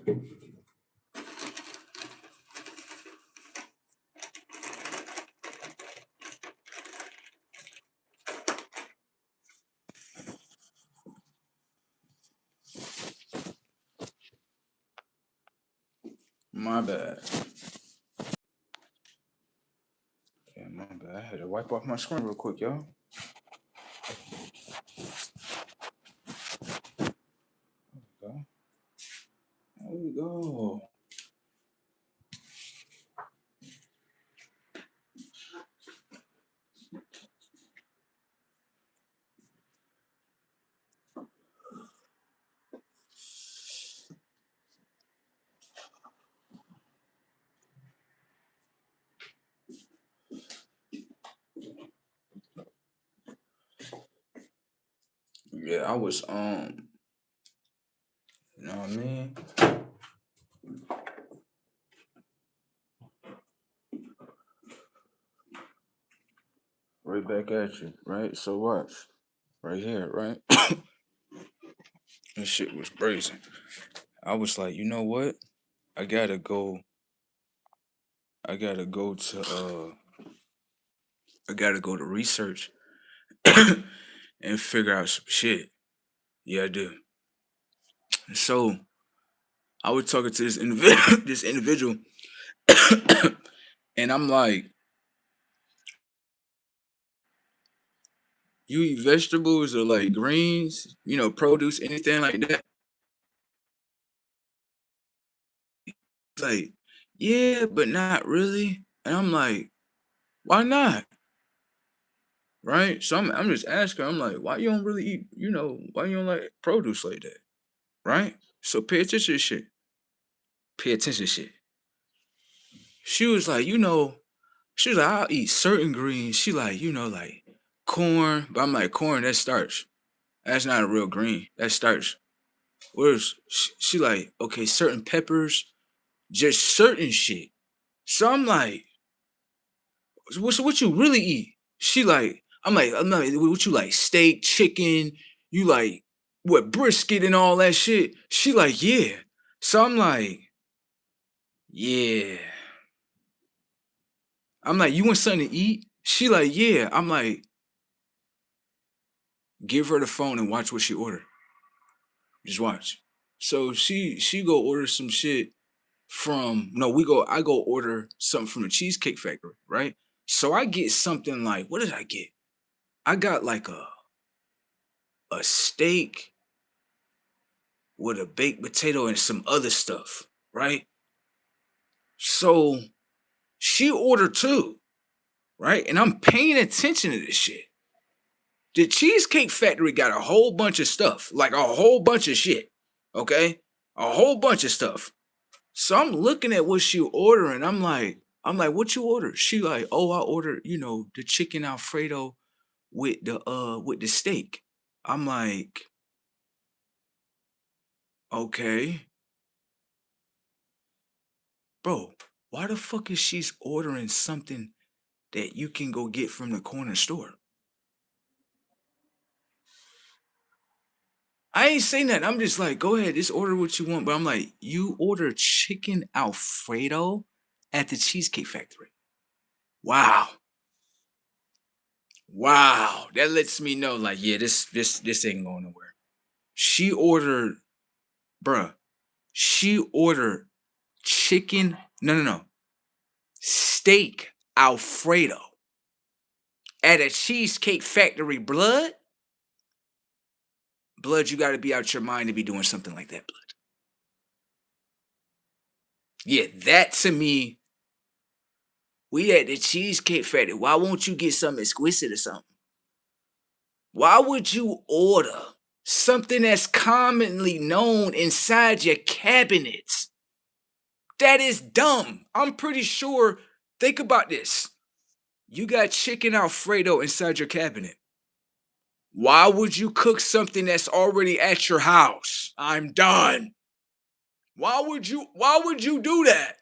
My bad. Yeah, my bad. I had to wipe off my screen real quick, y'all. There we go. Yeah, I was you know what I mean? Right back at you, right? So watch. Right here, right? This shit was brazen. I was like, you know what? I gotta go. I gotta go to I gotta go to research and figure out some shit. Yeah, I do. So I was talking to this individual this individual and I'm like, you eat vegetables or like greens, produce, anything like that? Like, yeah, but not really. And I'm like, why not? Right? So I'm just asking, I'm like, why you don't really eat, why you don't like produce like that? Right? So pay attention to shit. Pay attention to shit. She was like, she was like, I'll eat certain greens. She like, like corn. But I'm like, corn, that's starch. That's not a real green. That's starch. Whereas she like, okay, certain peppers, just certain shit. So I'm like, what you really eat? She like, I'm like, what you like? Steak, chicken, you like what, brisket and all that shit? She like, yeah. So I'm like, yeah. I'm like, you want something to eat? She like, yeah. I'm like, give her the phone and watch what she ordered. Just watch. So she go order some shit from no, I go order something from the Cheesecake Factory, right? So I get something like, what did I get? I got like a steak with a baked potato and some other stuff, right? So she ordered two, right? And I'm paying attention to this shit. The Cheesecake Factory got a whole bunch of stuff, like a whole bunch of shit, okay? A whole bunch of stuff. So I'm looking at what she ordering. I'm like, what you order? She like, oh, I ordered, the chicken Alfredo with the steak. I'm like, okay, bro, why the fuck is she's ordering something that you can go get from the corner store? I ain't saying that. I'm just like, go ahead, just order what you want. But I'm like, you order chicken Alfredo at the Cheesecake Factory. Wow. Wow. That lets me know, like, yeah, this ain't going nowhere. She ordered, bruh, she ordered chicken, no, steak Alfredo at a Cheesecake Factory. Blood, you got to be out your mind to be doing something like that, blood. Yeah, that to me, we at the Cheesecake Factory. Why won't you get something exquisite or something? Why would you order something that's commonly known inside your cabinets? That is dumb. I'm pretty sure. Think about this. You got chicken Alfredo inside your cabinet. Why would you cook something that's already at your house? I'm done. Why would you do that?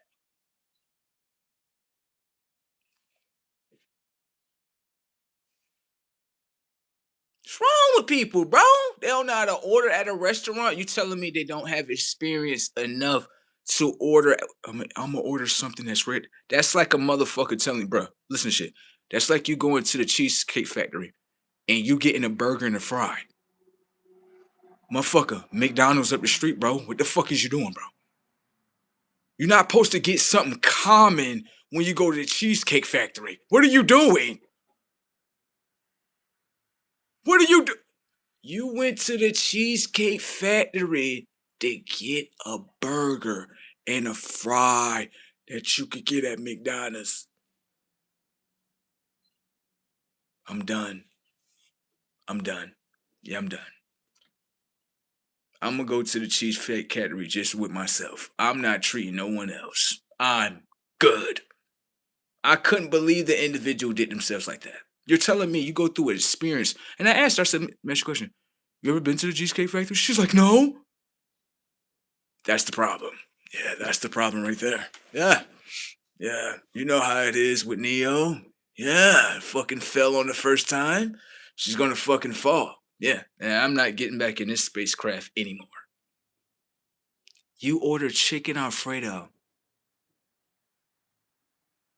wrong with people, bro? They don't know how to order at a restaurant. You telling me they don't have experience enough to order? I'm gonna order something that's red. That's like a motherfucker telling me, bro. Listen to shit. That's like you going to the Cheesecake Factory and you getting a burger and a fry. Motherfucker, McDonald's up the street, bro. What the fuck is you doing, bro? You're not supposed to get something common when you go to the Cheesecake Factory. What are you doing? What are you doing? You went to the Cheesecake Factory to get a burger and a fry that you could get at McDonald's. I'm done. I'm done. Yeah, I'm done. I'm gonna go to the Cheesecake Factory just with myself. I'm not treating no one else. I'm good. I couldn't believe the individual did themselves like that. You're telling me you go through an experience. And I asked her, I said, "Mention question. You ever been to the Cheesecake Factory?" She's like, "No." That's the problem. Yeah, that's the problem right there. Yeah. Yeah. You know how it is with Neo. Yeah. Fucking fell on the first time. She's gonna fucking fall. Yeah. And I'm not getting back in this spacecraft anymore. You ordered chicken Alfredo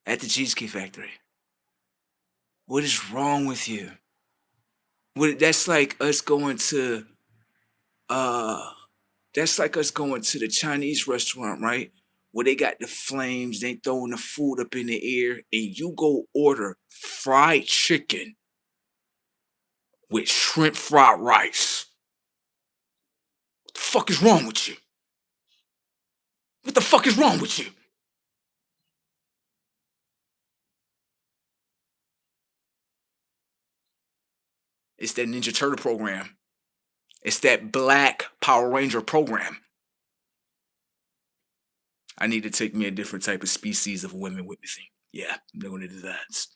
at the Cheesecake Factory. What is wrong with you? That's like us going to uh that's like us going to the Chinese restaurant, right? Where they got the flames, they throwing the food up in the air, and you go order fried chicken with shrimp fried rice. What the fuck is wrong with you? What the fuck is wrong with you? It's that Ninja Turtle program. It's that Black Power Ranger program. I need to take me a different type of species of women with me. Yeah, I'm going to do that.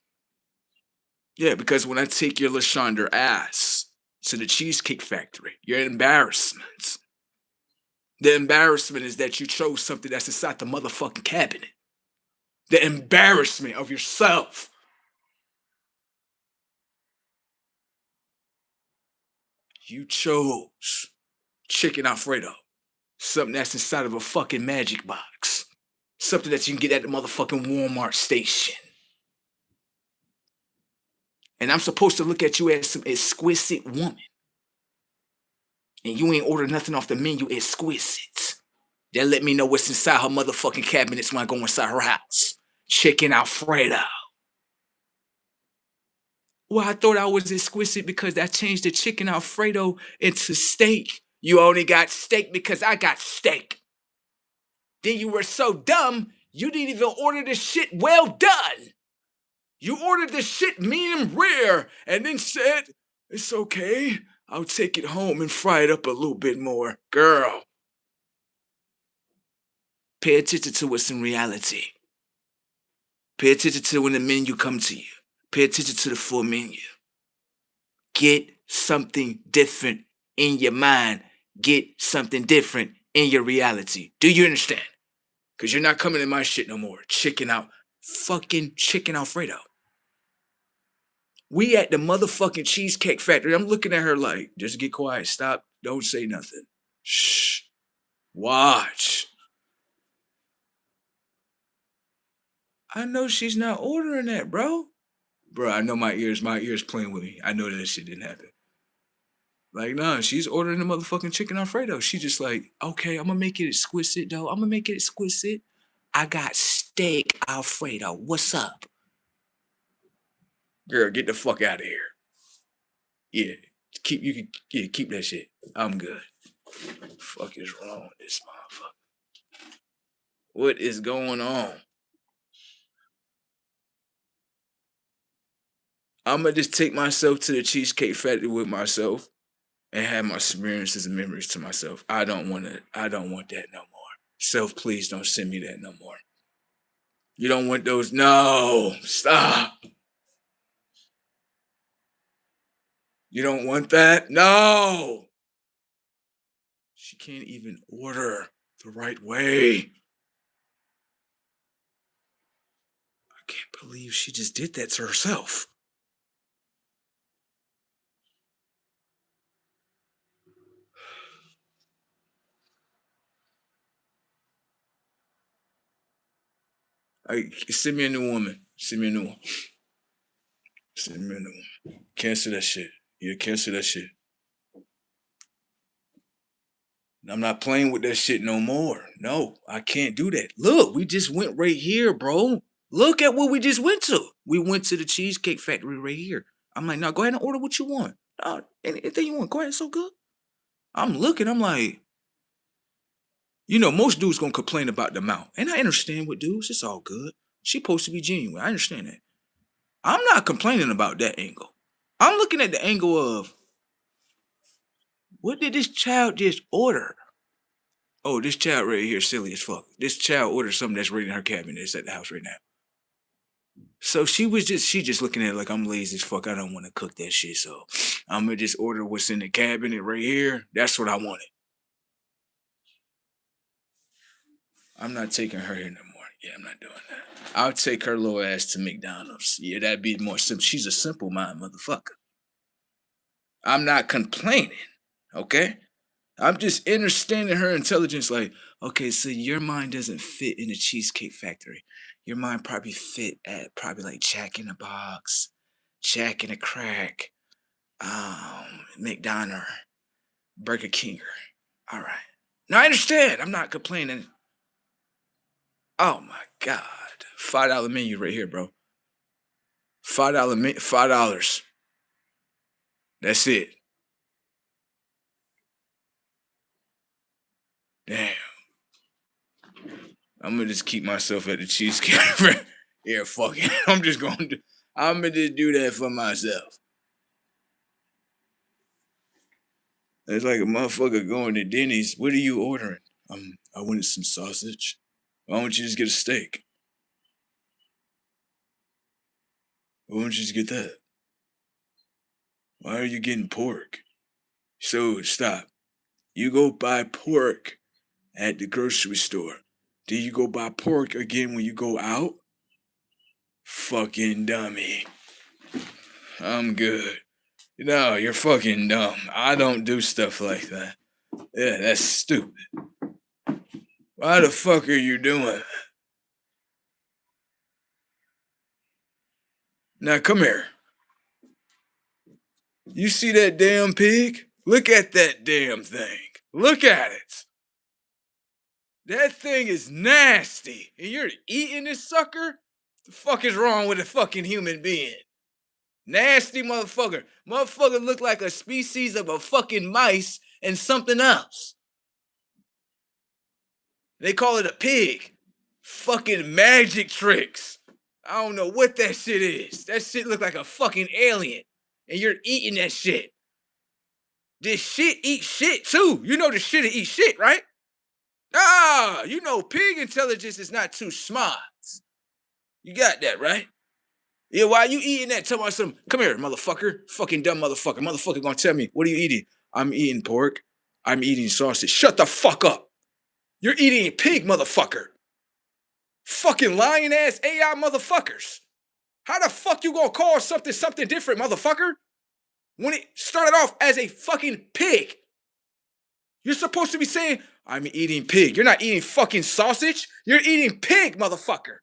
Yeah, because when I take your Lashonda ass to the Cheesecake Factory, you're an embarrassment. The embarrassment is that you chose something that's inside the motherfucking cabinet. The embarrassment of yourself. You chose chicken Alfredo. Something that's inside of a fucking magic box. Something that you can get at the motherfucking Walmart station. And I'm supposed to look at you as some exquisite woman. And you ain't ordered nothing off the menu exquisite. That let me know what's inside her motherfucking cabinets when I go inside her house. Chicken Alfredo. Well, I thought I was exquisite because I changed the chicken Alfredo into steak. You only got steak because I got steak. Then you were so dumb, you didn't even order the shit well done. You ordered the shit medium rare and then said, "It's okay. I'll take it home and fry it up a little bit more." Girl, pay attention to what's in reality. Pay attention to when the menu comes to you. Pay attention to the full menu. Get something different in your mind. Get something different in your reality. Do you understand? Because you're not coming in my shit no more. Fucking chicken Alfredo. We at the motherfucking Cheesecake Factory. I'm looking at her like, just get quiet. Stop. Don't say nothing. Shh. Watch. I know she's not ordering that, bro. Bro, I know my ears playing with me. I know that shit didn't happen. Like, nah, she's ordering the motherfucking chicken Alfredo. She just like, okay, I'm gonna make it exquisite though. I'm gonna make it exquisite. I got steak Alfredo. What's up? Girl, get the fuck out of here. Yeah. Keep that shit. I'm good. Fuck is wrong with this motherfucker? What is going on? I'm gonna just take myself to the Cheesecake Factory with myself and have my experiences and memories to myself. I don't want that no more. Self, please don't send me that no more. You don't want those. No, stop. You don't want that? No. She can't even order the right way. I can't believe she just did that to herself. Send me a new woman. Send me a new one. Send me a new one. Cancel that shit. Yeah, cancel that shit. I'm not playing with that shit no more. No, I can't do that. Look, we just went right here, bro. Look at what we just went to. We went to the Cheesecake Factory right here. I'm like, no, go ahead and order what you want. Anything you want, go ahead, it's so good. I'm looking, I'm like, most dudes gonna complain about the amount. And I understand with dudes, it's all good. She supposed to be genuine. I understand that. I'm not complaining about that angle. I'm looking at the angle of what did this child just order? Oh, this child right here, silly as fuck. This child ordered something that's right in her cabinet. It's at the house right now. So she just looking at it like I'm lazy as fuck. I don't want to cook that shit. So I'm gonna just order what's in the cabinet right here. That's what I wanted. I'm not taking her here no more. Yeah, I'm not doing that. I'll take her little ass to McDonald's. Yeah, that'd be more simple. She's a simple mind motherfucker. I'm not complaining. Okay? I'm just understanding her intelligence. Like, okay, so your mind doesn't fit in a Cheesecake Factory. Your mind probably fit at probably like Jack in the Box, Jack in the Crack, McDonald's, Burger King. All right. Now I understand. I'm not complaining. Oh my God. $5 menu right here, bro. $5. That's it. Damn. I'm gonna just keep myself at the cheesecake. Yeah, fuck it. I'm gonna just do that for myself. It's like a motherfucker going to Denny's. What are you ordering? I wanted some sausage. Why don't you just get a steak? Why don't you just get that? Why are you getting pork? So stop. You go buy pork at the grocery store. Do you go buy pork again when you go out? Fucking dummy. I'm good. No, you're fucking dumb. I don't do stuff like that. Yeah, that's stupid. Why the fuck are you doing? Now come here. You see that damn pig? Look at that damn thing. Look at it. That thing is nasty. And you're eating this sucker? The fuck is wrong with a fucking human being? Nasty motherfucker. Motherfucker look like a species of a fucking mice and something else. They call it a pig. Fucking magic tricks. I don't know what that shit is. That shit look like a fucking alien. And you're eating that shit. This shit eat shit too. You know the shit eat shit, right? Pig intelligence is not too smart. You got that, right? Yeah, why you eating that? Tell me something. Come here, motherfucker. Fucking dumb motherfucker. Motherfucker gonna tell me, what are you eating? I'm eating pork. I'm eating sausage. Shut the fuck up. You're eating pig, motherfucker. Fucking lying ass AI motherfuckers. How the fuck you gonna call something different, motherfucker? When it started off as a fucking pig. You're supposed to be saying, I'm eating pig. You're not eating fucking sausage. You're eating pig, motherfucker.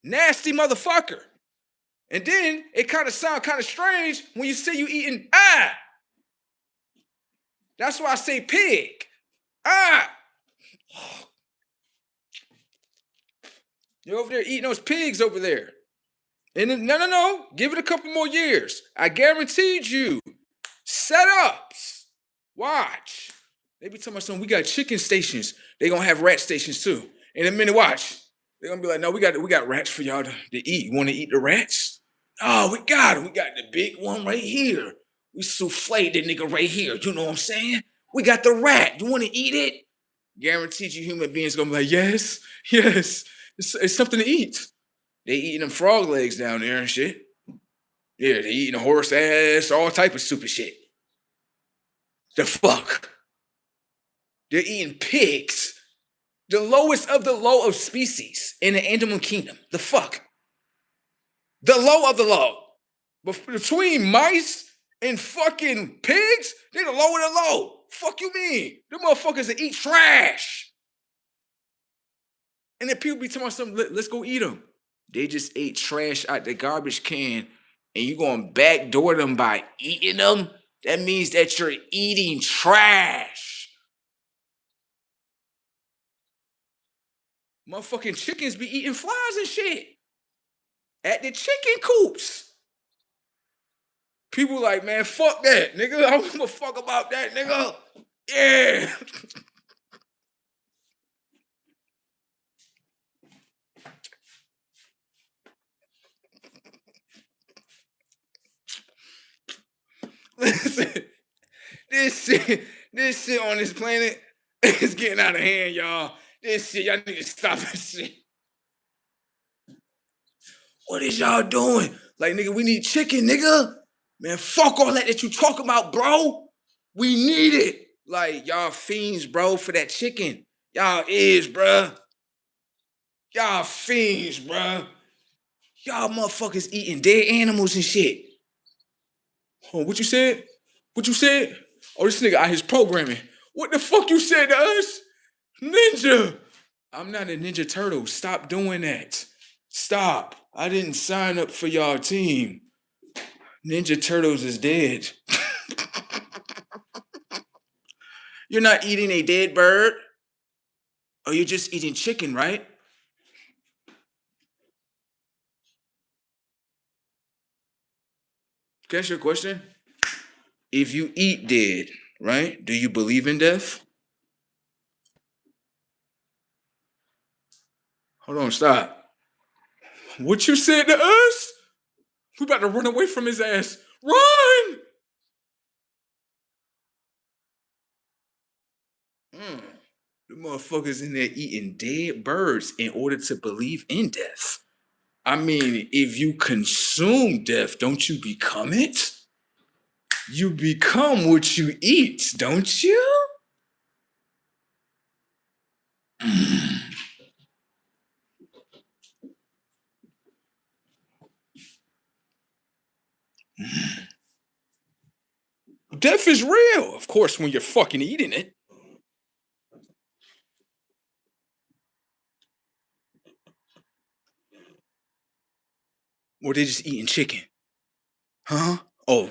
Nasty motherfucker. And then it kind of sounds kind of strange when you say you eating That's why I say pig. You're over there eating those pigs over there. And then, no. Give it a couple more years. I guaranteed you. Setups. Watch. They be talking about something. We got chicken stations. They gonna have rat stations too. In a minute, watch. They're gonna be like, no, we got rats for y'all to eat. You wanna eat the rats? Oh, we got them. We got the big one right here. We souffled the nigga right here. You know what I'm saying? We got the rat. You wanna eat it? Guaranteed you human beings gonna be like, yes. It's something to eat. They eating them frog legs down there and shit. Yeah, they eating a horse ass, all type of stupid shit. The fuck? They're eating pigs. The lowest of the low of species in the animal kingdom. The fuck? The low of the low. Between mice and fucking pigs, they're the low of the low. Fuck you mean? Them motherfuckers that eat trash. And then people be talking about something, let's go eat them. They just ate trash out the garbage can, and you going to backdoor them by eating them? That means that you're eating trash. Motherfucking chickens be eating flies and shit at the chicken coops. People like, man, fuck that, nigga. I don't give a fuck about that, nigga. Yeah. Listen, this shit on this planet is getting out of hand, y'all. This shit, y'all need to stop this shit. What is y'all doing? Like, nigga, we need chicken, nigga. Man, fuck all that you talking about, bro. We need it. Like, y'all fiends, bro, for that chicken. Y'all is, bruh. Y'all fiends, bruh. Y'all motherfuckers eating dead animals and shit. Oh, what you said? What you said? Oh, this nigga out his programming. What the fuck you said to us? Ninja. I'm not a Ninja Turtle. Stop doing that. Stop. I didn't sign up for y'all team. Ninja Turtles is dead. You're not eating a dead bird. Or you're just eating chicken, right? Can I ask you a question? If you eat dead, right? Do you believe in death? Hold on, stop. What you said to us? We about to run away from his ass. Run! The motherfuckers in there eating dead birds in order to believe in death. I mean, if you consume death, don't you become it? You become what you eat, don't you? Death is real, of course, when you're fucking eating it. Or they're just eating chicken. Huh? Oh,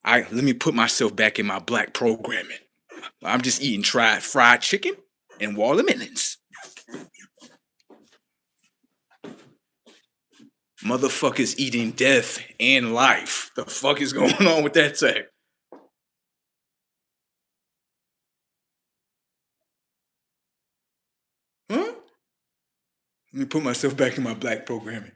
let me put myself back in my black programming. I'm just eating fried chicken and watermelons. Motherfuckers eating death and life. The fuck is going on with that tech? Huh? Let me put myself back in my black programming.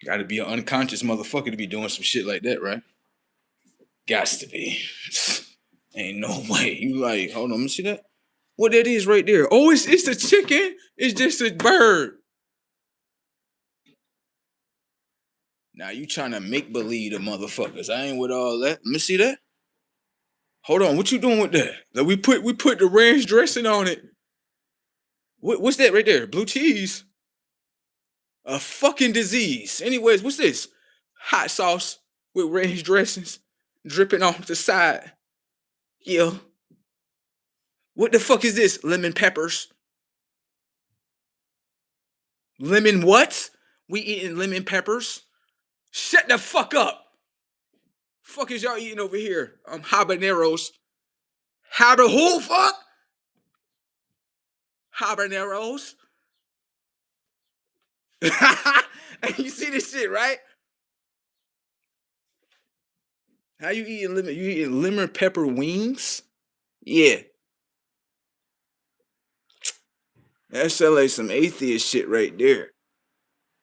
Gotta be an unconscious motherfucker to be doing some shit like that, right? Gots to be. Ain't no way. You like, hold on, let me see that. What that is right there? Oh, it's a chicken. It's just a bird. Now you trying to make believe the motherfuckers. I ain't with all that. Let me see that. Hold on, what you doing with that? Like we put the ranch dressing on it. What's that right there? Blue cheese. A fucking disease. Anyways, what's this? Hot sauce with ranch dressings dripping off the side. Yeah. What the fuck is this? Lemon peppers. Lemon what? We eating lemon peppers? Shut the fuck up. Fuck is y'all eating over here? Habaneros. Who fuck? Habaneros. You see this shit, right? How you eating lemon? You eating lemon pepper wings? Yeah. That sound like some atheist shit right there.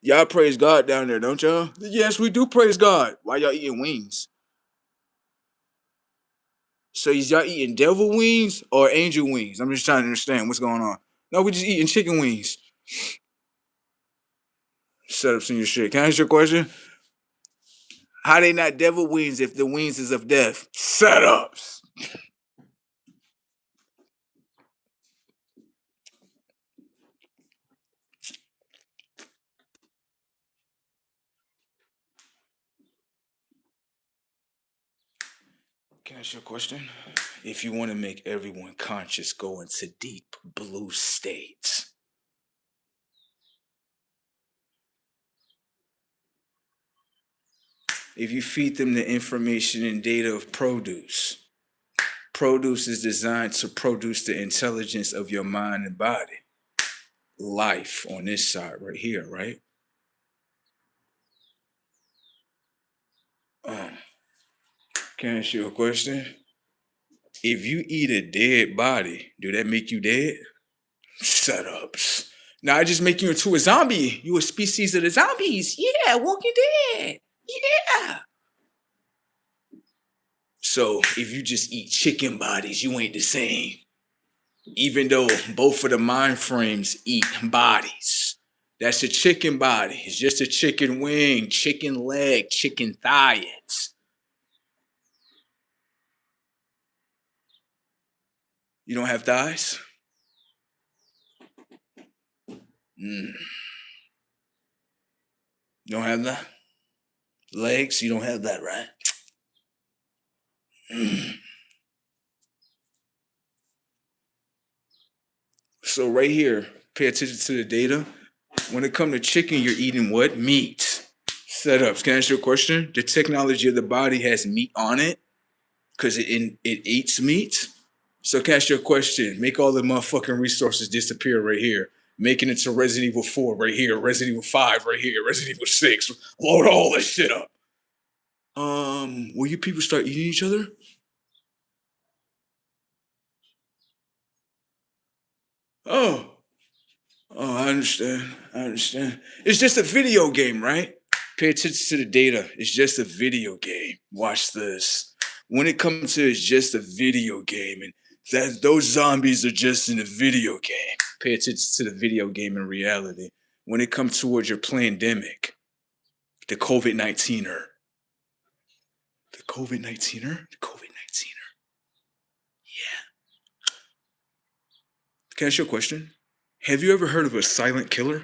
Y'all praise God down there, don't y'all? Yes, we do praise God. Why y'all eating wings? So is y'all eating devil wings or angel wings? I'm just trying to understand what's going on. No, we just eating chicken wings. Setups in your shit. Can I ask you a question? How they not devil wings if the wings is of death? Setups. That's your question. If you want to make everyone conscious, go into deep blue states. If you feed them the information and data of produce, produce is designed to produce the intelligence of your mind and body. Life on this side right here, right? Can I ask you a question? If you eat a dead body, do that make you dead? Setups. Now I just make you into a zombie. You a species of the zombies. Yeah, Walking Dead. Yeah. So if you just eat chicken bodies, you ain't the same. Even though both of the mind frames eat bodies. That's a chicken body. It's just a chicken wing, chicken leg, chicken thighs. You don't have thighs? You don't have that? Legs? You don't have that, right? So right here, pay attention to the data. When it comes to chicken, you're eating what? Meat. Setups. Can I ask you a question? The technology of the body has meat on it because it eats meat. So can I ask you a question? Make all the motherfucking resources disappear right here. Making it to Resident Evil 4 right here, Resident Evil 5 right here, Resident Evil 6. Load all this shit up. Will you people start eating each other? Oh, oh, I understand. I understand. It's just a video game, right? Pay attention to the data. It's just a video game. Watch this. When it comes to it's just a video game, and that those zombies are just in a video game. Pay attention to the video game in reality. When it comes towards your pandemic, the COVID-19er. The COVID-19er? The COVID-19er. Yeah. Can I ask you a question? Have you ever heard of a silent killer?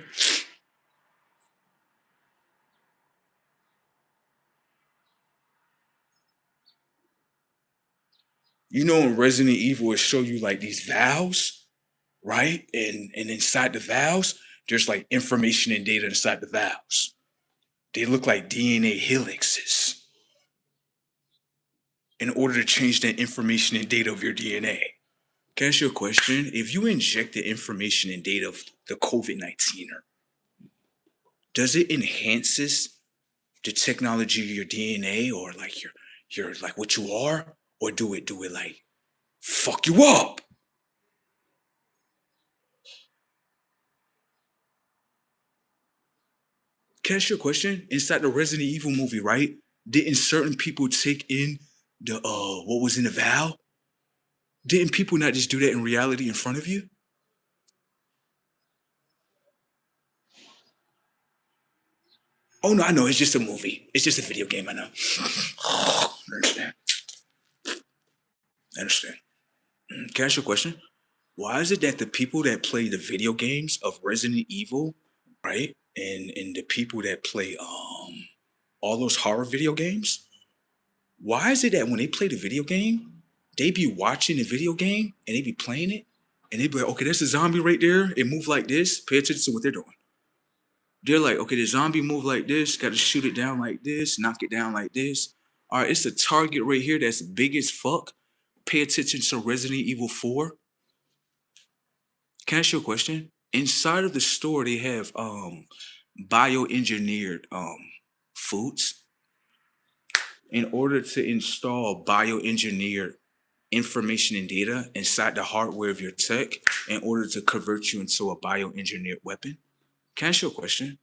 You know in Resident Evil it show you like these valves, right? And inside the valves, there's like information and data inside the valves. They look like DNA helixes in order to change that information and data of your DNA. Can I ask you a question? If you inject the information and data of the COVID-19er, does it enhances the technology of your DNA or like your like what you are, or do it like fuck you up? Can I ask you a question? Inside the Resident Evil movie, right? Didn't certain people take in the what was in the vow? Didn't people not just do that in reality in front of you? Oh no, I know, it's just a movie. It's just a video game, I know. I understand. I understand. Can I ask you a question? Why is it that the people that play the video games of Resident Evil, right? And the people that play all those horror video games, why is it that when they play the video game, they be watching the video game and they be playing it and they be like, okay, there's a zombie right there. It move like this. Pay attention to what they're doing. They're like, okay, the zombie move like this. Got to shoot it down like this. Knock it down like this. All right, it's a target right here that's big as fuck. Pay attention to Resident Evil 4. Can I ask you a question? Inside of the store, they have bioengineered foods. In order to install bioengineered information and data inside the hardware of your tech, in order to convert you into a bioengineered weapon. Can I ask you a question?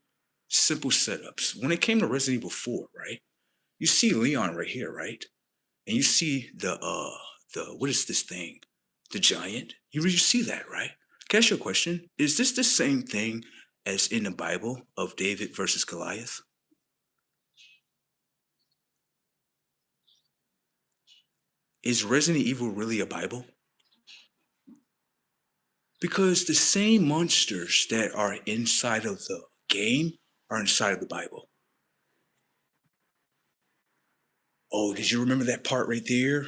Simple setups. When it came to Resident Evil 4, right? You see Leon right here, right? And you see the what is this thing? The giant. You see that, right? Can I ask you a question? Is this the same thing as in the Bible of David versus Goliath? Is Resident Evil really a Bible? Because the same monsters that are inside of the game are inside of the Bible. Oh, did you remember that part right there?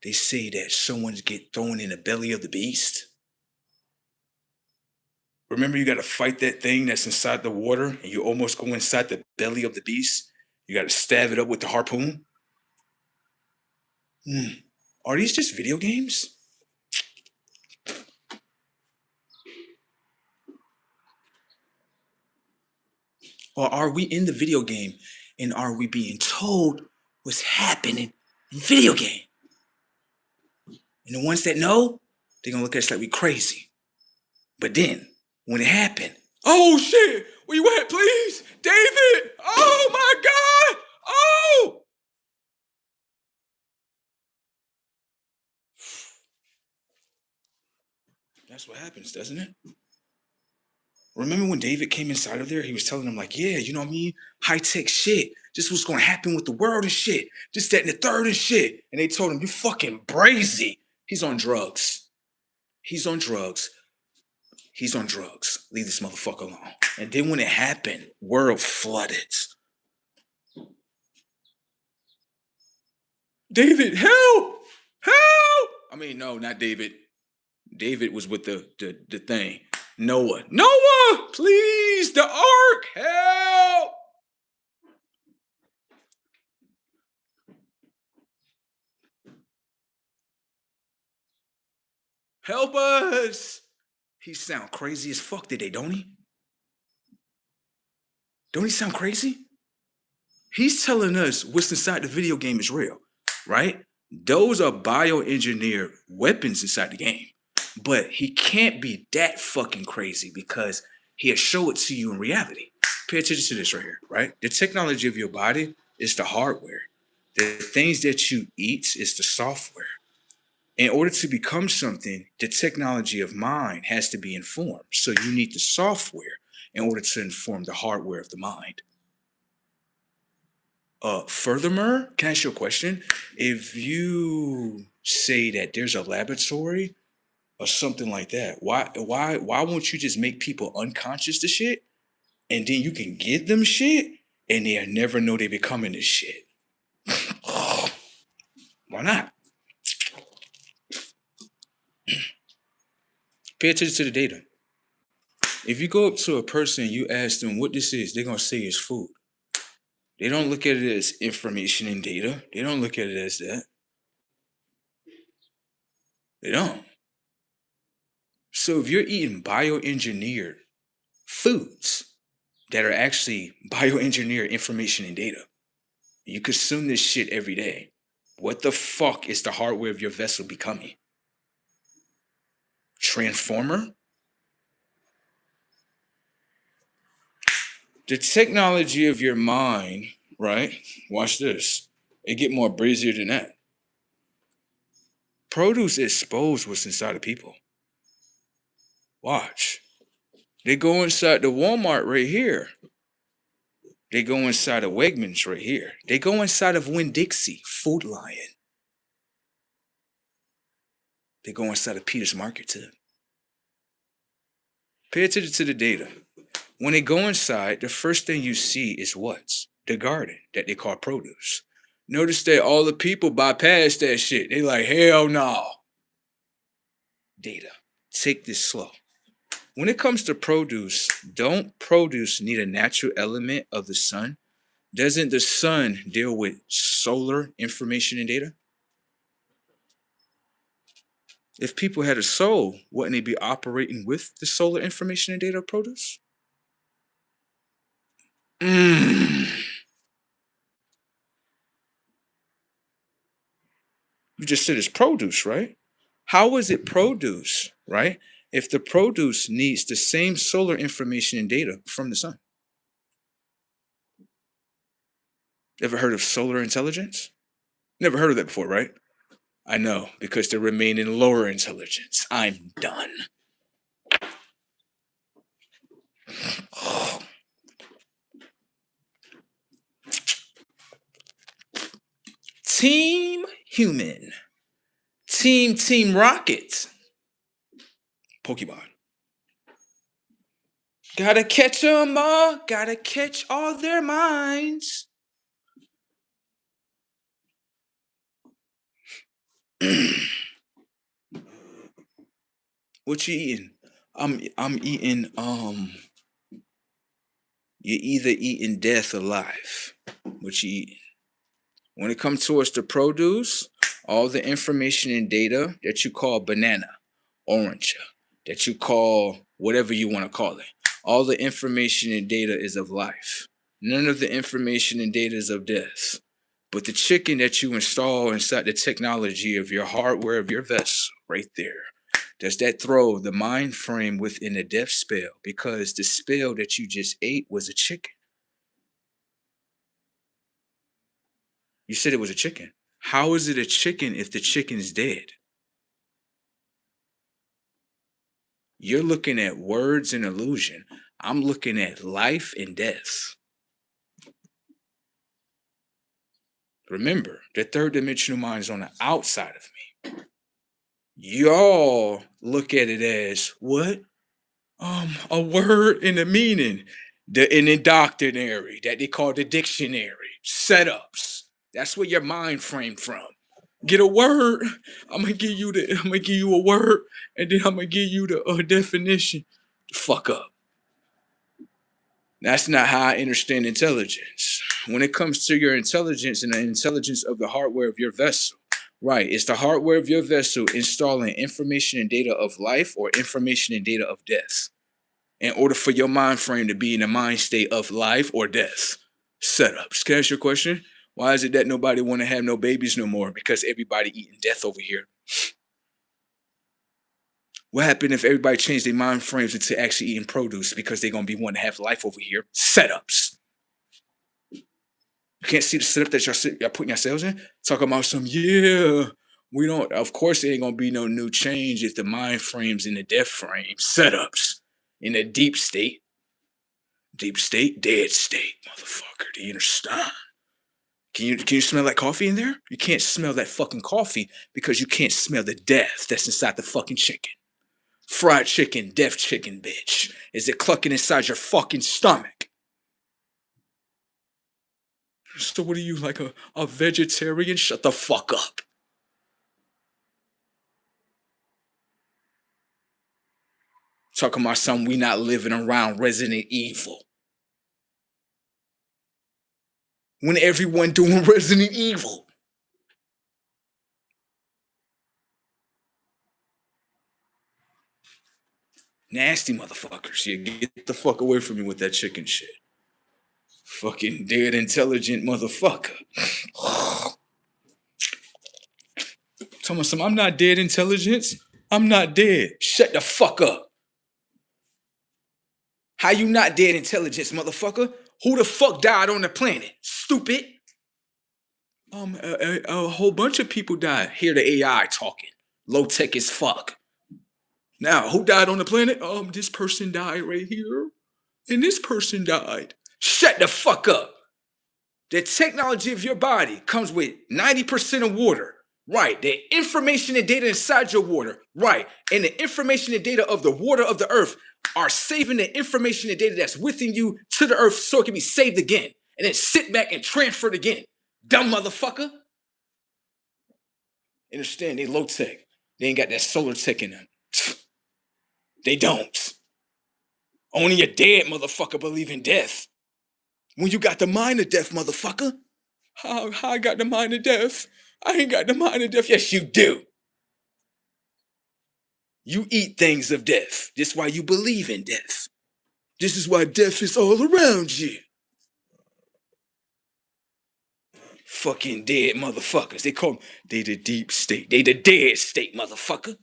They say that someone's get thrown in the belly of the beast. Remember, you got to fight that thing that's inside the water, and you almost go inside the belly of the beast. You got to stab it up with the harpoon. Hmm. Are these just video games? Or are we in the video game and are we being told what's happening in video game? And the ones that know, they're gonna look at us like we crazy. But then, when it happened, oh shit, where you at, please? David! Oh my god! Oh! That's what happens, doesn't it? Remember when David came inside of there? He was telling them, like, yeah, you know what I mean? High tech shit. Just what's gonna happen with the world and shit. Just that and the third and shit. And they told him, you fucking brazy. He's on drugs. He's on drugs. He's on drugs. Leave this motherfucker alone. And then when it happened, world flooded. David, help! Help! I mean, no, not David. David was with the thing. Noah. Noah! Please, the ark! Help! Help us! He sound crazy as fuck today, don't he? Don't he sound crazy? He's telling us what's inside the video game is real, right? Those are bioengineered weapons inside the game. But he can't be that fucking crazy because he'll show it to you in reality. Pay attention to this right here, right? The technology of your body is the hardware. The things that you eat is the software. In order to become something, the technology of mind has to be informed. So you need the software in order to inform the hardware of the mind. Furthermore, can I ask you a question? If you say that there's a laboratory or something like that, why won't you just make people unconscious to shit, and then you can give them shit, and they'll never know they're becoming this shit? Why not? Pay attention to the data. If you go up to a person, you ask them what this is, they're gonna say it's food. They don't look at it as information and data. They don't look at it as that. They don't. So if you're eating bioengineered foods that are actually bioengineered information and data, you consume this shit every day. What the fuck is the hardware of your vessel becoming? Transformer? The technology of your mind, right? Watch this. It get more brazier than that. Produce expose what's inside of people. Watch. They go inside the Walmart right here. They go inside of Wegmans right here. They go inside of Winn-Dixie, Food Lion. They go inside of Peter's Market too. Pay attention to the data. When they go inside, the first thing you see is what? The garden that they call produce. Notice that all the people bypass that shit. They like, hell no. Data. Take this slow. When it comes to produce, don't produce need a natural element of the sun? Doesn't the sun deal with solar information and data? If people had a soul, wouldn't they be operating with the solar information and data of produce? Mm. You just said it's produce, right? How is it produce, right? If the produce needs the same solar information and data from the sun. Ever heard of solar intelligence? Never heard of that before, right? I know, because they remain in lower intelligence. I'm done. Team Human. Team Rocket. Pokemon. Gotta catch 'em all. Gotta catch all their minds. What you eating? I'm eating you're either eating death or life. What you eating? When it comes towards the produce, all the information and data that you call banana, orange, that you call whatever you want to call it, all the information and data is of life. None of the information and data is of death. But the chicken that you install inside the technology of your hardware of your vessel, right there, does that throw the mind frame within a death spell? Because the spell that you just ate was a chicken. You said it was a chicken. How is it a chicken if the chicken's dead? You're looking at words and illusion. I'm looking at life and death. Remember, the third dimensional mind is on the outside of me. Y'all look at it as what? A word and a meaning. The an indoctrinary that they call the dictionary. Setups. That's where your mind framed from. Get a word. I'm gonna give you a word, and then I'm gonna give you the definition. Fuck up. That's not how I understand intelligence. When it comes to your intelligence and the intelligence of the hardware of your vessel, right? It's the hardware of your vessel installing information and data of life or information and data of death in order for your mind frame to be in a mind state of life or death. Setups. Can I ask you a question? Why is it that nobody want to have no babies no more? Because everybody eating death over here. What happened if everybody changed their mind frames into actually eating produce because they're gonna be wanting to have life over here? Setups. You can't see the setup that y'all putting yourselves in. Talking about some, yeah, we don't. Of course, there ain't gonna be no new change if the mind frames in the death frame. Setups in a deep state, dead state, motherfucker. Do you understand? Can you smell that coffee in there? You can't smell that fucking coffee because you can't smell the death that's inside the fucking chicken. Fried chicken, deaf chicken, bitch. Is it clucking inside your fucking stomach? So what are you, like a vegetarian? Shut the fuck up. Talking about something we not living around Resident Evil. When everyone doing Resident Evil. Nasty motherfuckers. Yeah, get the fuck away from me with that chicken shit. Fucking dead intelligent motherfucker. Talking about some, I'm not dead intelligence. I'm not dead. Shut the fuck up. How you not dead intelligence, motherfucker? Who the fuck died on the planet? Stupid. A whole bunch of people died. Hear the AI talking. Low tech as fuck. Now, who died on the planet? This person died right here. And this person died. Shut the fuck up. The technology of your body comes with 90% of water. Right. The information and data inside your water. Right. And the information and data of the water of the earth are saving the information and data that's within you to the earth so it can be saved again. And then sit back and transferred again. Dumb motherfucker. Understand, they low tech. They ain't got that solar tech in them. They don't. Only a dead motherfucker believe in death. When you got the mind of death, motherfucker. How I got the mind of death? I ain't got the mind of death. Yes, you do. You eat things of death. This is why you believe in death. This is why death is all around you. Fucking dead motherfuckers. They call them, they the deep state. They the dead state, motherfucker.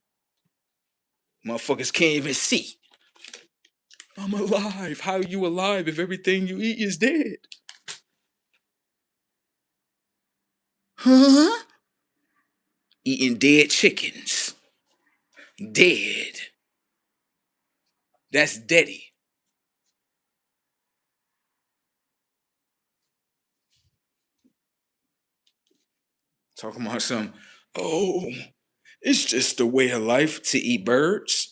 Motherfuckers can't even see. I'm alive. How are you alive if everything you eat is dead? Huh? Eating dead chickens. Dead. That's deady. Talking about some, oh, it's just the way of life to eat birds.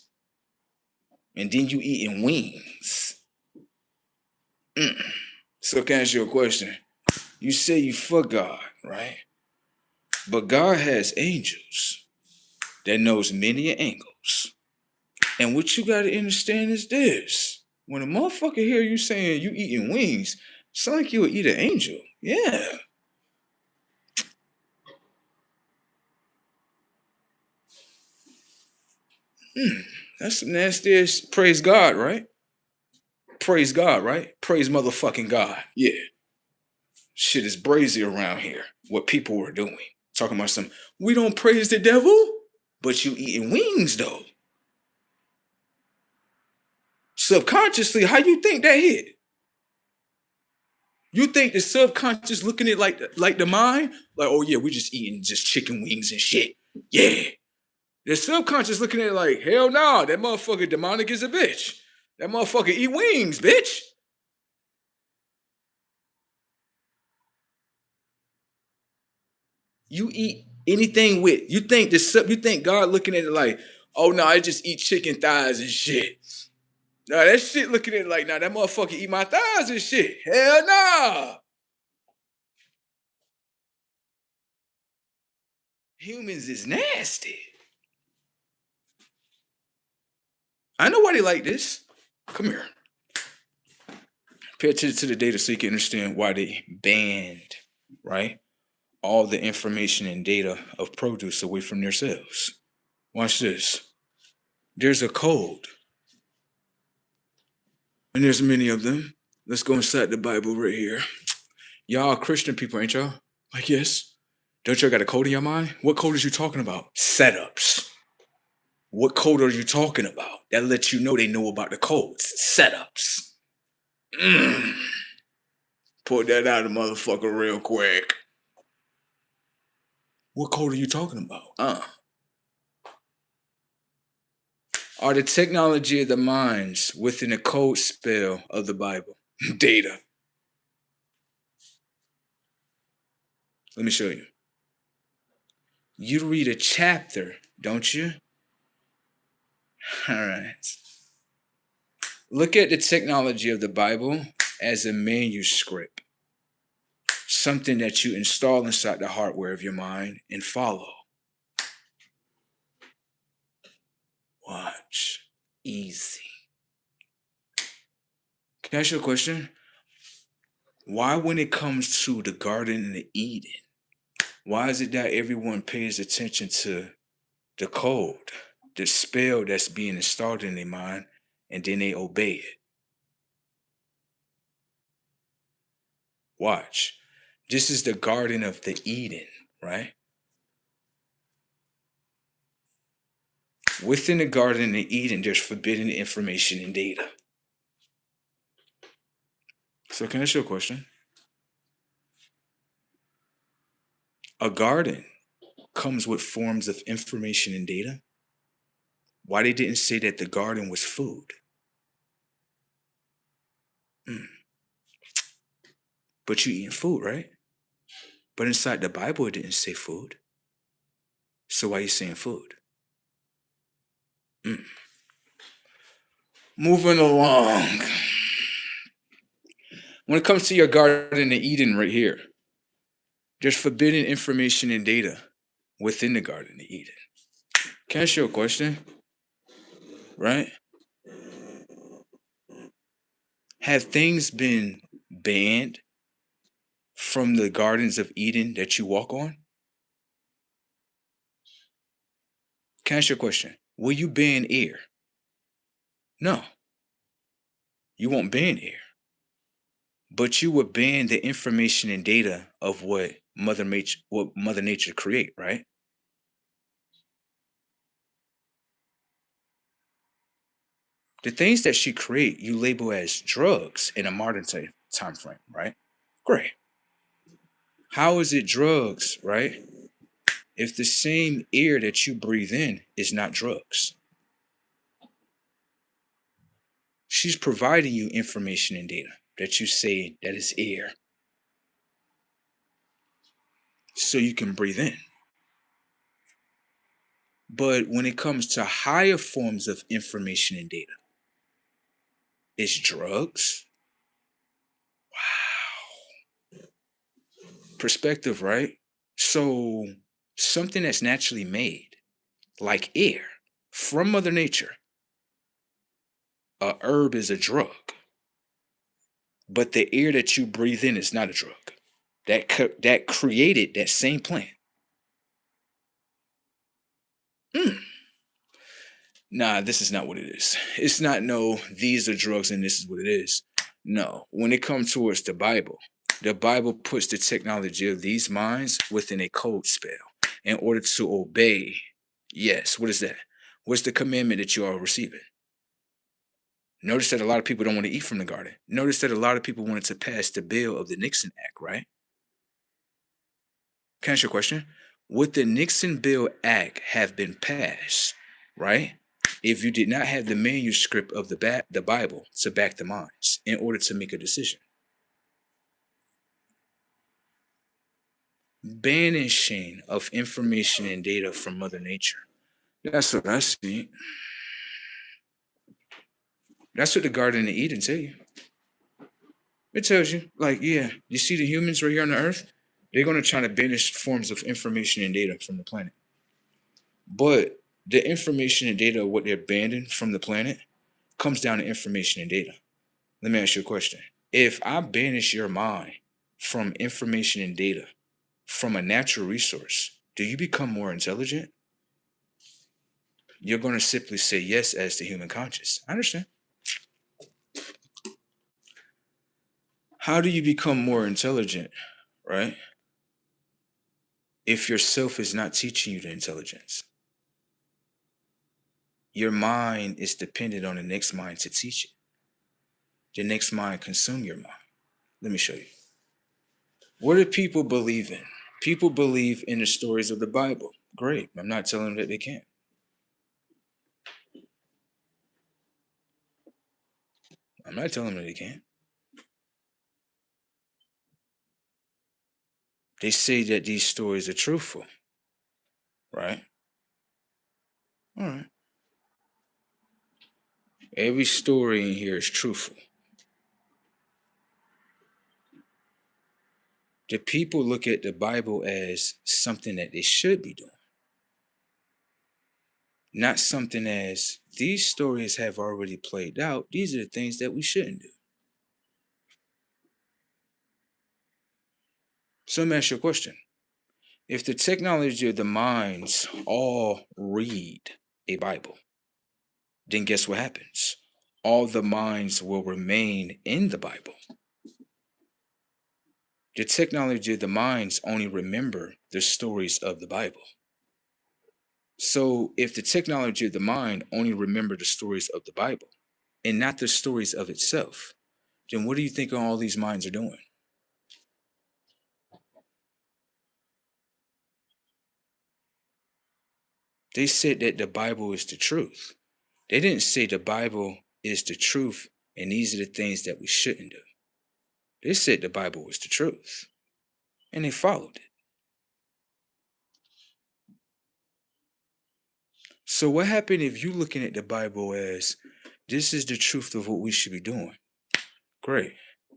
And then you eating wings. So can I ask you a question? You say you fuck God, right? But God has angels. that knows many angles. And what you gotta understand is this. When a motherfucker hear you saying you eating wings, it's like you would eat an angel. Yeah. That's the nastiest. Praise God, right? Praise God, right? Praise motherfucking God. Yeah. Shit is brazy around here. What people were doing. Talking about some, we don't praise the devil, but you eating wings though. Subconsciously, how you think that hit? You think the subconscious looking at like the mind? Like, oh yeah, we just eating just chicken wings and shit. Yeah. The subconscious looking at it like, hell no, that motherfucker demonic is a bitch. That motherfucker eat wings, bitch. You eat anything with. You think God looking at it like, oh no, I just eat chicken thighs and shit. Nah, that shit looking at it like, nah, that motherfucker eat my thighs and shit. Hell nah. Humans is nasty. I know why they like this. Come here. Pay attention to the data so you can understand why they banned, right? All the information and data of produce away from themselves. Watch this. There's a code, and there's many of them. Let's go inside the Bible right here. Y'all Christian people, ain't y'all? Like, yes. Don't y'all got a code in your mind? What code is you talking about? Setups. What code are you talking about? That lets you know they know about the codes. Setups. Mm. Pull that out of the motherfucker real quick. What code are you talking about? Are the technology of the minds within the code spell of the Bible. Data. Let me show you. You read a chapter, don't you? All right. Look at the technology of the Bible as a manuscript, something that you install inside the hardware of your mind and follow. Watch. Easy. Can I ask you a question? Why, when it comes to the Garden of Eden, why is it that everyone pays attention to the code, the spell that's being installed in their mind, and then they obey it? Watch. This is the Garden of the Eden, right? Within the Garden of Eden, there's forbidden information and data. So can I ask you a question? A garden comes with forms of information and data. Why they didn't say that the garden was food? Mm. But you eating food, right? But inside the Bible, it didn't say food. So why are you saying food? Mm. Moving along. When it comes to your Garden of Eden right here, there's forbidden information and data within the Garden of Eden. Can I ask you a question? Right? Have things been banned from the gardens of Eden that you walk on? Can I ask you a question? Will you ban air? No, you won't ban air. But you would ban the information and data of what Mother Nature create, right? The things that she create, you label as drugs in a modern time frame, right? Great. How is it drugs, right? If the same air that you breathe in is not drugs. She's providing you information and data that you say that is air so you can breathe in. But when it comes to higher forms of information and data, it's drugs. Perspective, right? So something that's naturally made, like air from Mother Nature. A herb is a drug, but the air that you breathe in is not a drug. That created that same plant. Mm. Nah, this is not what it is. It's not no, these are drugs and this is what it is. No, when it comes towards the Bible puts the technology of these minds within a code spell in order to obey. Yes, what is that? What's the commandment that you are receiving? Notice that a lot of people don't want to eat from the garden. Notice that a lot of people wanted to pass the bill of the Nixon Act, right? Can I ask you a question? Would the Nixon Bill Act have been passed, right? If you did not have the manuscript of the Bible to back the minds in order to make a decision. Banishing of information and data from Mother Nature. That's what I see. That's what the Garden of Eden tell you. It tells you, like, yeah, you see the humans right here on the earth? They're going to try to banish forms of information and data from the planet. But the information and data of what they're banning from the planet comes down to information and data. Let me ask you a question. If I banish your mind from information and data from a natural resource, do you become more intelligent? You're going to simply say yes as the human conscious. I understand. How do you become more intelligent, right? If yourself is not teaching you the intelligence, your mind is dependent on the next mind to teach it. The next mind consume your mind. Let me show you. What do people believe in? People believe in the stories of the Bible. Great. I'm not telling them that they can't. I'm not telling them that they can't. They say that these stories are truthful, right? All right. Every story in here is truthful. The people look at the Bible as something that they should be doing, not something as these stories have already played out. These are the things that we shouldn't do. So let me ask you a question. If the technology of the minds all read a Bible, then guess what happens? All the minds will remain in the Bible. The technology of the minds only remember the stories of the Bible. So if the technology of the mind only remember the stories of the Bible and not the stories of itself, then what do you think all these minds are doing? They said that the Bible is the truth. They didn't say the Bible is the truth and these are the things that we shouldn't do. They said the Bible was the truth and they followed it. So what happened if you looking at the Bible as this is the truth of what we should be doing? Great.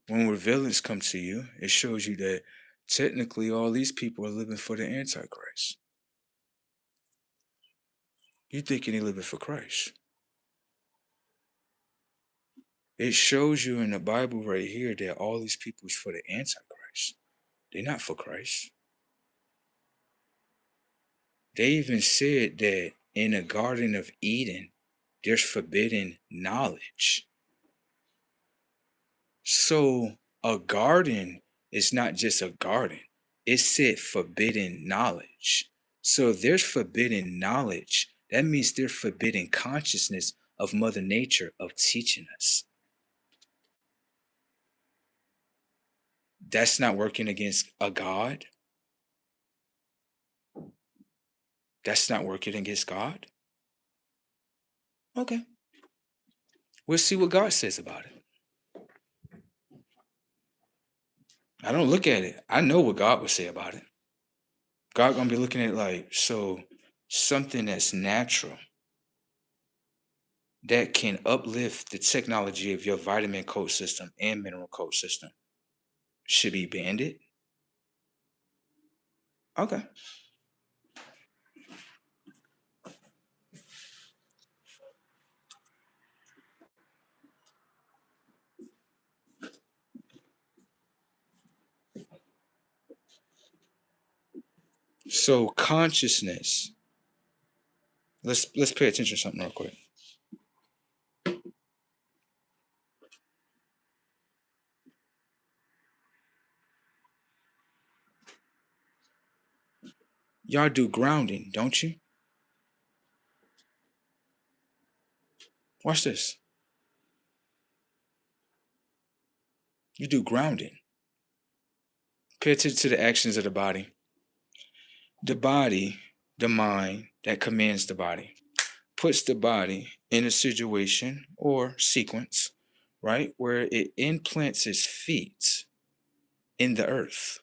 When revealance comes to you, it shows you that technically all these people are living for the Antichrist. You thinking they living for Christ. It shows you in the Bible right here that all these people is for the Antichrist. They're not for Christ. They even said that in the Garden of Eden, there's forbidden knowledge. So a garden is not just a garden. It said forbidden knowledge. So if there's forbidden knowledge, that means there's forbidden consciousness of Mother Nature of teaching us. That's not working against a God. That's not working against God. Okay. We'll see what God says about it. I don't look at it. I know what God would say about it. God gonna be looking at it like, so something that's natural that can uplift the technology of your vitamin code system and mineral code system should be banned. Okay. So consciousness. Let's pay attention to something real quick. Y'all do grounding, don't you? Watch this. You do grounding. Pay attention to the actions of the body. The body, the mind that commands the body, puts the body in a situation or sequence, right, where it implants its feet in the earth.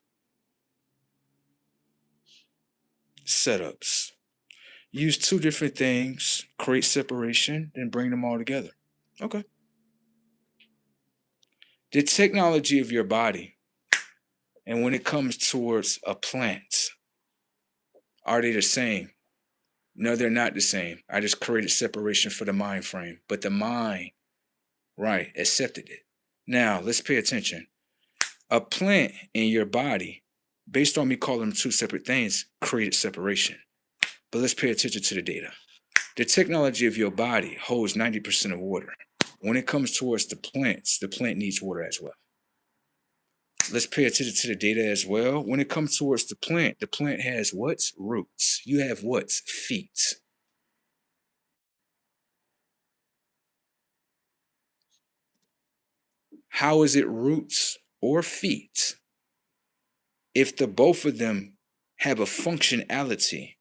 Setups. Use two different things, create separation, then bring them all together. Okay. The technology of your body, and when it comes towards a plant, are they the same? No, they're not the same. I just created separation for the mind frame, but the mind, right, accepted it. Now, let's pay attention. A plant in your body, based on me calling them two separate things, created separation. But let's pay attention to the data. The technology of your body holds 90% of water. When it comes towards the plant needs water as well. Let's pay attention to the data as well. When it comes towards the plant has what? Roots. You have what? Feet. How is it roots or feet if the both of them have a functionality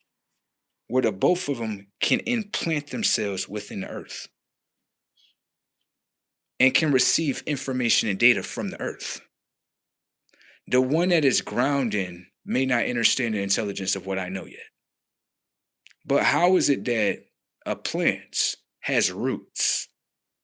where the both of them can implant themselves within the earth and can receive information and data from the earth? The one that is grounded may not understand the intelligence of what I know yet. But how is it that a plant has roots?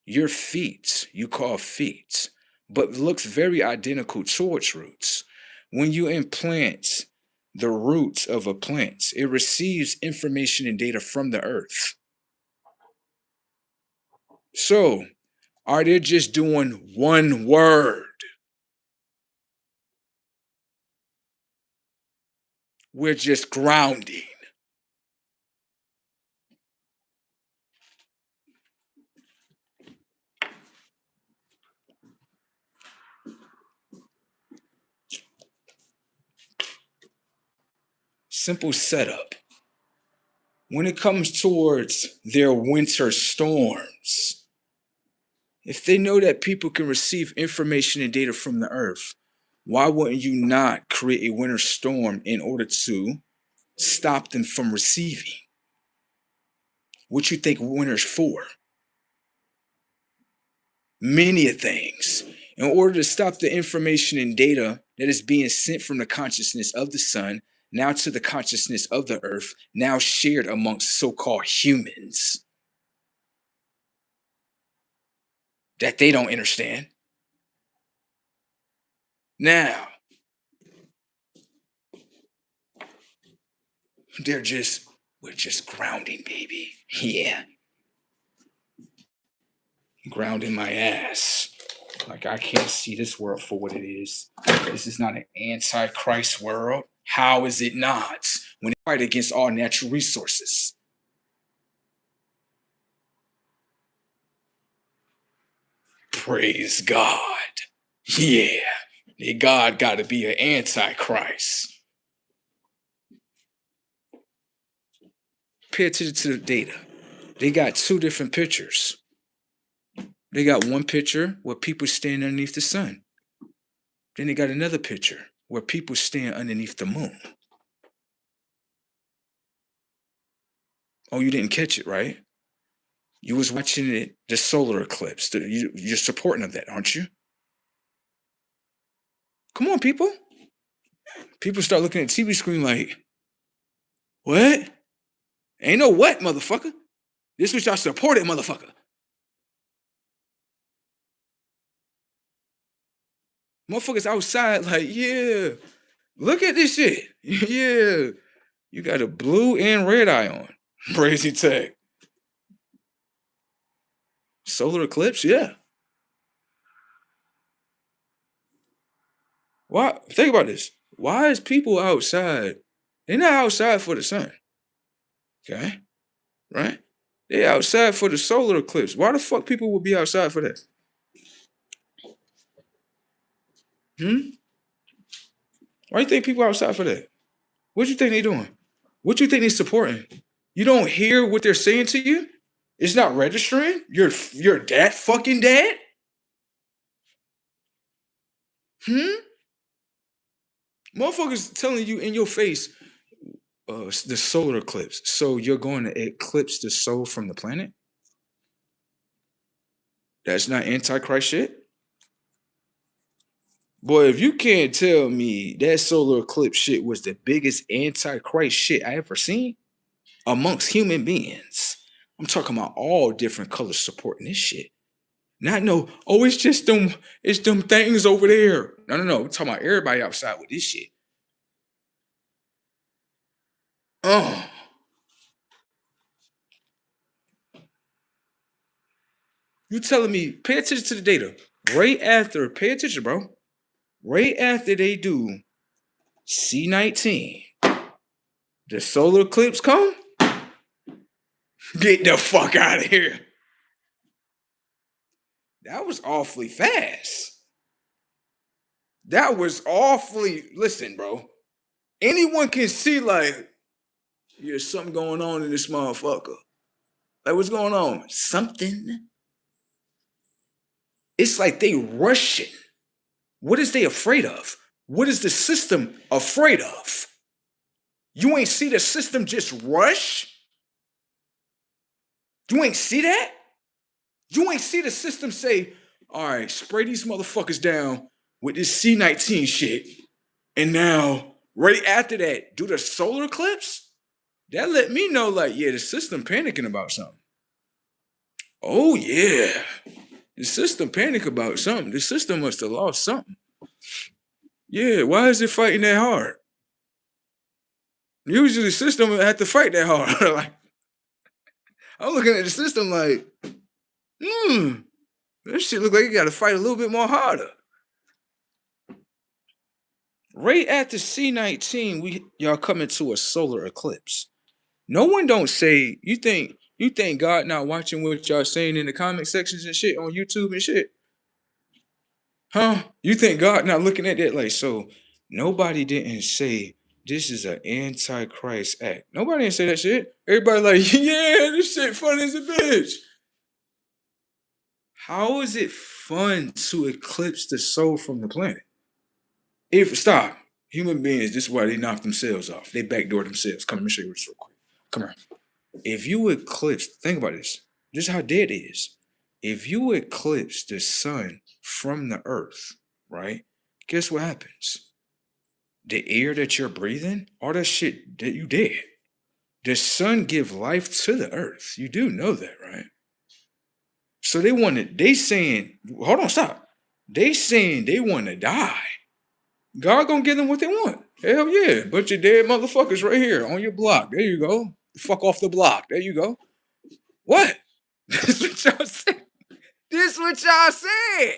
Your feet, you call feet, but looks very identical towards roots. When you implant the roots of a plant, it receives information and data from the earth. So, are they just doing one word? We're just grounding. Simple setup. When it comes towards their winter storms, if they know that people can receive information and data from the earth, why wouldn't you not create a winter storm in order to stop them from receiving what you think winter's for? Many things. In order to stop the information and data that is being sent from the consciousness of the sun now to the consciousness of the earth, now shared amongst so-called humans that they don't understand. Now, we're just grounding, baby. Yeah. Grounding my ass. Like, I can't see this world for what it is. This is not an antichrist world. How is it not? When they fight against all natural resources. Praise God. Yeah. God got to be an antichrist. Pay attention to the data. They got two different pictures. They got one picture where people stand underneath the sun. Then they got another picture where people stand underneath the moon. Oh, you didn't catch it, right? You was watching it, the solar eclipse. You're supporting of that, aren't you? Come on, people. People start looking at the TV screen like, what? Ain't no what, motherfucker. This was y'all supported, motherfucker. Motherfuckers outside like, yeah, look at this shit. Yeah. You got a blue and red eye on. Crazy tech. Solar eclipse, yeah. Why? Think about this. Why is people outside They're not outside for the sun. Okay, right? They're outside for the solar eclipse. Why the fuck people would be outside for that? Hmm? Why you think people outside for that? What you think they doing? What you think they supporting? You don't hear what they're saying to you? It's not registering? You're that fucking dead? Hmm? Motherfuckers telling you in your face the solar eclipse. So you're going to eclipse the soul from the planet? That's not antichrist shit? Boy, if you can't tell me that solar eclipse shit was the biggest antichrist shit I ever seen amongst human beings, I'm talking about all different colors supporting this shit. Not no, oh, it's them things over there. No, no, no. We're talking about everybody outside with this shit. Oh, you telling me, pay attention to the data. Pay attention, bro. Right after they do C19, the solar eclipse come, get the fuck out of here. That was awfully fast. That was awfully, listen, bro. Anyone can see, like, there's something going on in this motherfucker. Like, what's going on? Something. It's like they rushing. What is they afraid of? What is the system afraid of? You ain't see the system just rush? You ain't see that? You ain't see the system say, all right, spray these motherfuckers down with this C19 shit. And now, right after that, do the solar eclipse? That let me know, like, yeah, the system panicking about something. Oh, yeah. The system panic about something. The system must have lost something. Yeah, why is it fighting that hard? Usually the system have to fight that hard. Like, I'm looking at the system like, this shit look like you got to fight a little bit more harder. Right after C19, y'all coming to a solar eclipse. No one don't say you think God not watching what y'all saying in the comment sections and shit on YouTube and shit. Huh? You think God not looking at that like, so nobody didn't say this is an antichrist act. Nobody didn't say that shit. Everybody like, yeah, this shit fun as a bitch. How is it fun to eclipse the soul from the planet? If stop, human beings, this is why they knock themselves off. They backdoor themselves. Come, let me show you this real quick. Come here. If you eclipse, think about this. This is how dead it is. If you eclipse the sun from the earth, right? Guess what happens? The air that you're breathing, all that shit that you did. The sun give life to the earth. You do know that, right? So they saying, hold on, stop. They saying they want to die. God gonna give them what they want. Hell yeah. Bunch of dead motherfuckers right here on your block. There you go. Fuck off the block. There you go. What? This what y'all said. This what y'all said.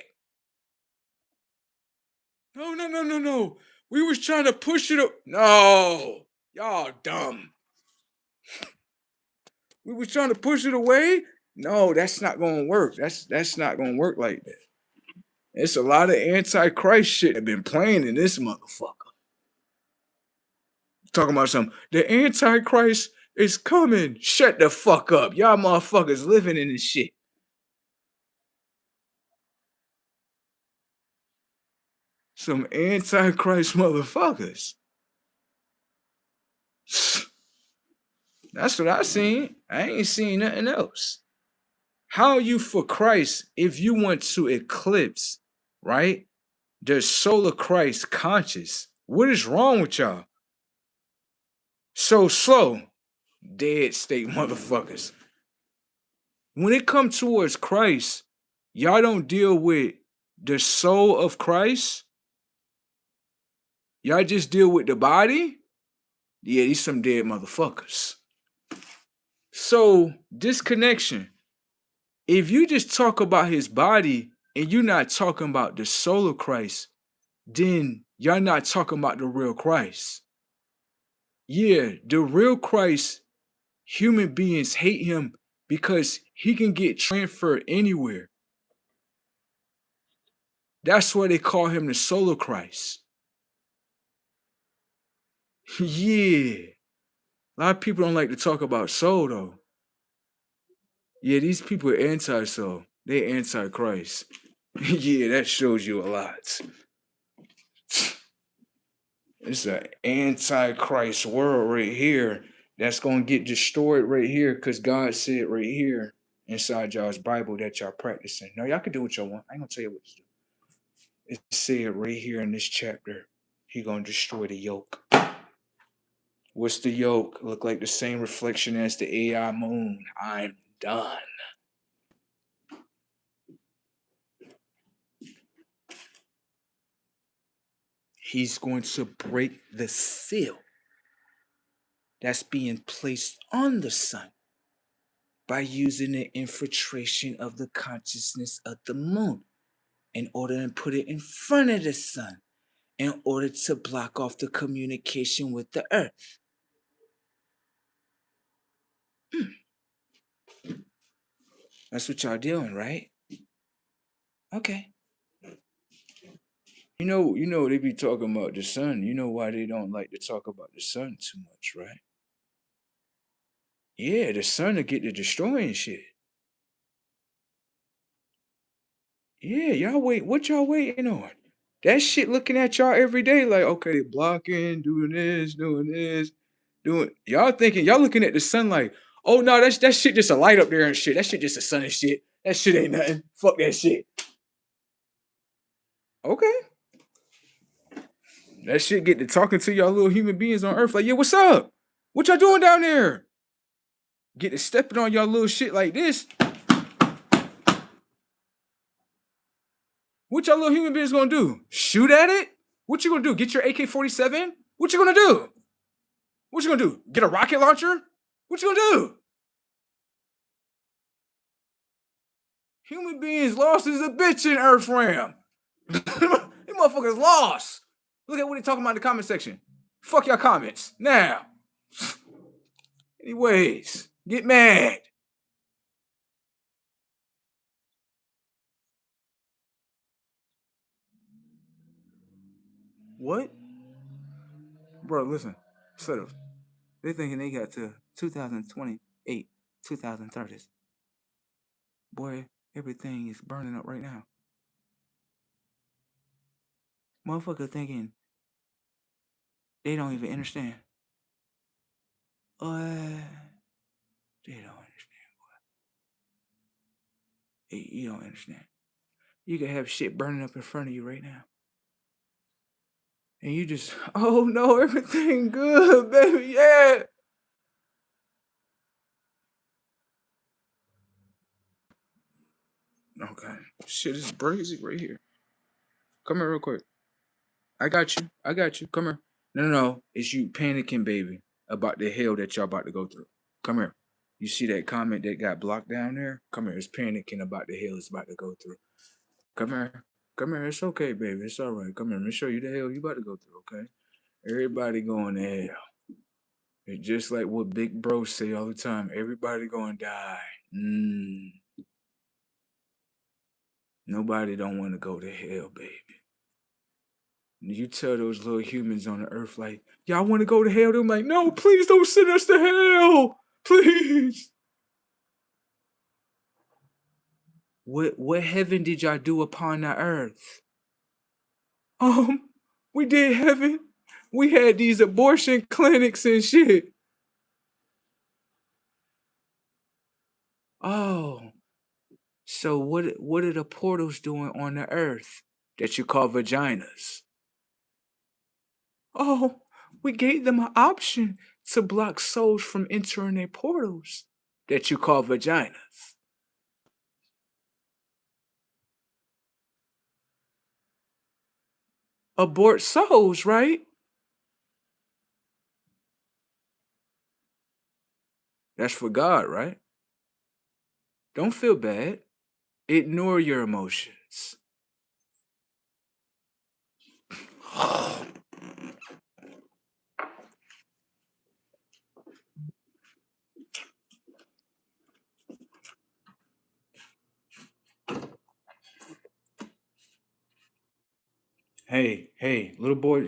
No, no, no, no, no. We was trying to push it up. No. Y'all dumb. We was trying to push it away. No, that's not gonna work. That's not gonna work like that. It's a lot of antichrist shit that been playing in this motherfucker. Talking about something. The antichrist is coming. Shut the fuck up. Y'all motherfuckers living in this shit. Some antichrist motherfuckers. That's what I seen. I ain't seen nothing else. How are you for Christ if you want to eclipse, right? The solar Christ conscious. What is wrong with y'all? So slow, dead state motherfuckers. When it comes towards Christ, y'all don't deal with the soul of Christ. Y'all just deal with the body. Yeah, these some dead motherfuckers. So this connection, if you just talk about his body and you're not talking about the soul of Christ, then y'all not talking about the real Christ. Yeah, the real Christ, human beings hate him because he can get transferred anywhere. That's why they call him the solo Christ. Yeah. A lot of people don't like to talk about soul though. Yeah, these people are anti-soul. They anti-Christ. Yeah, that shows you a lot. It's an anti-Christ world right here that's gonna get destroyed right here because God said right here inside y'all's Bible that y'all practicing. No, y'all can do what y'all want. I ain't gonna tell you what to do. It said right here in this chapter, he gonna destroy the yoke. What's the yoke? Look like the same reflection as the AI moon. I'm done. He's going to break the seal that's being placed on the sun by using the infiltration of the consciousness of the moon in order to put it in front of the sun in order to block off the communication with the earth. That's what y'all doing, right? Okay. You know they be talking about the sun. You know why they don't like to talk about the sun too much, right? Yeah, the sun will get to destroying shit. Yeah, y'all wait. What y'all waiting on? That shit looking at y'all every day, like, okay, they blocking, doing this, doing. Y'all thinking y'all looking at the sun like, oh no, that shit just a light up there and shit. That shit just a sun and shit. That shit ain't nothing. Fuck that shit. Okay. That shit get to talking to y'all little human beings on Earth, like, yeah, what's up? What y'all doing down there? Get to stepping on y'all little shit like this. What y'all little human beings gonna do? Shoot at it? What you gonna do? Get your AK-47? What you gonna do? What you gonna do? Get a rocket launcher? What you gonna do? Human beings lost as a bitch in Earth Ram. These motherfuckers lost. Look at what they talking about in the comment section. Fuck y'all comments. Now. Anyways, get mad. What? Bro, listen. Shut up. They thinking they got to 2028, 2030s. Boy, everything is burning up right now. Motherfucker thinking they don't even understand. They don't understand. Hey, you don't understand. You can have shit burning up in front of you right now. And you just, oh no, everything good, baby, yeah. Okay. Shit is crazy right here. Come here real quick. I got you. I got you. Come here. No, no, no. It's you panicking, baby, about the hell that y'all about to go through. Come here. You see that comment that got blocked down there? Come here. It's panicking about the hell it's about to go through. Come here. Come here. It's okay, baby. It's all right. Come here. Let me show you the hell you about to go through, okay? Everybody going to hell. It's just like what Big Bro say all the time. Everybody going to die. Nobody don't want to go to hell, baby. You tell those little humans on the earth, like, y'all want to go to hell? They're like, no, please don't send us to hell. Please. What heaven did y'all do upon the earth? Um, we did heaven. We had these abortion clinics and shit. Oh, so what are the portals doing on the earth that you call vaginas? Oh, we gave them an option to block souls from entering their portals that you call vaginas. Abort souls, right? That's for God, right? Don't feel bad. Ignore your emotions. Hey, little boy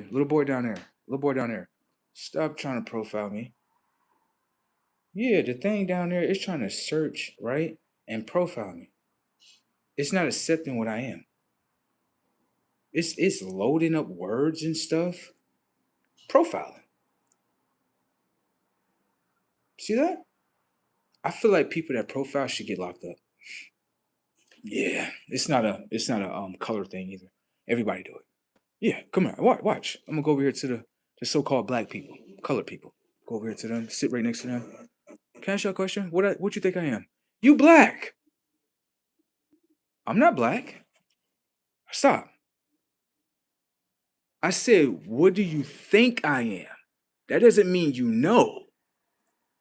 down there, little boy down there. Stop trying to profile me. Yeah, the thing down there is trying to search, right? And profile me. It's not accepting what I am. It's loading up words and stuff. Profiling. See that? I feel like people that profile should get locked up. Yeah, it's not a color thing either. Everybody do it. Yeah, come here. Watch. I'm gonna go over here to the so-called black people, colored people. Go over here to them. Sit right next to them. Can I ask you a question? What you think I am? You black? I'm not black. Stop. I said, what do you think I am? That doesn't mean you know.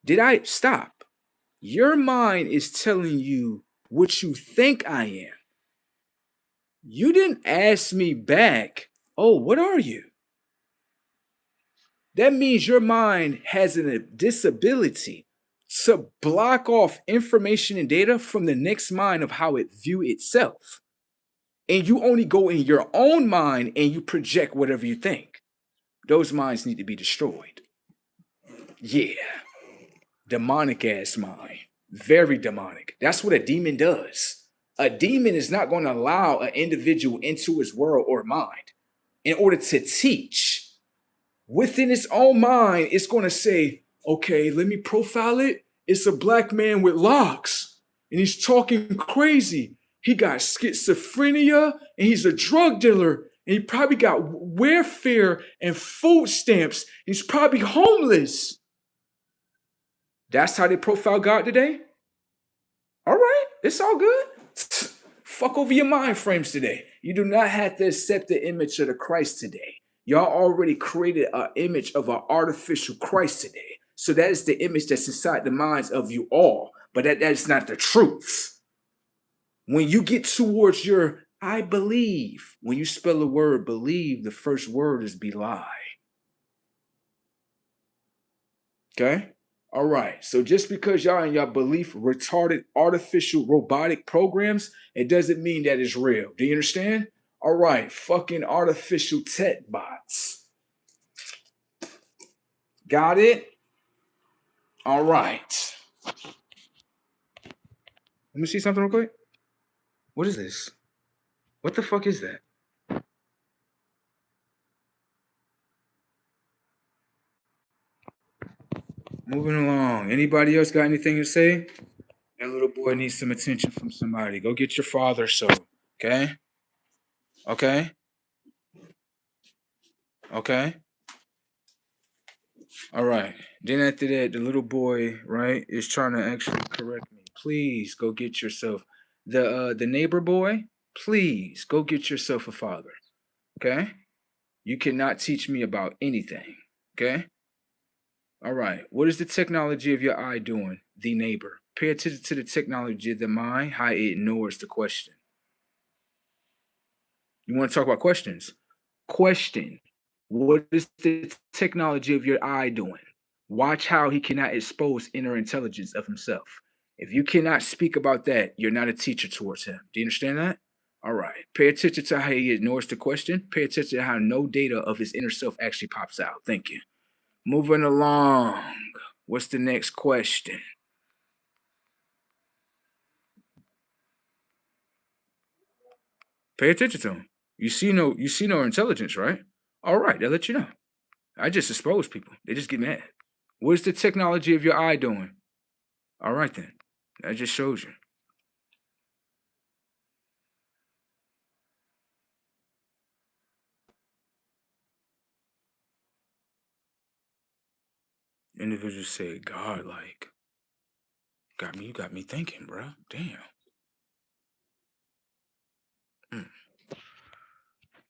Did I stop? Your mind is telling you what you think I am. You didn't ask me back, oh, what are you? That means your mind has a disability to block off information and data from the next mind of how it view itself. And you only go in your own mind and you project whatever you think. Those minds need to be destroyed. Yeah, demonic ass mind. Very demonic. That's what a demon does. A demon is not going to allow an individual into his world or mind in order to teach. Within its own mind, it's going to say, okay, let me profile it. It's a black man with locks and he's talking crazy. He got schizophrenia and he's a drug dealer and he probably got welfare and food stamps. He's probably homeless. That's how they profile God today? All right, it's all good. Fuck over your mind frames today. You do not have to accept the image of the Christ today. Y'all already created an image of an artificial Christ today. So that is the image that's inside the minds of you all. But that is not the truth. When you get towards your I believe, when you spell the word believe, the first word is belie. Okay? All right. So just because y'all in y'all belief retarded artificial robotic programs, it doesn't mean that it's real. Do you understand? All right. Fucking artificial tech bots. Got it? All right. Let me see something real quick. What is this? What the fuck is that? Moving along. Anybody else got anything to say? That little boy needs some attention from somebody. Go get your father, so. Okay? Okay? Okay? All right. Then after that, the little boy, right, is trying to actually correct me. Please go get yourself the neighbor boy. Please go get yourself a father. Okay. You cannot teach me about anything. Okay. All right. What is the technology of your eye doing? The neighbor. Pay attention to the technology of the mind. How it ignores the question. You want to talk about questions? Question. What is the technology of your eye doing? Watch how he cannot expose inner intelligence of himself. If you cannot speak about that, you're not a teacher towards him. Do you understand that? All right. Pay attention to how he ignores the question. Pay attention to how no data of his inner self actually pops out. Thank you. Moving along. What's the next question? Pay attention to him. You see no intelligence, right? All right, they'll let you know. I just expose people. They just get mad. What's the technology of your eye doing? All right then. That just shows you. Individuals say, God, like, you got me thinking, bro. Damn. Mm.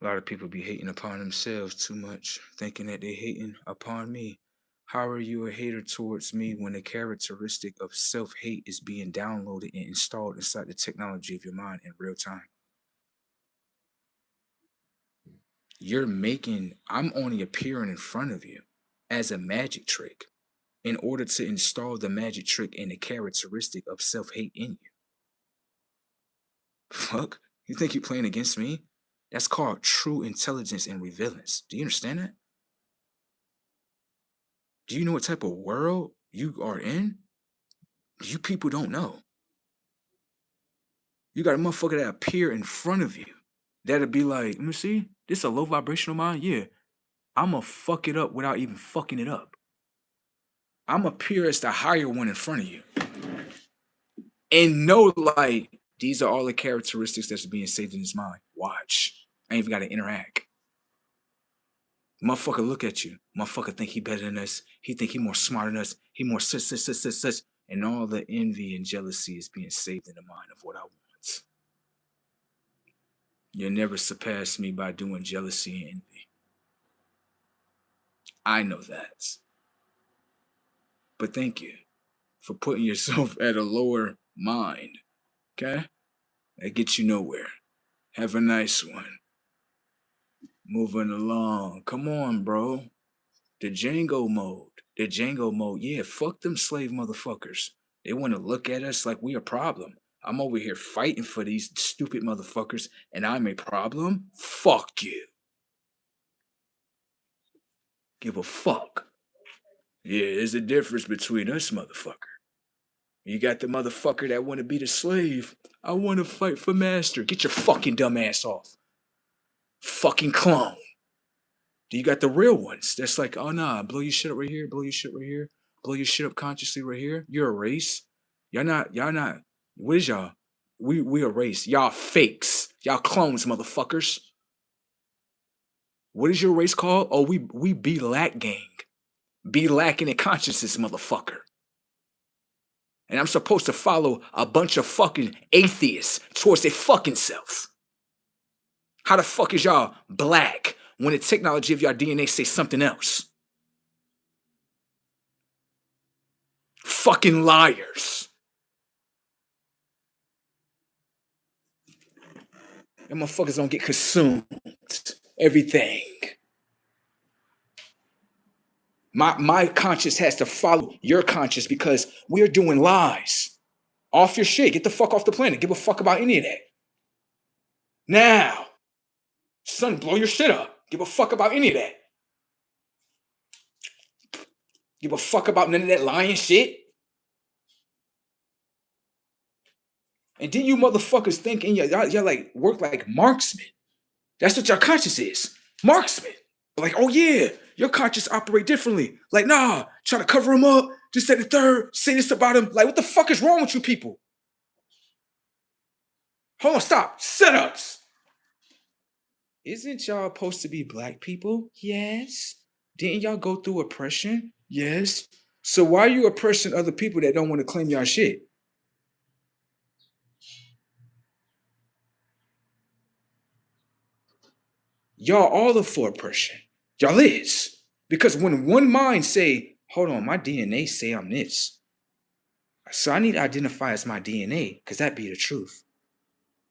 A lot of people be hating upon themselves too much, thinking that they hating upon me. How are you a hater towards me when the characteristic of self-hate is being downloaded and installed inside the technology of your mind in real time? I'm only appearing in front of you as a magic trick in order to install the magic trick and the characteristic of self-hate in you. Fuck? You think you're playing against me? That's called true intelligence and relevance. Do you understand that? Do you know what type of world you are in? You people don't know. You got a motherfucker that appear in front of you that'll be like, let me see, this a low vibrational mind? Yeah. I'ma fuck it up without even fucking it up. I'm appear as the higher one in front of you. And know like these are all the characteristics that's being saved in his mind. Watch. I ain't even gotta interact. Motherfucker look at you. Motherfucker think he better than us. He think he more smart than us. He more such. And all the envy and jealousy is being saved in the mind of what I want. You'll never surpass me by doing jealousy and envy. I know that. But thank you for putting yourself at a lower mind. Okay? That gets you nowhere. Have a nice one. Moving along. Come on, bro. The Django mode. The Django mode. Yeah, fuck them slave motherfuckers. They want to look at us like we a problem. I'm over here fighting for these stupid motherfuckers, and I'm a problem? Fuck you. Give a fuck. Yeah, there's a difference between us, motherfucker. You got the motherfucker that want to be the slave. I want to fight for master. Get your fucking dumb ass off. Fucking clone. You got the real ones. That's like, oh nah, blow your shit up right here, blow your shit right here, blow your shit up consciously right here. You're a race. Y'all not. What is y'all? We a race. Y'all fakes. Y'all clones, motherfuckers. What is your race called? Oh, we be lack gang. Be lacking in consciousness, motherfucker. And I'm supposed to follow a bunch of fucking atheists towards their fucking self. How the fuck is y'all black when the technology of y'all DNA say something else? Fucking liars. Them motherfuckers don't get consumed. Everything. My conscience has to follow your conscience because we're doing lies. Off your shit. Get the fuck off the planet. Give a fuck about any of that. Now. Son, blow your shit up. Give a fuck about any of that. Give a fuck about none of that lying shit. And then you motherfuckers thinking y'all like work like marksmen. That's what your conscience is. Marksman. Like, oh yeah, your conscience operate differently. Like, nah, try to cover him up, just say the third, say this about him. Like, what the fuck is wrong with you people? Hold on, stop. Setups. Isn't y'all supposed to be black people? Yes. Didn't y'all go through oppression? Yes. So why are you oppressing other people that don't want to claim y'all shit? Y'all all are for oppression. Y'all is. Because when one mind say, hold on, my DNA say I'm this. So I need to identify as my DNA, because that be the truth.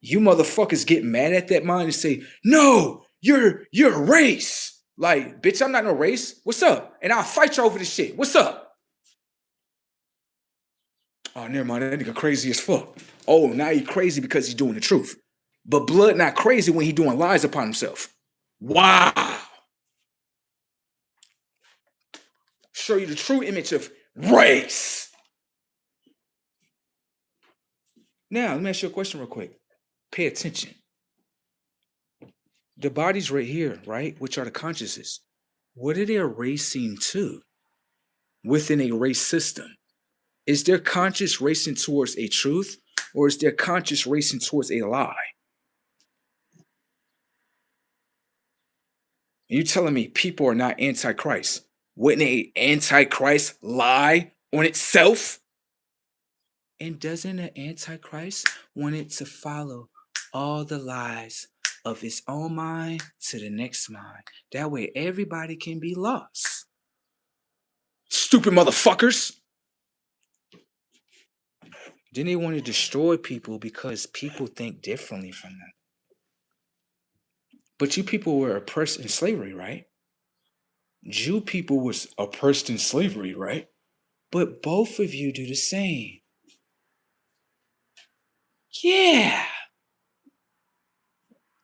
You motherfuckers get mad at that mind and say, no, you're a race. Like, bitch, I'm not no race. What's up? And I'll fight you over this shit. What's up? Oh, never mind. That nigga crazy as fuck. Oh, now he crazy because he's doing the truth. But blood not crazy when he doing lies upon himself. Wow. Show you the true image of race. Now, let me ask you a question real quick. Pay attention. The body's right here, right? Which are the consciousness. What are they racing to within a race system? Is their conscious racing towards a truth, or is their conscious racing towards a lie? You telling me people are not antichrist? Wouldn't a antichrist lie on itself? And doesn't an antichrist want it to follow all the lies of his own mind to the next mind? That way everybody can be lost. Stupid motherfuckers. Then they want to destroy people because people think differently from them. But you people were oppressed in slavery, right? Jew people was oppressed in slavery, right? But both of you do the same. Yeah.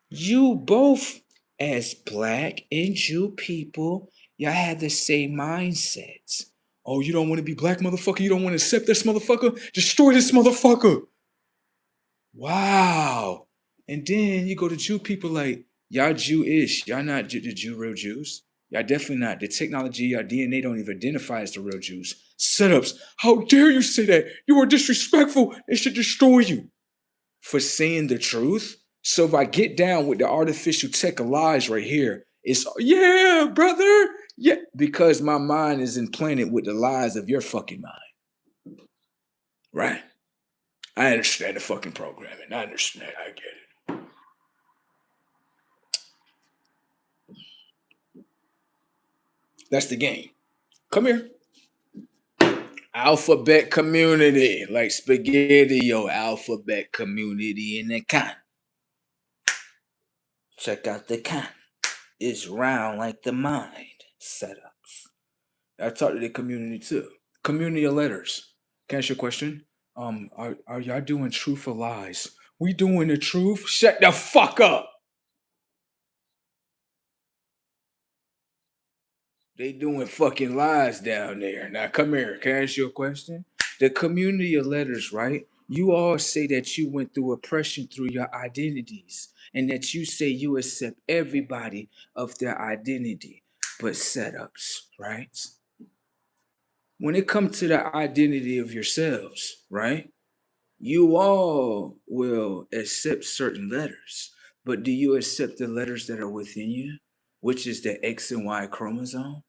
You both, as black and Jew people, y'all have the same mindsets. Oh, you don't want to be black, motherfucker? You don't want to accept this motherfucker? Destroy this motherfucker. Wow. And then you go to Jew people like, y'all Jewish. Y'all not the Jew real Jews. Y'all definitely not. The technology, your DNA don't even identify as the real Jews. Setups. How dare you say that? You are disrespectful. It should destroy you for saying the truth. So if I get down with the artificial tech of lies right here, it's yeah, brother. Yeah, because my mind is implanted with the lies of your fucking mind. Right. I understand the fucking programming. I understand. I get it. That's the game. Come here. Alphabet community. Like spaghetti, yo. Alphabet community in the can. Check out the can. It's round like the mind. Setups. I talk to the community too. Community of letters. Can I ask you a question? Are y'all doing truth or lies? We doing the truth? Shut the fuck up. They doing fucking lies down there. Now come here. Can I ask you a question? The community of letters, right? You all say that you went through oppression through your identities, and that you say you accept everybody of their identity, but setups, right? When it comes to the identity of yourselves, right? You all will accept certain letters, but do you accept the letters that are within you, which is the X and Y chromosome?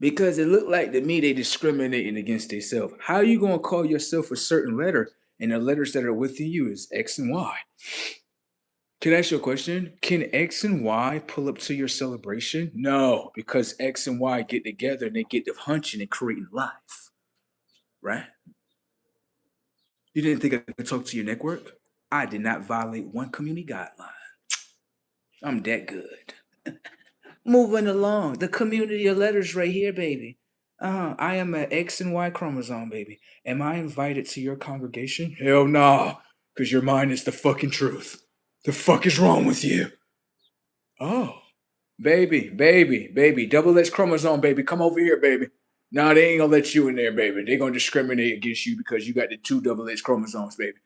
Because it looked like to me they discriminating against themselves. How are you gonna call yourself a certain letter and the letters that are within you is X and Y? Can I ask you a question? Can X and Y pull up to your celebration? No, because X and Y get together and they get to hunching and creating life, right? You didn't think I could talk to your network? I did not violate one community guideline. I'm that good. Moving along, the community of letters right here, baby. I am an X and Y chromosome, baby. Am I invited to your congregation? Hell nah, because your mind is the fucking truth. The fuck is wrong with you? Oh, baby, double X chromosome, baby. Come over here, baby. Nah, they ain't gonna let you in there, baby. They gonna discriminate against you because you got the two double X chromosomes, baby.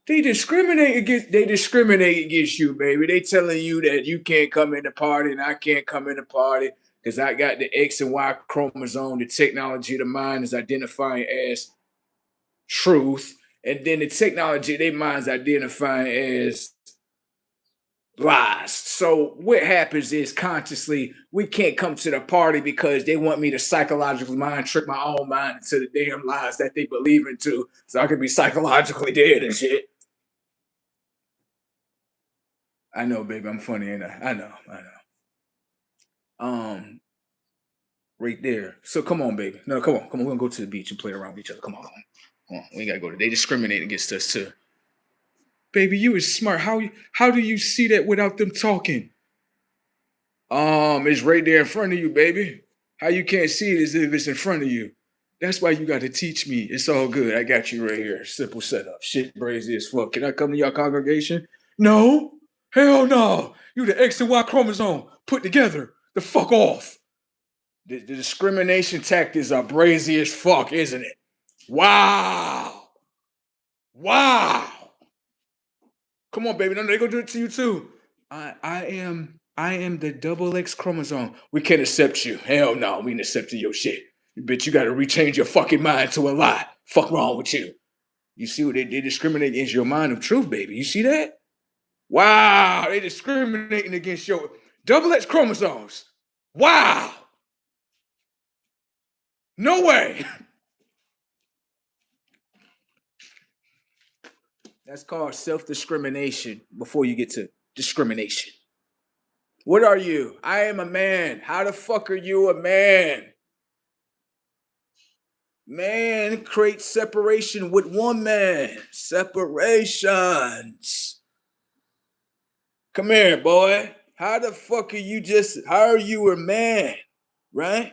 They discriminate against you, baby. They telling you that you can't come in the party and I can't come in the party because I got the X and Y chromosome. The technology of the mind is identifying as truth, and then the technology of their minds identifying as lies. So what happens is consciously we can't come to the party because they want me to psychologically mind trick my own mind into the damn lies that they believe into, so I can be psychologically dead and shit. I know, baby, I'm funny, ain't I? I know, I know. Um, right there. So come on, baby. No, come on. We're gonna go to the beach and play around with each other. Come on. We ain't gotta go to. They discriminate against us too. Baby, you is smart. How do you see that without them talking? It's right there in front of you, baby. How you can't see it as if it's in front of you? That's why you got to teach me. It's all good. I got you right here. Simple setup. Shit brazy as fuck. Can I come to your congregation? No. Hell no. You the X and Y chromosome put together. The fuck off. The discrimination tactics are brazy as fuck, isn't it? Wow. Wow. Come on, baby. No, they gonna do it to you too. I am the double X chromosome. We can't accept you. Hell no, we ain't accepting your shit. Bitch, you gotta rechange your fucking mind to a lie. Fuck wrong with you. You see what they discriminate against your mind of truth, baby. You see that? Wow, they discriminating against your double X chromosomes. Wow. No way. That's called self-discrimination before you get to discrimination. What are you? I am a man. How the fuck are you a man? Man creates separation with woman. Separations. Come here, boy. How the fuck are you how are you a man? Right?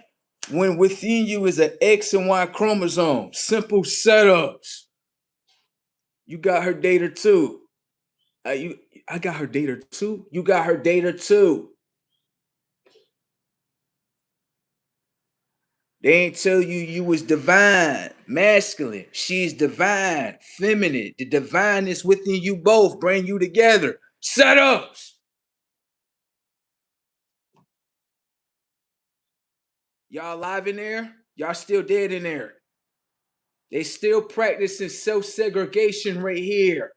When within you is an X and Y chromosome. Simple setups. You got her data too. I got her data too. You got her data too. They ain't tell you you was divine, masculine. She's divine, feminine. The divine is within you both. Bring you together. Setups. Y'all alive in there? Y'all still dead in there? They still practicing self-segregation right here.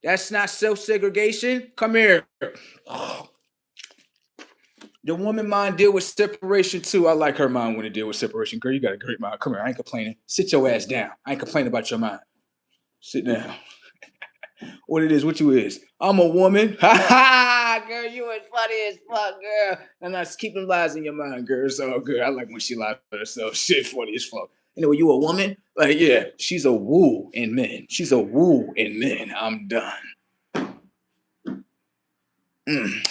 That's not self-segregation. Come here. The woman mind deal with separation too. I like her mind when it deal with separation. Girl, you got a great mind. Come here. I ain't complaining. Sit your ass down. I ain't complaining about your mind. Sit down. What it is, what you is. I'm a woman. Ha ha, girl, you as funny as fuck, girl. And I keep them lies in your mind, girl. It's all good. I like when she lies to herself. Shit funny as fuck. Anyway, you a woman? Like, yeah, she's a woo in men. She's a woo in men. I'm done.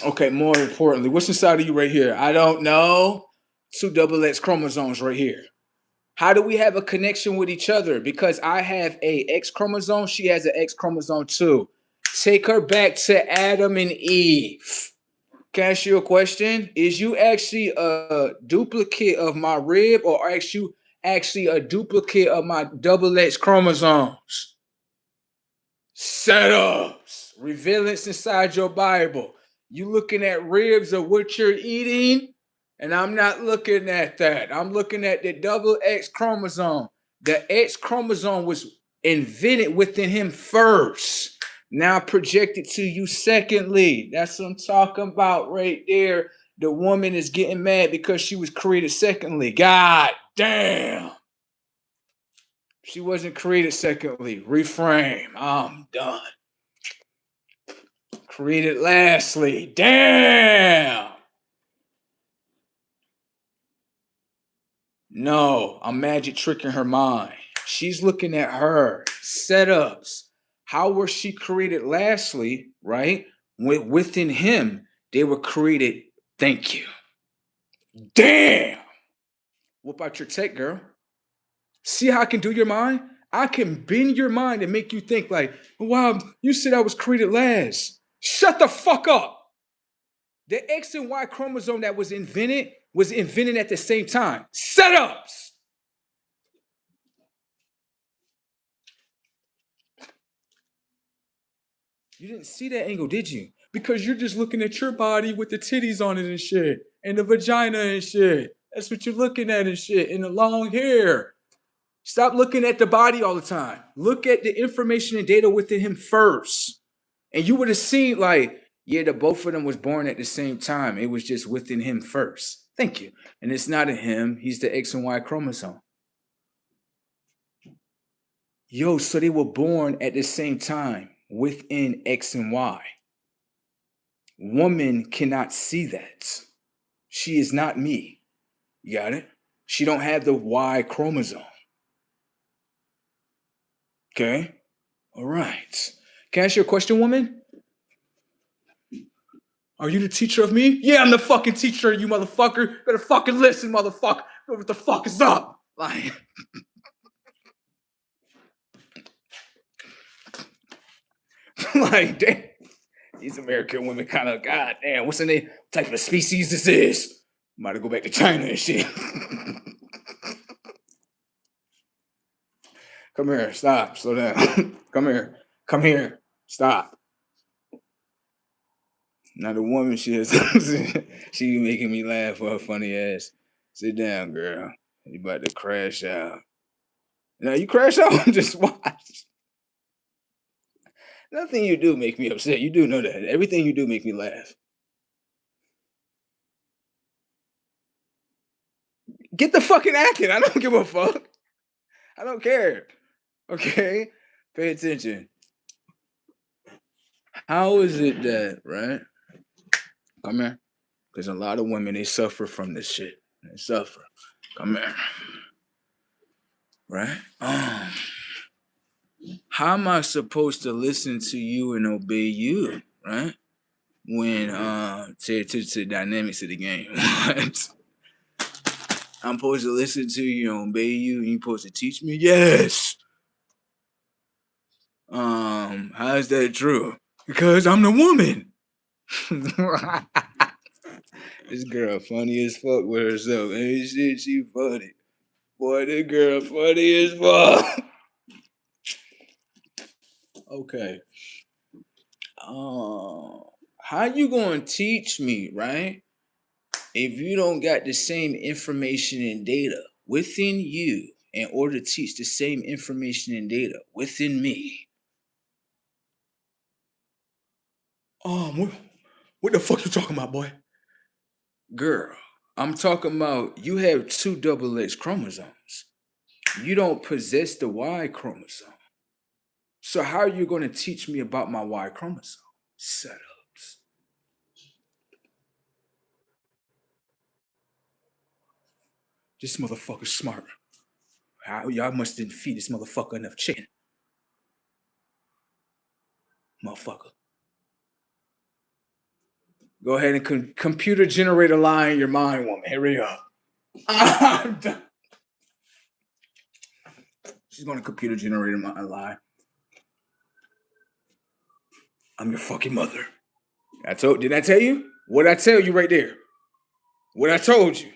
Okay, more importantly, what's inside of you right here? I don't know. Two double X chromosomes right here. How do we have a connection with each other? Because I have a X chromosome, she has an X chromosome too. Take her back to Adam and Eve. Can I ask you a question? Is you actually a duplicate of my rib, or are you actually a duplicate of my double X chromosomes? Setups, revealance inside your Bible. You looking at ribs of what you're eating, and I'm not looking at that. I'm looking at the double X chromosome. The X chromosome was invented within him first, now projected to you secondly. That's what I'm talking about right there. The woman is getting mad because she was created secondly. God damn. She wasn't created secondly. Reframe. I'm done. Created lastly. Damn. No, I'm magic tricking her mind. She's looking at her setups. How was she created lastly, right? Within him, they were created. Thank you. Damn. What about your tech, girl? See how I can do your mind? I can bend your mind and make you think like, wow, you said I was created last. Shut the fuck up. The X and Y chromosome that was invented at the same time. Setups. You didn't see that angle, did you? Because you're just looking at your body with the titties on it and shit, and the vagina and shit. That's what you're looking at and shit, and the long hair. Stop looking at the body all the time. Look at the information and data within him first. And you would have seen, like, yeah, the both of them was born at the same time. It was just within him first. Thank you. And it's not a him, he's the X and Y chromosome. Yo, so they were born at the same time within X and Y. Woman cannot see that. She is not me. You got it? She don't have the Y chromosome. Okay? All right. Can I ask you a question, woman? Are you the teacher of me? Yeah, I'm the fucking teacher, you motherfucker. Better fucking listen, motherfucker. What the fuck is up? Like, damn. These American women kind of, god damn, what's the name? What type of species this is? Might have go back to China and shit. Come here, stop, slow down. Come here, come here, stop. Now the woman, she has, she be making me laugh for her funny ass. Sit down, girl. You about to crash out. Now you crash out, just watch. Nothing you do make me upset. You do know that. Everything you do make me laugh. Get the fucking acting. I don't give a fuck. I don't care. Okay? Pay attention. How is it that, right? Come here. Because a lot of women, they suffer from this shit. They suffer. Come here. Right? How am I supposed to listen to you and obey you, right? When to the dynamics of the game. What? I'm supposed to listen to you and obey you, and you're supposed to teach me? Yes. How is that true? Because I'm the woman. This girl funny as fuck with herself. Hey, shit, she funny. Boy, this girl funny as fuck. Okay. How you gonna teach me, right? If you don't got the same information and data within you in order to teach the same information and data within me. What the fuck you talking about, boy? Girl, I'm talking about you have two double X chromosomes. You don't possess the Y chromosome. So how are you going to teach me about my Y chromosome? Setups. This motherfucker's smart. Y'all must didn't feed this motherfucker enough chicken. Motherfucker. Go ahead and computer generate a lie in your mind, woman. Hurry up. She's going to computer generate a lie. I'm your fucking mother. Did I tell you? What I tell you right there? What I told you.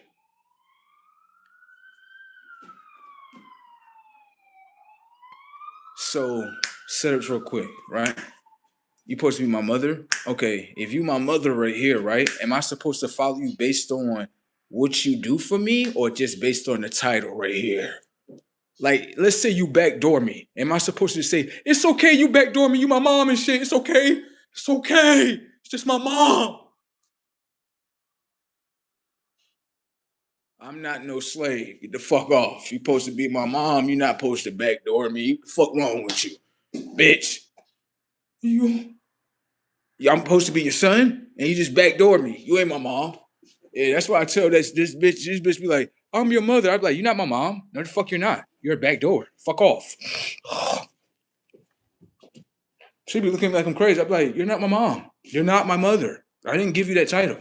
So, setups real quick, right? You supposed to be my mother? Okay, if you my mother right here, right? Am I supposed to follow you based on what you do for me or just based on the title right here? Like, let's say you backdoor me. Am I supposed to say, it's okay, you backdoor me, you my mom and shit. It's okay. It's okay. It's just my mom. I'm not no slave. Get the fuck off. You supposed to be my mom. You're not supposed to backdoor me. What the fuck wrong with you? Bitch. I'm supposed to be your son, and you just backdoor me. You ain't my mom. Yeah, that's why I tell this bitch be like, I'm your mother. I'd be like, you're not my mom. No, the fuck you're not. You're a backdoor. Fuck off. She'd be looking like I'm crazy. I'd be like, you're not my mom. You're not my mother. I didn't give you that title.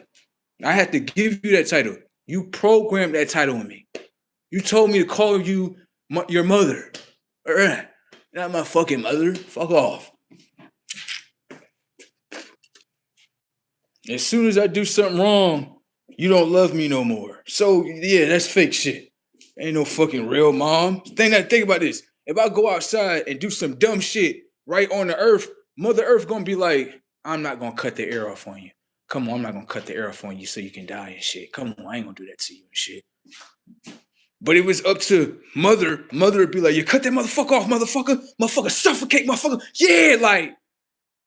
I had to give you that title. You programmed that title in me. You told me to call you your mother. Not my fucking mother. Fuck off. As soon as I do something wrong, you don't love me no more. So yeah, that's fake shit. Ain't no fucking real mom. Think about this. If I go outside and do some dumb shit right on the earth, Mother Earth gonna be like, I'm not gonna cut the air off on you. Come on, I'm not gonna cut the air off on you so you can die and shit. Come on, I ain't gonna do that to you and shit. But it was up to Mother would be like, you cut that motherfucker off, motherfucker, suffocate, motherfucker. Yeah, like,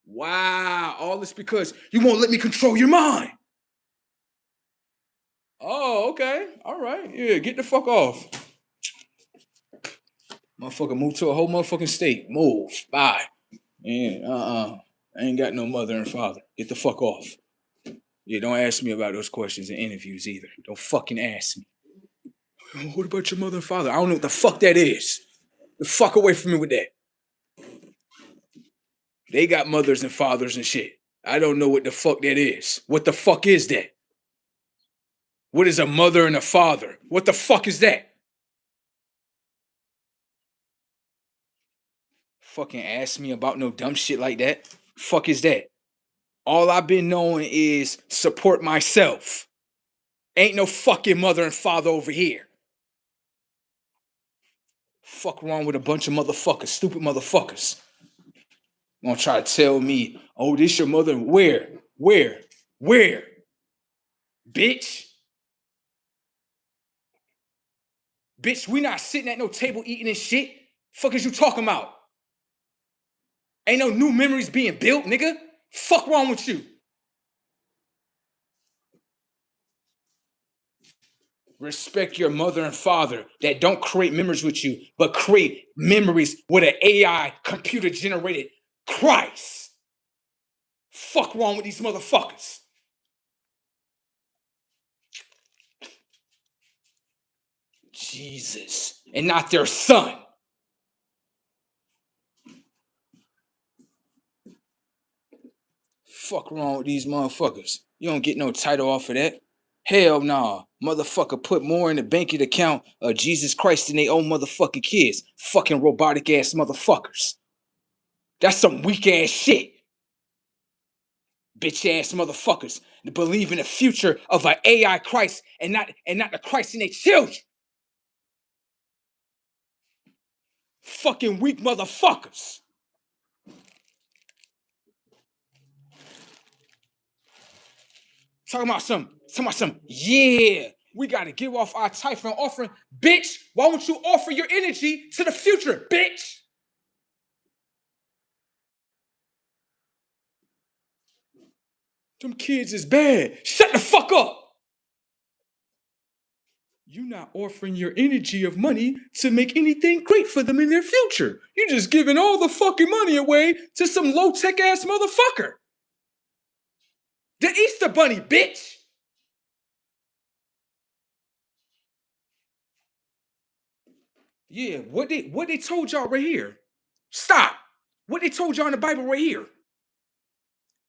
wow, all this because you won't let me control your mind. Oh, okay. All right. Yeah, get the fuck off. Motherfucker, move to a whole motherfucking state. Move. Bye. Yeah, I ain't got no mother and father. Get the fuck off. Yeah, don't ask me about those questions in interviews either. Don't fucking ask me. What about your mother and father? I don't know what the fuck that is. The fuck away from me with that. They got mothers and fathers and shit. I don't know what the fuck that is. What the fuck is that? What is a mother and a father? What the fuck is that? Fucking ask me about no dumb shit like that. Fuck is that? All I've been knowing is support myself. Ain't no fucking mother and father over here. Fuck wrong with a bunch of motherfuckers, stupid motherfuckers. Gonna try to tell me, oh, this your mother? Where? Bitch? Bitch, we not sitting at no table eating and shit. Fuck is you talking about? Ain't no new memories being built, nigga. Fuck wrong with you? Respect your mother and father that don't create memories with you, but create memories with an AI computer generated Christ. Fuck wrong with these motherfuckers? Jesus. And not their son. Fuck wrong with these motherfuckers? You don't get no title off of that. Hell nah. Motherfucker put more in the banking account of Jesus Christ than they own motherfucking kids. Fucking robotic ass motherfuckers. That's some weak ass shit. Bitch ass motherfuckers that believe in the future of an AI Christ and not the Christ in their children. Fucking weak motherfuckers. Talking about some, yeah, we gotta give off our tithe and offering. Bitch, why won't you offer your energy to the future, bitch? Them kids is bad. Shut the fuck up. You're not offering your energy of money to make anything great for them in their future. You're just giving all the fucking money away to some low-tech ass motherfucker. The Easter Bunny, bitch. Yeah, what they told y'all right here. Stop. What they told y'all in the Bible right here.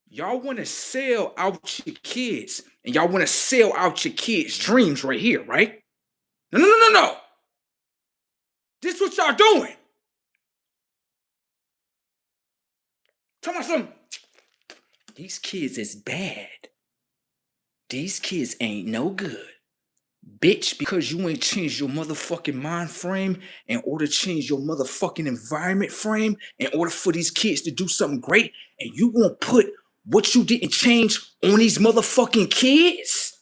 Y'all want to sell out your kids, and y'all want to sell out your kids' dreams right here, right? No, no, no, no, no. This is what y'all doing. Tell me something. These kids is bad. These kids ain't no good. Bitch, because you ain't changed your motherfucking mind frame in order to change your motherfucking environment frame in order for these kids to do something great, and you won't put what you didn't change on these motherfucking kids?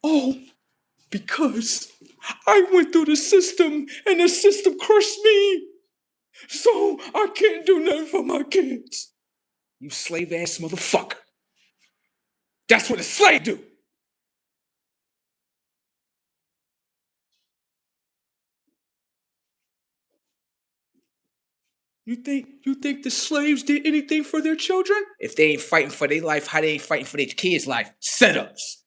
Oh, because I went through the system and the system crushed me. So I can't do nothing for my kids. You slave ass motherfucker. That's what a slave do. You think the slaves did anything for their children? If they ain't fighting for their life, how they ain't fighting for their kids' life? Setups.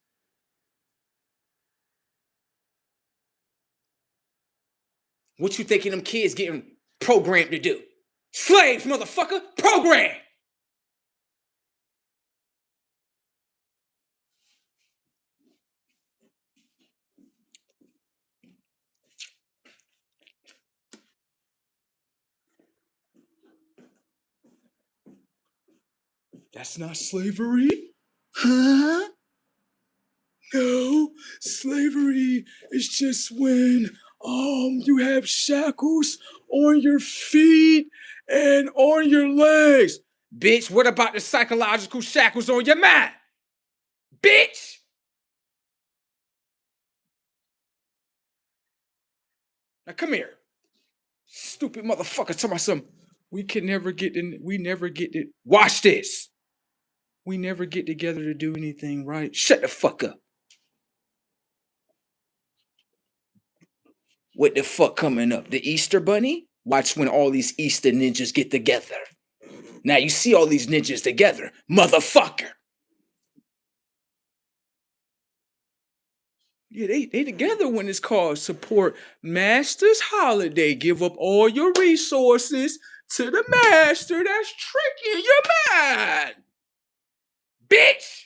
What you thinking them kids getting programmed to do? Slaves, motherfucker, program. That's not slavery? Huh? No, slavery is just when you have shackles on your feet and on your legs. Bitch, what about the psychological shackles on your mind? Bitch! Now come here. Stupid motherfucker, tell me something. We never get it. Watch this. We never get together to do anything right. Shut the fuck up. What the fuck coming up? The Easter Bunny? Watch when all these Easter ninjas get together. Now you see all these ninjas together. Motherfucker. Yeah, they together when it's called support Master's Holiday. Give up all your resources to the master that's tricking your mind. Bitch!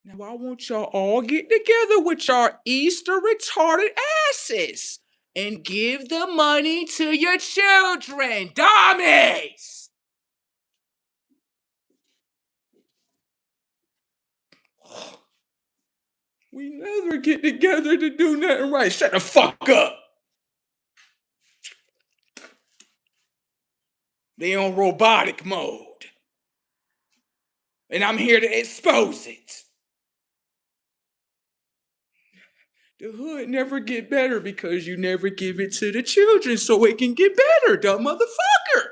Now I want y'all all get together with your Easter retarded asses and give the money to your children. Dummies! We never get together to do nothing right. Shut the fuck up. They on robotic mode. And I'm here to expose it. The hood never get better because you never give it to the children so it can get better, dumb motherfucker.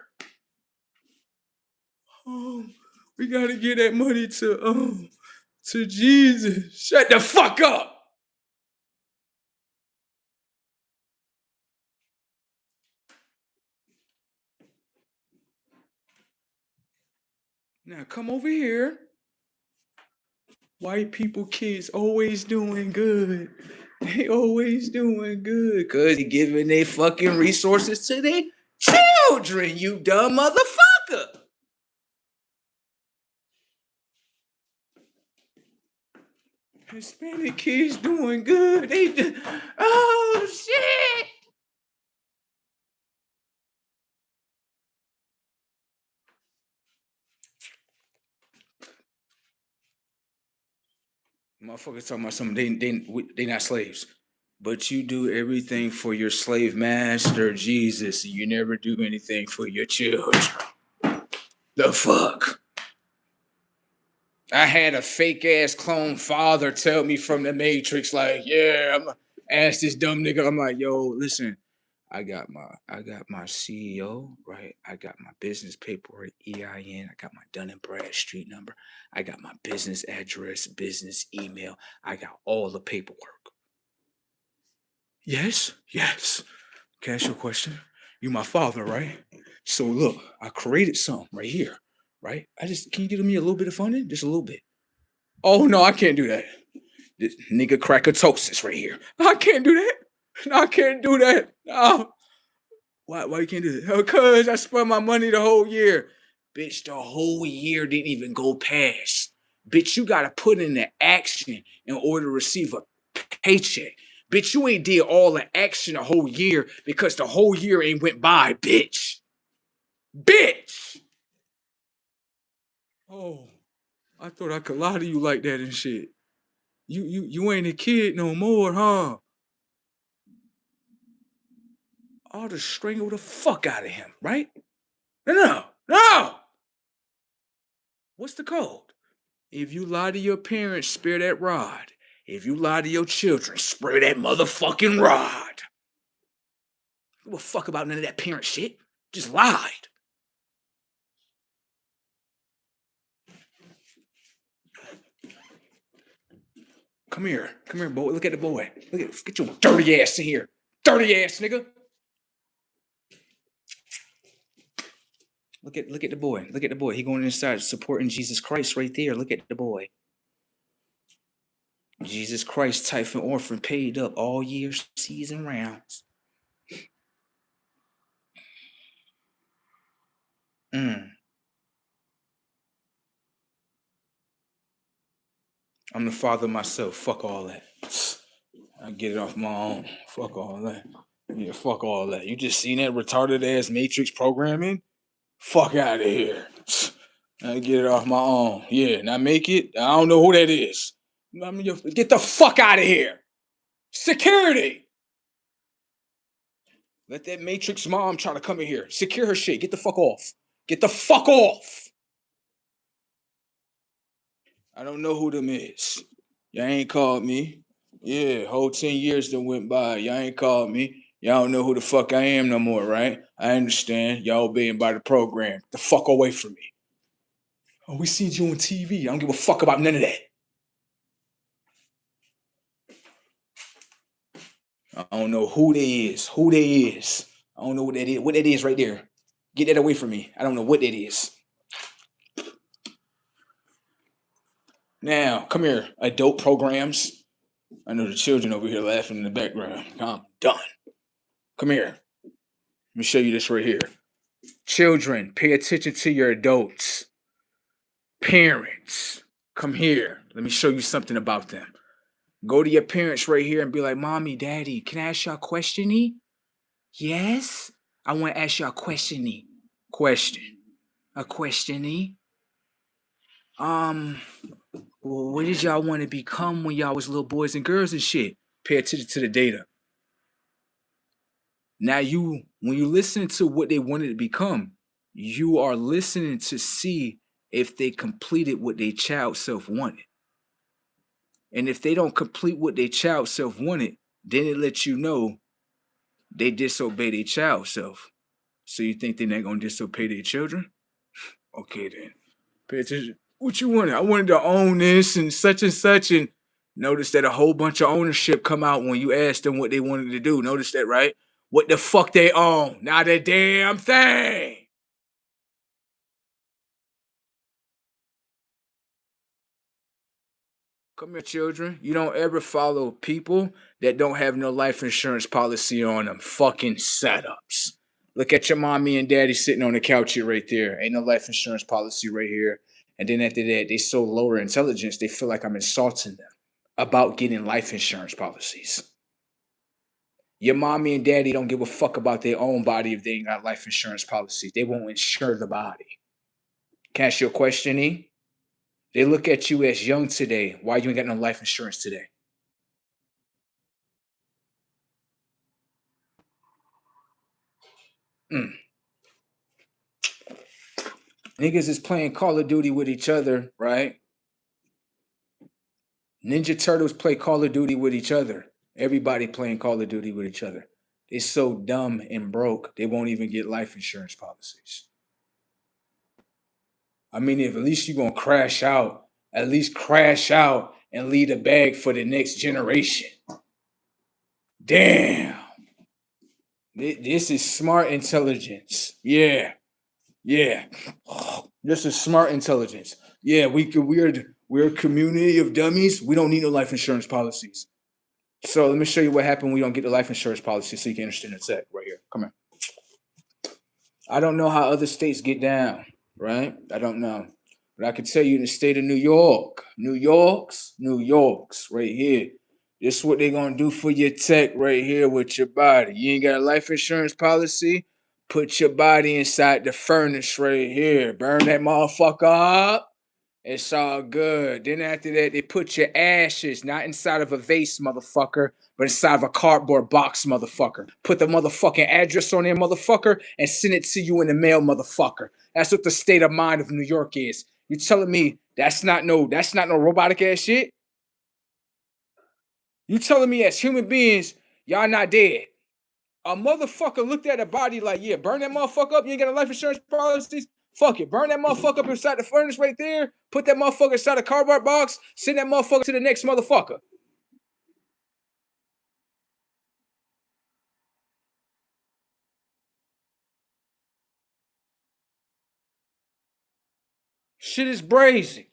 Oh, we gotta get that money to Jesus. Shut the fuck up. Now come over here. White people kids always doing good. They always doing good. Cause they giving their fucking resources to their children, you dumb motherfucker. Hispanic kids doing good. Oh shit. Motherfuckers talking about something. They not slaves, but you do everything for your slave master, Jesus. You never do anything for your children. The fuck. I had a fake ass clone father tell me from the Matrix, like, yeah, I'm ask this dumb nigga. I'm like, yo, listen, I got my CEO, right? I got my business paperwork, EIN, I got my Dun and Bradstreet number, I got my business address, business email, I got all the paperwork. Yes, yes. Can I ask you a question? You my father, right? So look, I created something right here, right? Can you give me a little bit of funding? Just a little bit. Oh no, I can't do that. This nigga crackatosis right here. I can't do that. No, I can't do that. No. Why you can't do that? Because I spent my money the whole year. Bitch, the whole year didn't even go past. Bitch, you gotta put in the action in order to receive a paycheck. Bitch, you ain't did all the action the whole year because the whole year ain't went by, bitch. Bitch! Oh, I thought I could lie to you like that and shit. You ain't a kid no more, huh? I'll just strangle the fuck out of him, right? No, no. What's the code? If you lie to your parents, spare that rod. If you lie to your children, spare that motherfucking rod. Give a fuck about none of that parent shit. Just lied. Come here, boy. Look at the boy. Get your dirty ass in here, dirty ass nigga. Look at the boy. Look at the boy. He going inside supporting Jesus Christ right there. Look at the boy. Jesus Christ, Typhon Orphan, paid up all year, season rounds. Mm. I'm the father myself. Fuck all that. I get it off my own. Fuck all that. Yeah, fuck all that. You just seen that retarded ass Matrix programming? Fuck out of here. I get it off my own. Yeah, now make it. I don't know who that is. Get the fuck out of here. Security. Let that Matrix mom try to come in here. Secure her shit. Get the fuck off. Get the fuck off. I don't know who them is. Y'all ain't called me. Yeah, whole 10 years that went by. Y'all ain't called me. Y'all don't know who the fuck I am no more, right? I understand. Y'all being by the program. Get the fuck away from me. Oh, we seen you on TV. I don't give a fuck about none of that. I don't know who they is. Who they is. I don't know what that is. What that is right there. Get that away from me. I don't know what that is. Now, come here. Adult programs. I know the children over here laughing in the background. I'm done. Come here. Let me show you this right here. Children, pay attention to your adults. Parents, come here. Let me show you something about them. Go to your parents right here and be like, Mommy, Daddy, can I ask y'all a question? Yes? I want to ask y'all a question. Question. A question. Um, well, what did y'all want to become when y'all was little boys and girls and shit? Pay attention to the data. Now when you listen to what they wanted to become, you are listening to see if they completed what their child self wanted. And if they don't complete what their child self wanted, then it lets you know they disobey their child self. So you think they're not gonna disobey their children? Okay then. Pay attention. What you wanted? I wanted to own this and such, and notice that a whole bunch of ownership come out when you asked them what they wanted to do. Notice that, right? What the fuck they own? Not a damn thing. Come here, children. You don't ever follow people that don't have no life insurance policy on them. Fucking setups. Look at your mommy and daddy sitting on the couch here right there. Ain't no life insurance policy right here. And then after that, they so lower intelligence, they feel like I'm insulting them. about getting life insurance policies. Your mommy and daddy don't give a fuck about their own body if they ain't got life insurance policies. They won't insure the body. Can I ask you a question, E? They look at you as young today. Why you ain't got no life insurance today? Mm. Niggas is playing Call of Duty with each other, right? Ninja Turtles play Call of Duty with each other. Everybody playing Call of Duty with each other. They're so dumb and broke, they won't even get life insurance policies. I mean, if at least you're gonna crash out, at least crash out and leave a bag for the next generation. Damn. This is smart intelligence. Yeah. Yeah. This is smart intelligence. Yeah, we're a community of dummies. We don't need no life insurance policies. So let me show you what happened when we don't get the life insurance policy so you can understand the tech right here. Come here. I don't know how other states get down, right? I don't know. But I can tell you in the state of New York's right here. This is what they're gonna do for your tech right here with your body. You ain't got a life insurance policy? Put your body inside the furnace right here. Burn that motherfucker up. It's all good. Then after that, they put your ashes not inside of a vase, motherfucker, but inside of a cardboard box, motherfucker. Put the motherfucking address on there, motherfucker, and send it to you in the mail, motherfucker. That's what the state of mind of New York is. You telling me that's not no robotic ass shit? You telling me as human beings, y'all not dead? A motherfucker looked at a body like, yeah, burn that motherfucker up. You ain't got a life insurance policies. Fuck it. Burn that motherfucker up inside the furnace right there. Put that motherfucker inside a cardboard box. Send that motherfucker to the next motherfucker. Shit is brazy.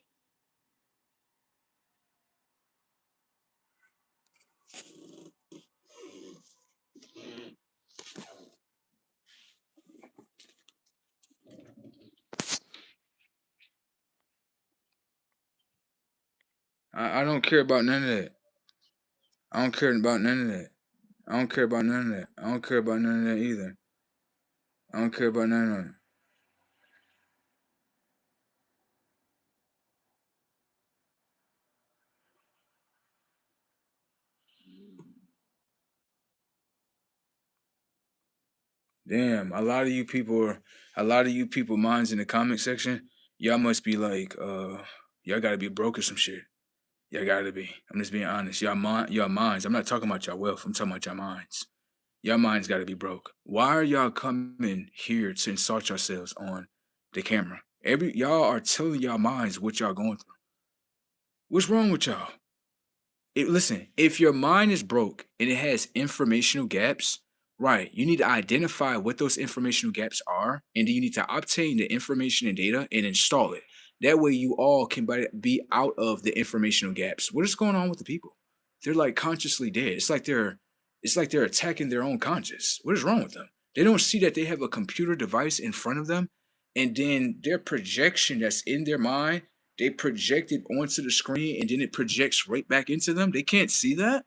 I don't care about none of that. I don't care about none of that. I don't care about none of that. I don't care about none of that either. I don't care about none of it. Damn, a lot of you people minds in the comment section, y'all must be like, y'all gotta be broke or some shit. Y'all gotta be. I'm just being honest. Y'all minds. I'm not talking about y'all wealth. I'm talking about y'all minds. Y'all minds gotta be broke. Why are y'all coming here to insult yourselves on the camera? Y'all are telling y'all minds what y'all going through. What's wrong with y'all? Listen, if your mind is broke and it has informational gaps, right, you need to identify what those informational gaps are, and then you need to obtain the information and data and install it. That way, you all can be out of the informational gaps. What is going on with the people? They're like consciously dead. It's like they're attacking their own conscious. What is wrong with them? They don't see that they have a computer device in front of them, and then their projection that's in their mind they project it onto the screen and then it projects right back into them. They can't see that.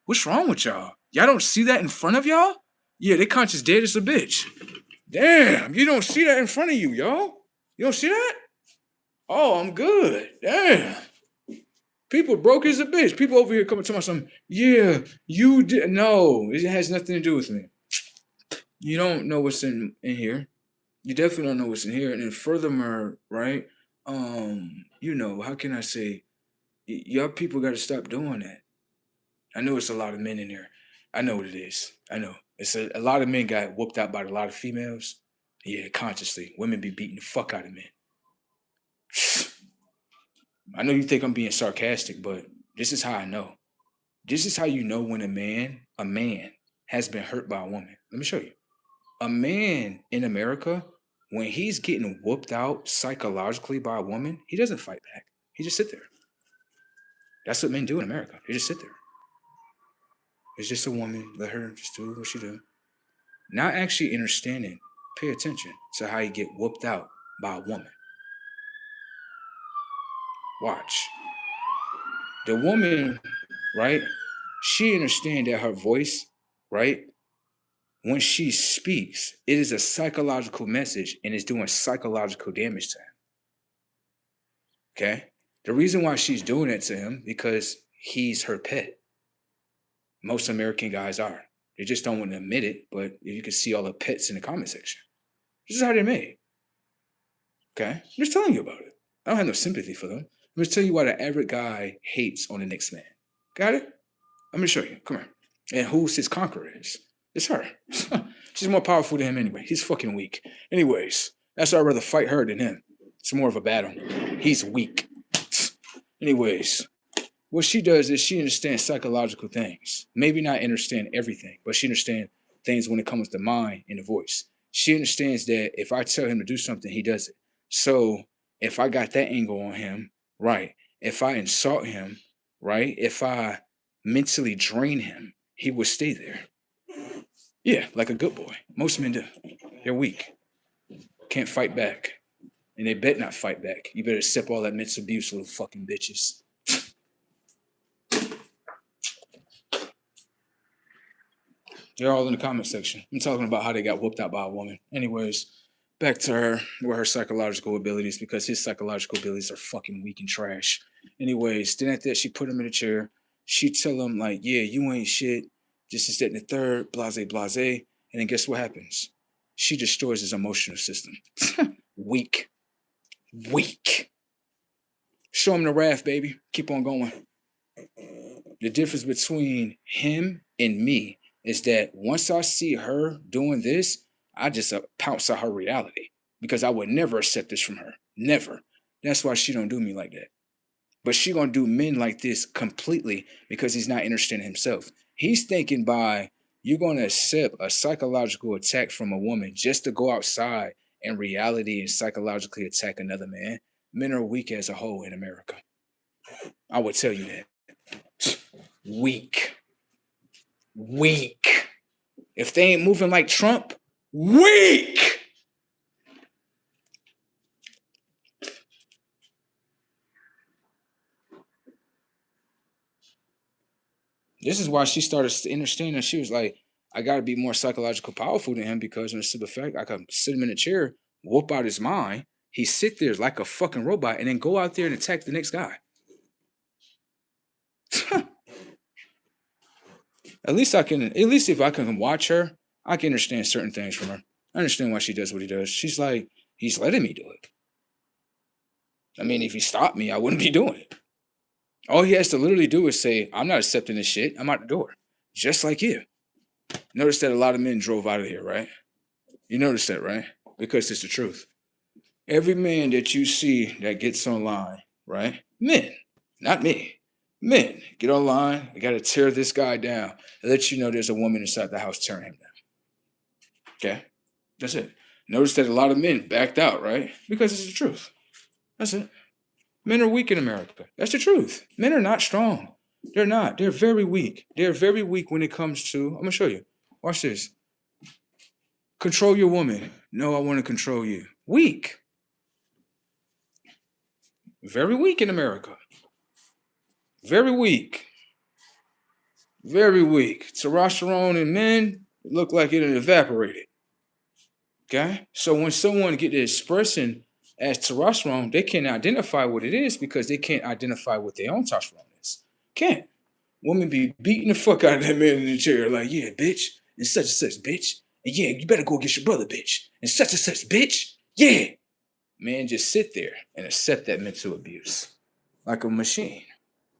What's wrong with y'all? Y'all don't see that in front of y'all? Yeah, they conscious dead as a bitch. Damn, you don't see that in front of you, y'all? You don't see that? Oh, I'm good. Damn. People broke as a bitch. People over here coming to me something. Yeah, you did. No, it has nothing to do with me. You don't know what's in here. You definitely don't know what's in here. And then furthermore, right? How can I say? Y'all people got to stop doing that. I know it's a lot of men in there. I know what it is. I know it's a lot of men got whooped out by a lot of females. Yeah, consciously, women be beating the fuck out of men. I know you think I'm being sarcastic, but this is how I know. This is how you know when a man has been hurt by a woman. Let me show you. A man in America, when he's getting whooped out psychologically by a woman, he doesn't fight back. He just sit there. That's what men do in America. They just sit there. It's just a woman. Let her just do what she do. Not actually understanding. Pay attention to how you get whooped out by a woman. Watch. The woman, right? She understands that her voice, right? When she speaks, it is a psychological message and it's doing psychological damage to him. Okay. The reason why she's doing it to him because he's her pet. Most American guys are. They just don't want to admit it, but you can see all the pets in the comment section. This is how they're made. Okay? I'm just telling you about it. I don't have no sympathy for them. I'm just telling you why the average guy hates on the next man. Got it? Let me show you. Come here. And who's his conqueror is? It's her. She's more powerful than him anyway. He's fucking weak. Anyways, that's why I'd rather fight her than him. It's more of a battle. He's weak. Anyways, what she does is she understands psychological things. Maybe not understand everything, but she understands things when it comes to mind and the voice. She understands that if I tell him to do something, he does it. So if I got that angle on him, right? If I insult him, right? If I mentally drain him, he will stay there. Yeah, like a good boy. Most men do. They're weak. Can't fight back. And they bet not fight back. You better accept all that mental abuse, little fucking bitches. They're all in the comment section. I'm talking about how they got whooped out by a woman. Anyways, back to her, with her psychological abilities, because his psychological abilities are fucking weak and trash. Anyways, then after that, she put him in a chair. She tell him, like, yeah, you ain't shit. This is that and the third, blase, blase. And then guess what happens? She destroys his emotional system. Weak. Weak. Show him the wrath, baby. Keep on going. The difference between him and me is that once I see her doing this, I just pounce at her reality because I would never accept this from her. Never. That's why she don't do me like that. But she gonna do men like this completely because he's not interested in himself. He's thinking by you're gonna accept a psychological attack from a woman just to go outside and reality and psychologically attack another man. Men are weak as a whole in America. I would tell you that. Weak. Weak. If they ain't moving like Trump, weak. This is why she started understanding. She was like, I got to be more psychological powerful than him because in the simple fact, I can sit him in a chair, whoop out his mind. He sit there like a fucking robot and then go out there and attack the next guy. At least if I can watch her, I can understand certain things from her. I understand why she does what he does. She's like, he's letting me do it. I mean, if he stopped me, I wouldn't be doing it. All he has to literally do is say, I'm not accepting this shit. I'm out the door. Just like you. Notice that a lot of men drove out of here, right? You notice that, right? Because it's the truth. Every man that you see that gets online, right? Men, not me. Men get online. I got to tear this guy down. And let you know there's a woman inside the house tearing him down. Okay? That's it. Notice that a lot of men backed out, right? Because it's the truth. That's it. Men are weak in America. That's the truth. Men are not strong. They're not. They're very weak. They're very weak when it comes to, I'm going to show you. Watch this. Control your woman. No, I want to control you. Weak. Very weak in America. Very weak. Very weak. Testosterone in men look like it evaporated. Okay? So when someone get to expressing as testosterone, they can't identify what it is because they can't identify what their own testosterone is. Can't. Women be beating the fuck out of that man in the chair like, yeah, bitch, and such, bitch. And yeah, you better go get your brother, bitch. And such, bitch. Yeah. Man, just sit there and accept that mental abuse like a machine.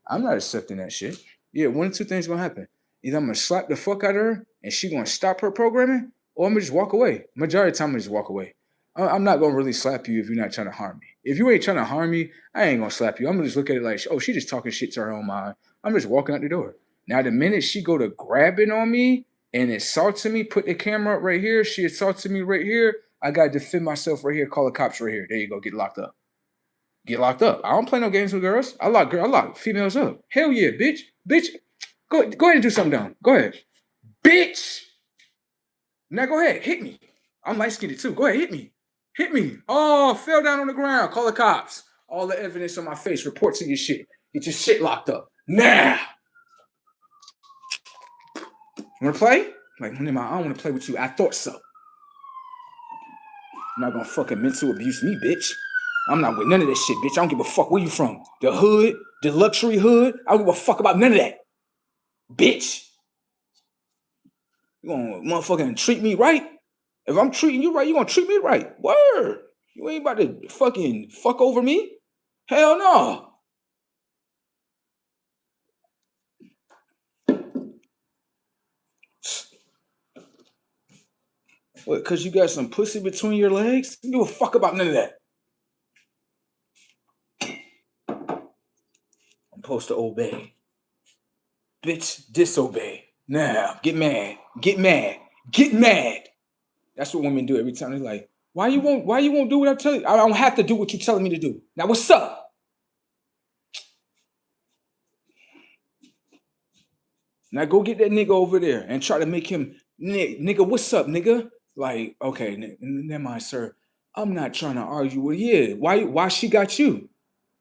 I'm not accepting that shit. Yeah, one of two things gonna happen. Either I'm gonna slap the fuck out of her and she gonna stop her programming, or I'm gonna just walk away. Majority of the time, I'm gonna just walk away. I'm not gonna really slap you if you're not trying to harm me. If you ain't trying to harm me, I ain't gonna slap you. I'm gonna just look at it like, oh, she just talking shit to her own mind. I'm just walking out the door. Now, the minute she go to grabbing on me and assaulting me, put the camera up right here, she assaulted me right here, I gotta defend myself right here, call the cops right here. There you go, get locked up. Get locked up. I don't play no games with girls. I lock females up. Hell yeah, bitch. Bitch. Go ahead and do something down. Go ahead. Bitch. Now go ahead. Hit me. I'm light-skinned too. Go ahead, hit me. Hit me. Oh, fell down on the ground. Call the cops. All the evidence on my face. Report to your shit. Get your shit locked up. Now. Wanna play? Like, I don't want to play with you. I thought so. I'm not gonna fucking mental abuse me, bitch. I'm not with none of that shit, bitch. I don't give a fuck where you from. The hood, the luxury hood. I don't give a fuck about none of that. Bitch. You gonna motherfucking treat me right? If I'm treating you right, you gonna treat me right. Word. You ain't about to fucking fuck over me? Hell no. What, cause you got some pussy between your legs? You give a fuck about none of that. I'm supposed to obey. Bitch, disobey. Now, get mad. Get mad. Get mad. That's what women do every time. They're like, why you won't do what I'm telling you? I don't have to do what you're telling me to do. Now what's up? Now go get that nigga over there and try to make him, nigga, what's up, nigga? Like, okay, never mind, sir. I'm not trying to argue with you. Why she got you?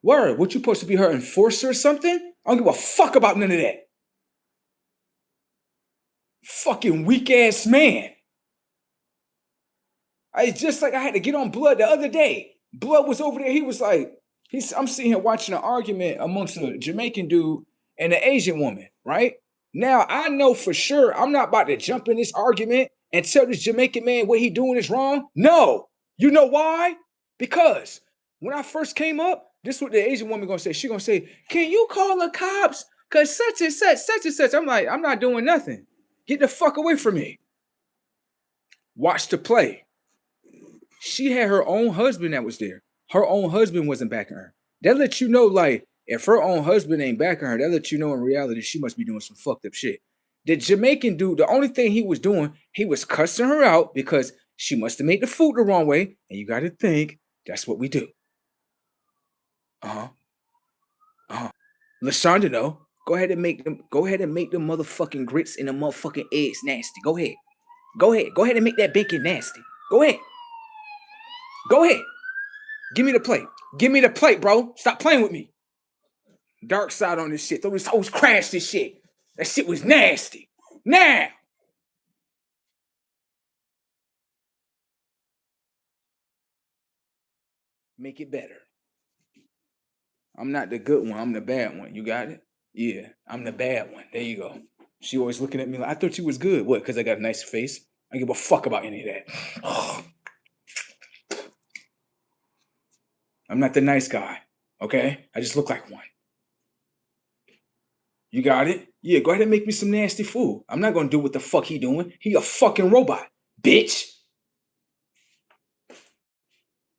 Word, what you supposed to be her enforcer or something? I don't give a fuck about none of that. Fucking weak ass man. It's just like I had to get on Blood the other day. Blood was over there. He was like, I'm sitting here watching an argument amongst a Jamaican dude and an Asian woman, right? Now I know for sure I'm not about to jump in this argument and tell this Jamaican man what he doing is wrong. No. You know why? Because when I first came up, this is what the Asian woman gonna say. She gonna say, can you call the cops? Cause such and such, such and such. I'm like, I'm not doing nothing. Get the fuck away from me. Watch the play. She had her own husband that was there. Her own husband wasn't backing her. That lets you know, like, if her own husband ain't backing her, that lets you know in reality she must be doing some fucked up shit. The Jamaican dude, the only thing he was doing, he was cussing her out because she must have made the food the wrong way. And you got to think that's what we do. Lashonda, no. Go ahead and make them. Go ahead and make them motherfucking grits and the motherfucking eggs nasty. Go ahead. Go ahead. Go ahead and make that bacon nasty. Go ahead. Go ahead. Give me the plate. Give me the plate, bro. Stop playing with me. Dark side on this shit. Those hoes crashed this shit. That shit was nasty. Now. Make it better. I'm not the good one. I'm the bad one. You got it? Yeah, I'm the bad one. There you go. She always looking at me like, I thought you was good. What? Because I got a nice face? I don't give a fuck about any of that. Oh. I'm not the nice guy. Okay? I just look like one. You got it? Yeah, go ahead and make me some nasty food. I'm not gonna do what the fuck he doing. He a fucking robot, bitch.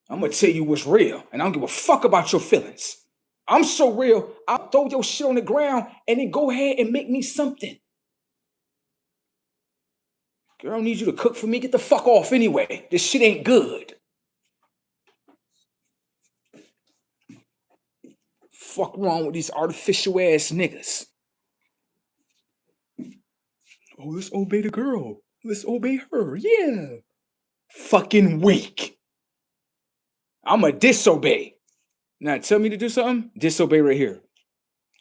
I'm gonna tell you what's real, and I don't give a fuck about your feelings. I'm so real, I'll throw your shit on the ground and then go ahead and make me something. Girl, I don't need you to cook for me. Get the fuck off anyway. This shit ain't good. Fuck wrong with these artificial ass niggas. Oh, let's obey the girl. Let's obey her. Yeah. Fucking weak. I'ma disobey. Now tell me to do something. Disobey right here.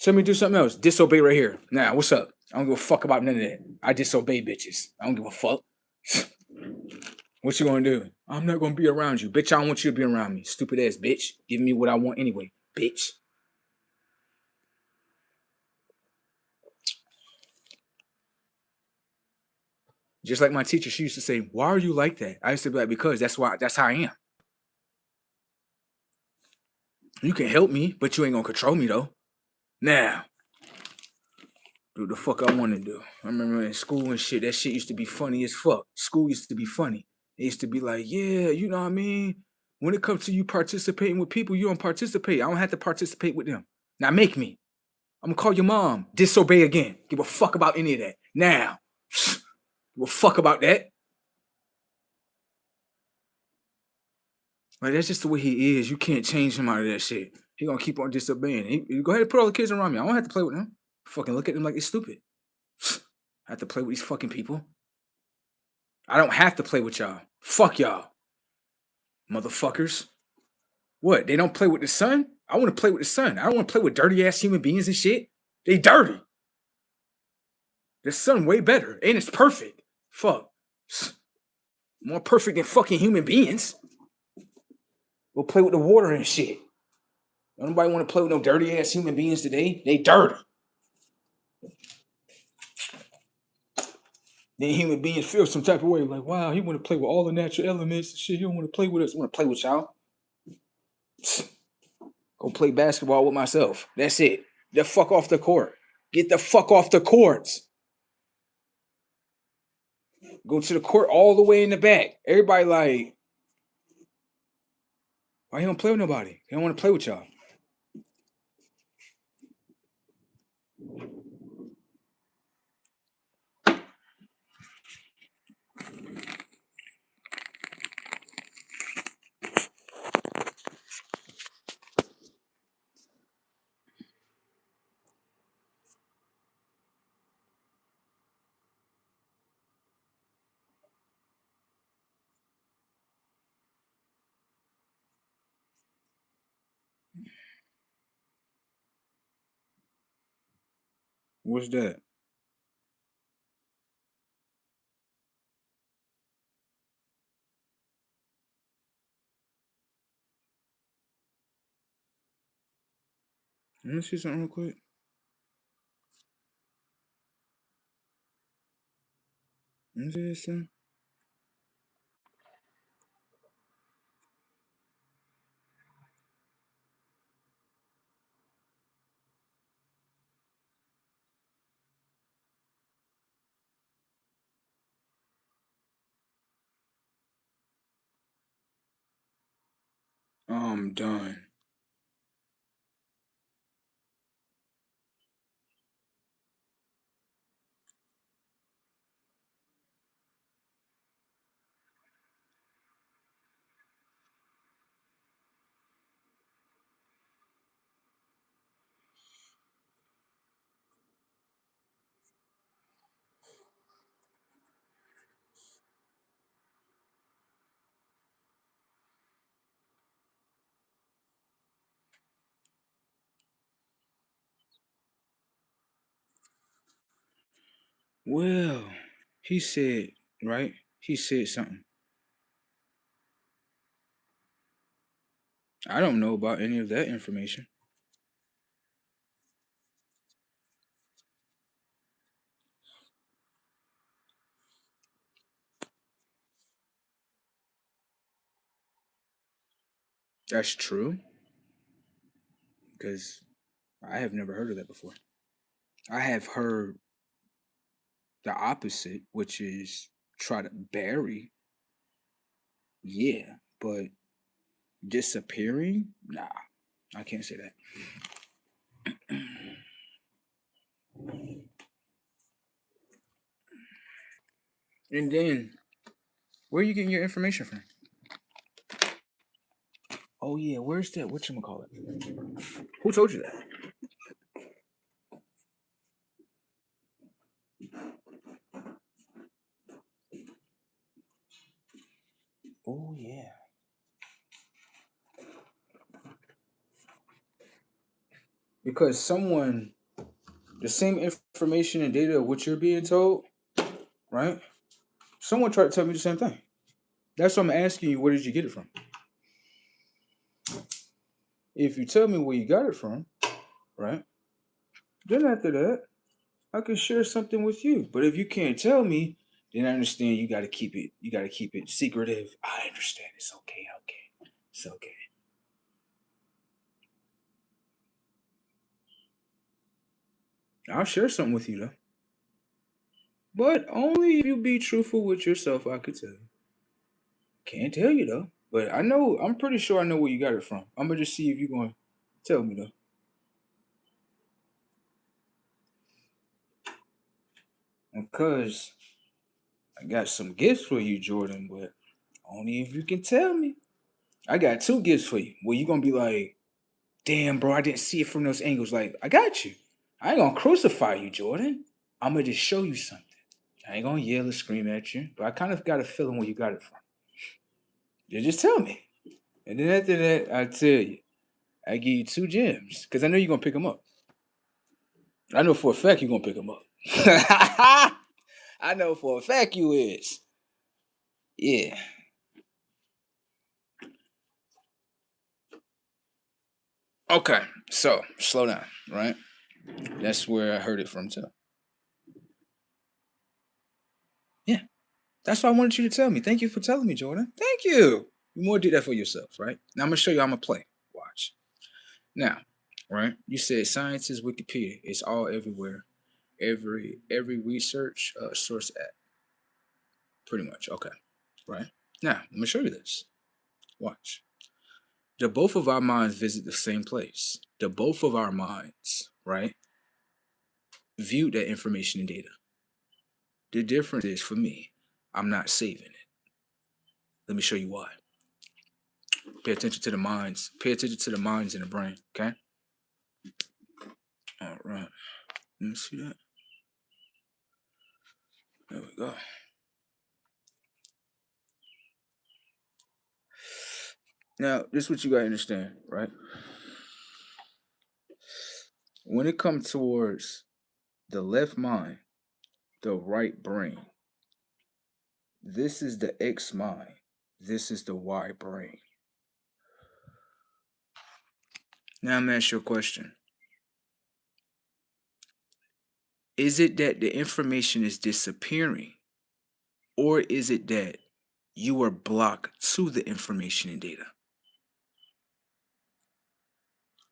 Tell me to do something else. Disobey right here. Now, what's up? I don't give a fuck about none of that. I disobey bitches. I don't give a fuck. What you gonna do? I'm not gonna be around you. Bitch, I don't want you to be around me. Stupid ass bitch. Give me what I want anyway. Bitch. Just like my teacher, she used to say, why are you like that? I used to be like, because that's how I am. You can help me, but you ain't gonna control me though. Now, do the fuck I want to do. I remember in school and shit, that shit used to be funny as fuck. School used to be funny. It used to be like, yeah, you know what I mean? When it comes to you participating with people, you don't participate. I don't have to participate with them. Now make me. I'm gonna call your mom. Disobey again. Give a fuck about any of that. Now. Give a fuck about that. Like, that's just the way he is. You can't change him out of that shit. He gonna keep on disobeying. Go ahead and put all the kids around me. I don't have to play with them. Fucking look at them like they're stupid. I have to play with these fucking people. I don't have to play with y'all. Fuck y'all. Motherfuckers. What? They don't play with the sun? I want to play with the sun. I don't want to play with dirty ass human beings and shit. They dirty. The sun way better, and it's perfect. Fuck, more perfect than fucking human beings. Go play with the water and shit. Nobody want to play with no dirty ass human beings today. They dirty. Then human beings feel some type of way, like, wow, he want to play with all the natural elements and shit. He don't want to play with us. Want to play with y'all? Go play basketball with myself. That's it. The fuck off the court. Get the fuck off the courts. Go to the court all the way in the back. Everybody like, why he don't play with nobody? He don't want to play with y'all. What's that? Let me see something real quick. Let me see this thing. I'm done. Well, he said, right? He said something. I don't know about any of that information. That's true, because I have never heard of that before. I have heard the opposite, which is try to bury. Yeah, but disappearing? Nah, I can't say that. And then, where are you getting your information from? Oh yeah, where's that? What you call it? Who told you that? Oh yeah, because someone, the same information and data of what you're being told, right? Someone tried to tell me the same thing. That's what I'm asking you. Where did you get it from? If you tell me where you got it from, right? Then after that, I can share something with you. But if you can't tell me, then I understand you got to keep it. You got to keep it secretive. I understand. It's okay. Okay. It's okay. I'll share something with you though, but only if you be truthful with yourself. I could tell you. Can't tell you though, but I know. I'm pretty sure I know where you got it from. I'm gonna just see if you're going to tell me though, because I got some gifts for you, Jordan. But only if you can tell me. I got two gifts for you. Well, you gonna be like, damn, bro, I didn't see it from those angles. Like, I got you. I ain't gonna crucify you, Jordan. I'm gonna just show you something. I ain't gonna yell or scream at you, but I kind of got a feeling where you got it from. You just tell me. And then after that, I tell you, I give you two gems because I know you're gonna pick them up. I know for a fact you're gonna pick him up. I know for a fact you is. Yeah. Okay. So slow down, right? That's where I heard it from too. Yeah. That's what I wanted you to tell me. Thank you for telling me, Jordan. Thank you. You more do that for yourself, right? Now I'm gonna show you how I'm gonna play. Watch. Now, right? You said science is Wikipedia. It's all everywhere. Every research source at pretty much. Okay. Right. Now, I'm gonna show you this. Watch. The both of our minds visit the same place. The both of our minds, right, view that information and data. The difference is for me, I'm not saving it. Let me show you why. Pay attention to the minds. Pay attention to the minds in the brain. Okay. All right. Let me see that. There we go. Now, this is what you gotta understand, right? When it comes towards the left mind, the right brain, this is the X mind. This is the Y brain. Now I'm gonna ask you a question. Is it that the information is disappearing, or is it that you are blocked to the information and data?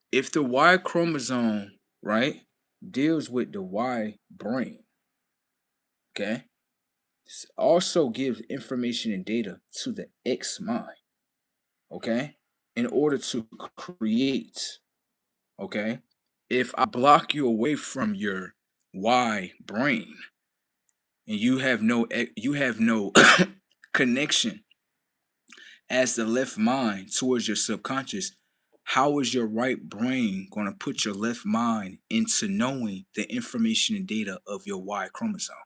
If the Y chromosome, right, deals with the Y brain, okay, also gives information and data to the X mind, okay, in order to create, okay, if I block you away from your Y brain and you have no connection as the left mind towards your subconscious, how is your right brain going to put your left mind into knowing the information and data of your Y chromosome?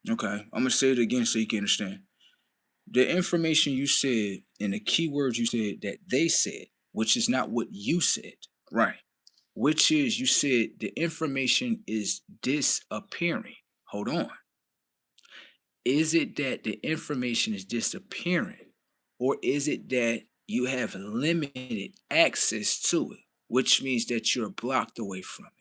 Okay, I'm gonna say it again so you can understand. The information you said and the keywords you said that they said, which is not what you said, right? Which is you said the information is disappearing. Hold on. Is it that the information is disappearing, or is it that you have limited access to it, which means that you're blocked away from it?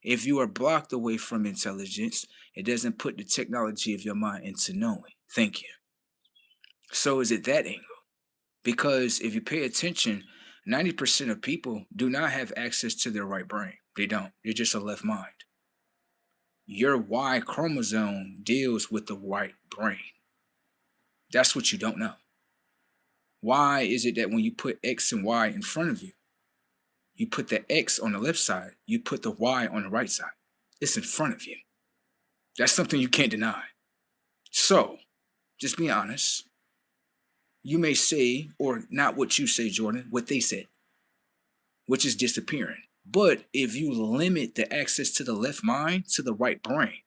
If you are blocked away from intelligence, it doesn't put the technology of your mind into knowing. Thank you. So is it that angle? Because if you pay attention, 90% of people do not have access to their right brain. They don't. They're just a left mind. Your Y chromosome deals with the right brain. That's what you don't know. Why is it that when you put X and Y in front of you, you put the X on the left side, you put the Y on the right side? It's in front of you. That's something you can't deny. So, just be honest. You may say, or not what you say, Jordan, what they said, which is disappearing. But if you limit the access to the left mind to the right brain,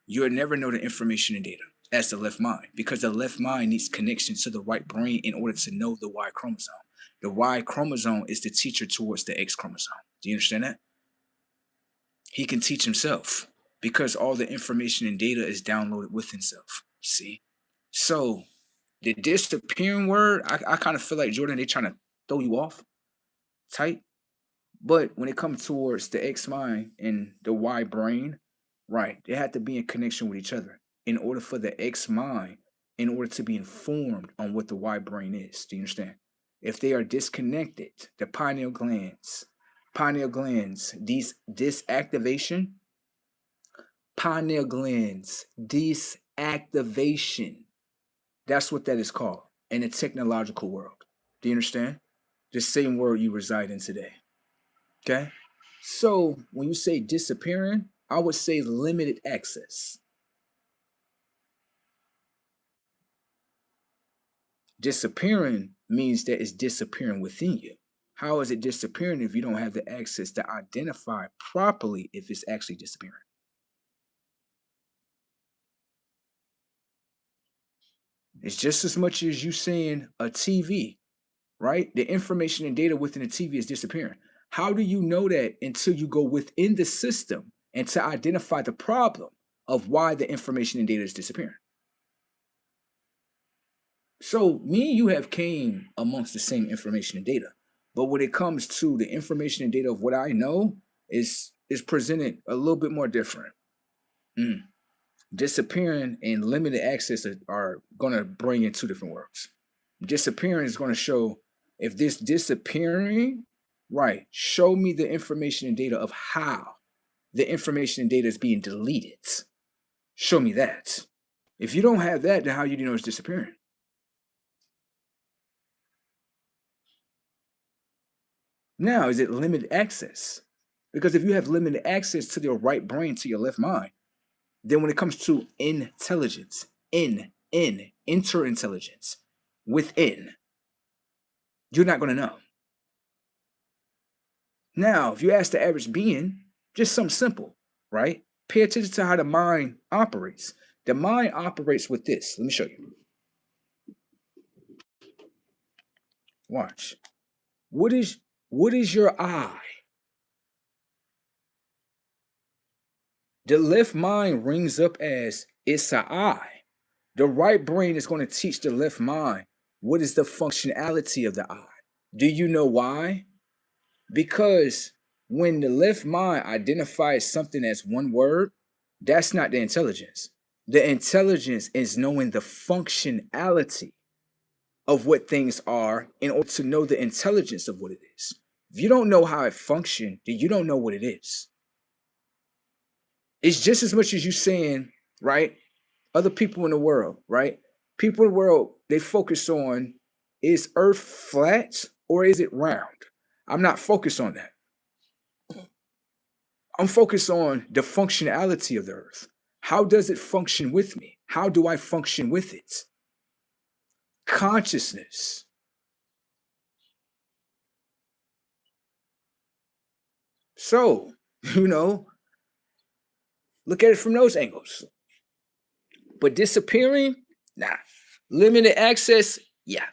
you'll never know the information and data as the left mind, because the left mind needs connection to the right brain in order to know the Y chromosome. The Y chromosome is the teacher towards the X chromosome. Do you understand that? He can teach himself because all the information and data is downloaded with himself. See? So the disappearing word, I kind of feel like Jordan, they trying to throw you off tight. But when it comes towards the X mind and the Y brain, right, they have to be in connection with each other in order for the X mind, in order to be informed on what the Y brain is. Do you understand? If they are disconnected, the pineal glands, these disactivation, pineal glands, disactivation. That's what that is called in the technological world. Do you understand? The same world you reside in today. Okay. So when you say disappearing, I would say limited access. Disappearing means that it's disappearing within you. How is it disappearing if you don't have the access to identify properly if it's actually disappearing? It's just as much as you saying a TV. right? The information and data within the TV is disappearing. How do you know that until you go within the system and to identify the problem of why the information and data is disappearing? So me and you have came amongst the same information and data, but when it comes to the information and data of what I know is presented a little bit more different. Mm. Disappearing and limited access are going to bring in two different words. Disappearing is going to show if this disappearing, right, show me the information and data of how the information and data is being deleted. Show me that. If you don't have that, then how do you know it's disappearing? Now, is it limited access? Because if you have limited access to your right brain, to your left mind, then when it comes to intelligence, interintelligence, within, you're not going to know. Now, if you ask the average being, just something simple, right? Pay attention to how the mind operates. The mind operates with this. Let me show you. Watch. What is your eye? The left mind rings up as it's an eye. The right brain is going to teach the left mind what is the functionality of the eye. Do you know why? Because when the left mind identifies something as one word, that's not the intelligence. The intelligence is knowing the functionality of what things are in order to know the intelligence of what it is. If you don't know how it functions, then you don't know what it is. It's just as much as you saying, right? Other people in the world, right? People in the world, they focus on, is Earth flat or is it round? I'm not focused on that. I'm focused on the functionality of the Earth. How does it function with me? How do I function with it? Consciousness. So, you know, look at it from those angles. But disappearing, nah. Limited access, yeah.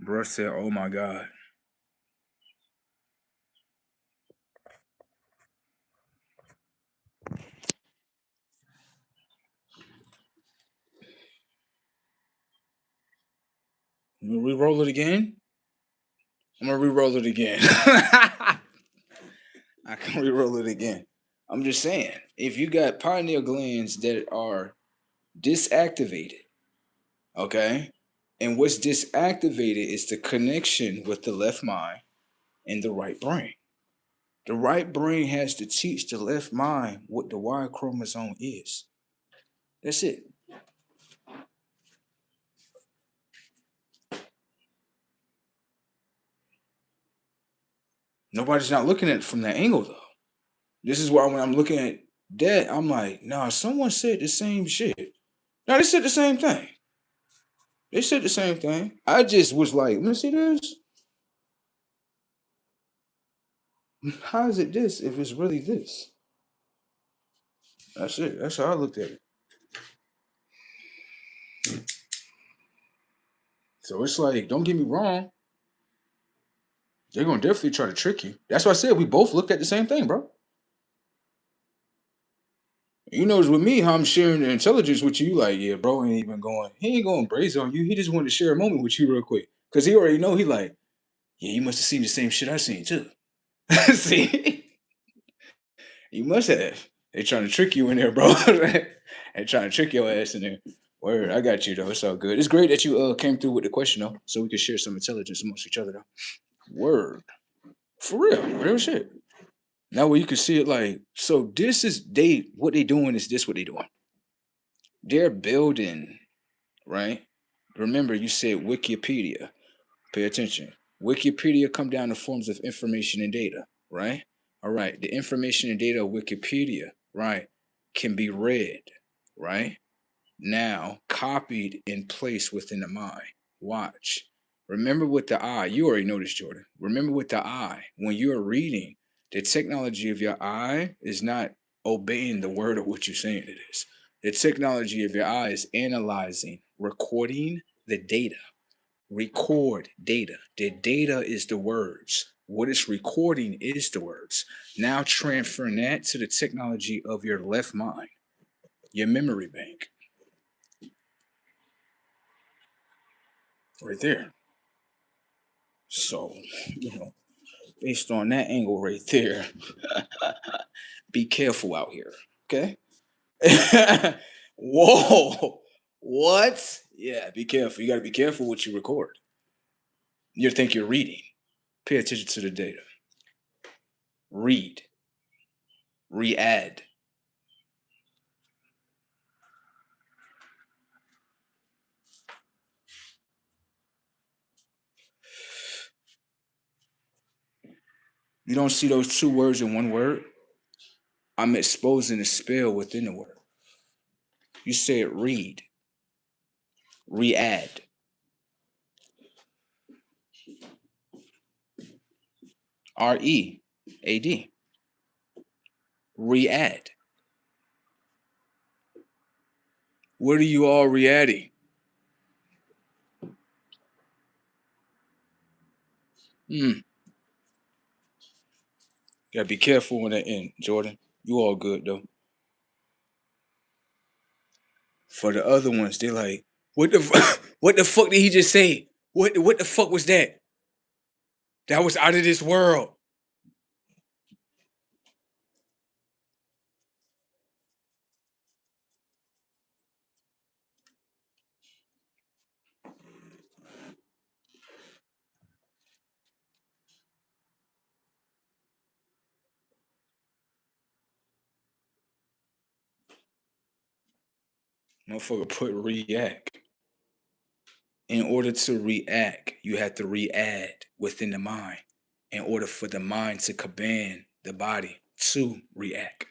Bro said, oh my God. You gonna re-roll it again? I'm gonna re-roll it again. I can re-roll it again. I'm just saying, if you got pineal glands that are disactivated, okay, and what's disactivated is the connection with the left mind and the right brain. The right brain has to teach the left mind what the Y chromosome is. That's it. Nobody's not looking at it from that angle though. This is why when I'm looking at that, I'm like, nah, someone said the same shit. No, they said the same thing. They said the same thing. I just was like, let me see this. How is it this if it's really this? That's it. That's how I looked at it. So it's like, don't get me wrong. They're gonna definitely try to trick you. That's why I said we both looked at the same thing, bro. You know, it's with me how I'm sharing the intelligence with you. Like, yeah, bro ain't even going. He ain't going brazen on you. He just wanted to share a moment with you real quick, cause he already know. He like, yeah, you must have seen the same shit I seen too. See, you must have. They trying to trick you in there, bro. They trying to trick your ass in there. Word, I got you though. It's all good. It's great that you came through with the question though, so we could share some intelligence amongst each other though. Word, for real shit. Now where you can see it like, so this is they what they doing is this what they doing. They're building, right? Remember you said Wikipedia. Pay attention. Wikipedia come down in forms of information and data, right? All right. The information and data of Wikipedia, right, can be read, right? Now copied and placed within the mind. Watch. Remember with the eye, you already noticed, Jordan. Remember with the eye, when you're reading, the technology of your eye is not obeying the word of what you're saying it is. The technology of your eye is analyzing, recording the data. Record data. The data is the words. What it's recording is the words. Now transferring that to the technology of your left mind, your memory bank, right there. So, you know, based on that angle right there, be careful out here. Okay. Whoa. What? Yeah, be careful. You got to be careful what you record. You think you're reading. Pay attention to the data. Read. Re-add. You don't see those two words in one word? I'm exposing the spell within the word. You said read. Re-add. R-E-A-D. Re-add. What are you all re-adding? Hmm. Gotta be careful when that end, Jordan. You all good though. For the other ones, they're like, what the what the fuck did he just say? What the fuck was that? That was out of this world. Motherfucker put react. In order to react, you have to re-add within the mind. In order for the mind to command the body to react.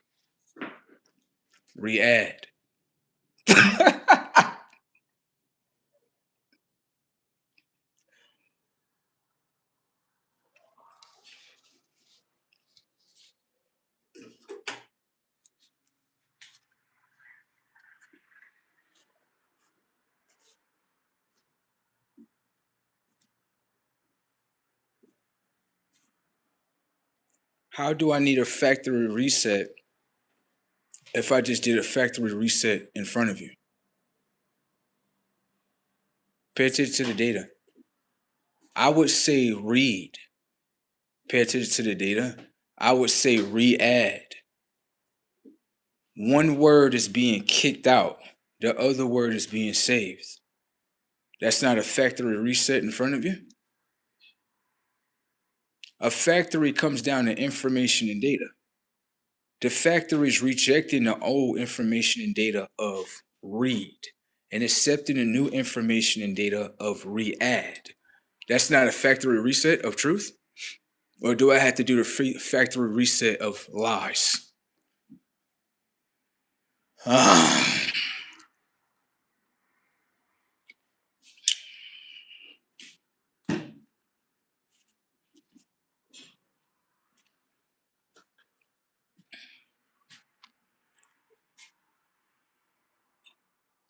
Re-add. How do I need a factory reset if I just did a factory reset in front of you? Pay attention to the data. I would say read. Pay attention to the data. I would say re-add. One word is being kicked out. The other word is being saved. That's not a factory reset in front of you. A factory comes down to information and data. The factory is rejecting the old information and data of read and accepting the new information and data of re-add. That's not a factory reset of truth? Or do I have to do the factory reset of lies? Ah,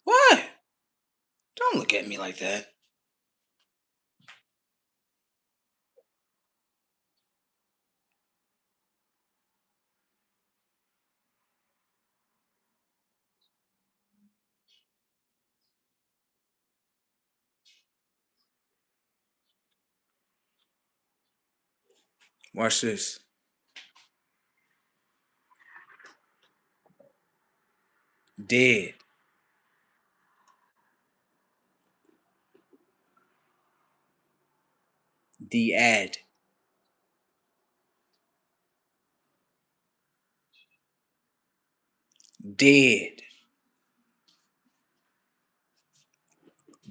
what? Don't look at me like that. Watch this. Dead. The ad. dead,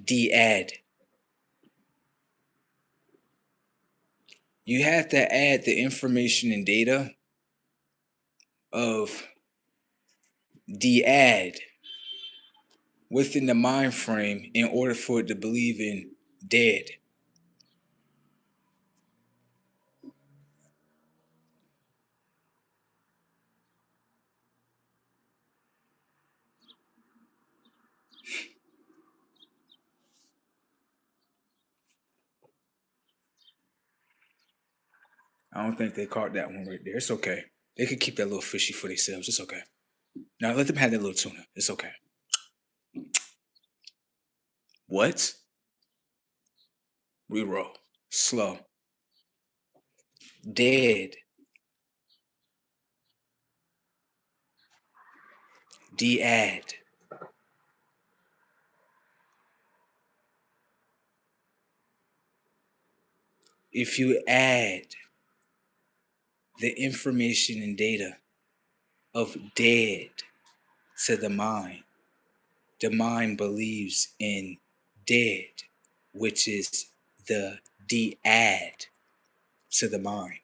de-add. You have to add the information and data of de-add within the mind frame in order for it to believe in dead. I don't think they caught that one right there. It's okay. They could keep that little fishy for themselves. It's okay. Now let them have that little tuna. It's okay. What? Reroll. Slow. Dead. De-add. If you add the information and data of dead to the mind believes in dead, which is the de-add to the mind.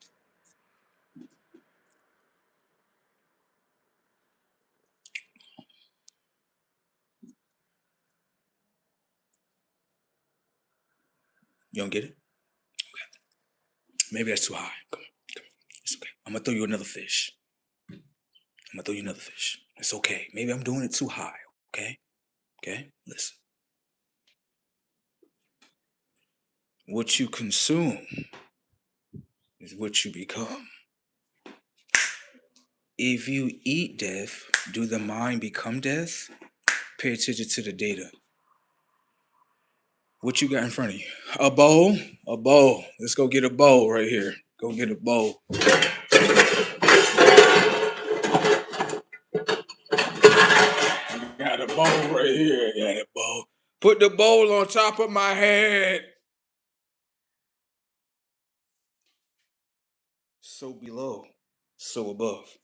You don't get it? Okay. Maybe that's too high. Come on. It's okay. I'm gonna throw you another fish. It's okay. Maybe I'm doing it too high. Okay? Okay? Listen. What you consume is what you become. If you eat death, do the mind become death? Pay attention to the data. What you got in front of you? A bowl? A bowl. Let's go get a bowl right here. Go get a bowl. Got a bowl right here. Got a bowl. Put the bowl on top of my head. So below, so above.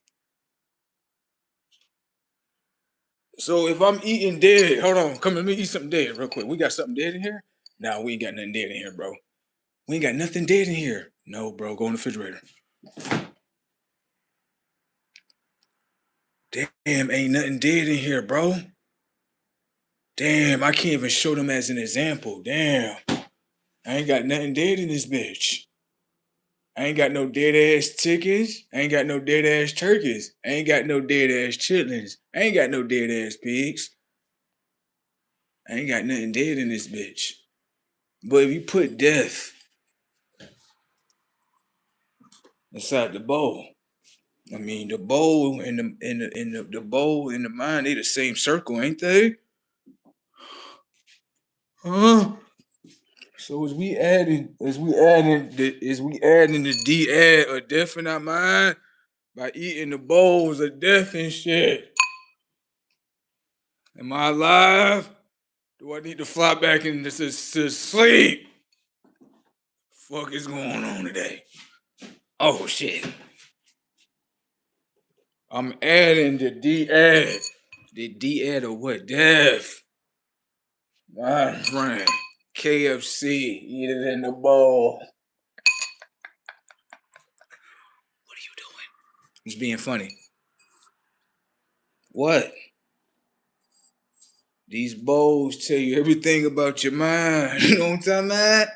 So if I'm eating dead, hold on, come let me eat something dead real quick. We got something dead in here? Nah, we ain't got nothing dead in here, bro. We ain't got nothing dead in here. No, bro, go in the refrigerator. Damn, ain't nothing dead in here, bro. Damn, I can't even show them as an example. Damn. I ain't got nothing dead in this bitch. I ain't got no dead ass chickens. I ain't got no dead ass turkeys. I ain't got no dead ass chitlins. I ain't got no dead ass pigs. I ain't got nothing dead in this bitch. But if you put death inside the bowl, I mean the bowl and the bowl and the mind, they the same circle, ain't they? Huh? So as we adding the de-add of death in our mind by eating the bowls of death and shit. Am I alive? Do I need to fly back into to sleep? Fuck is going on today? Oh shit. I'm adding the de-add. The de-add of what? Death. My friend. KFC. Eat it in the bowl. What are you doing? He's being funny. What? These bowls tell you everything about your mind. You know what I'm talking about?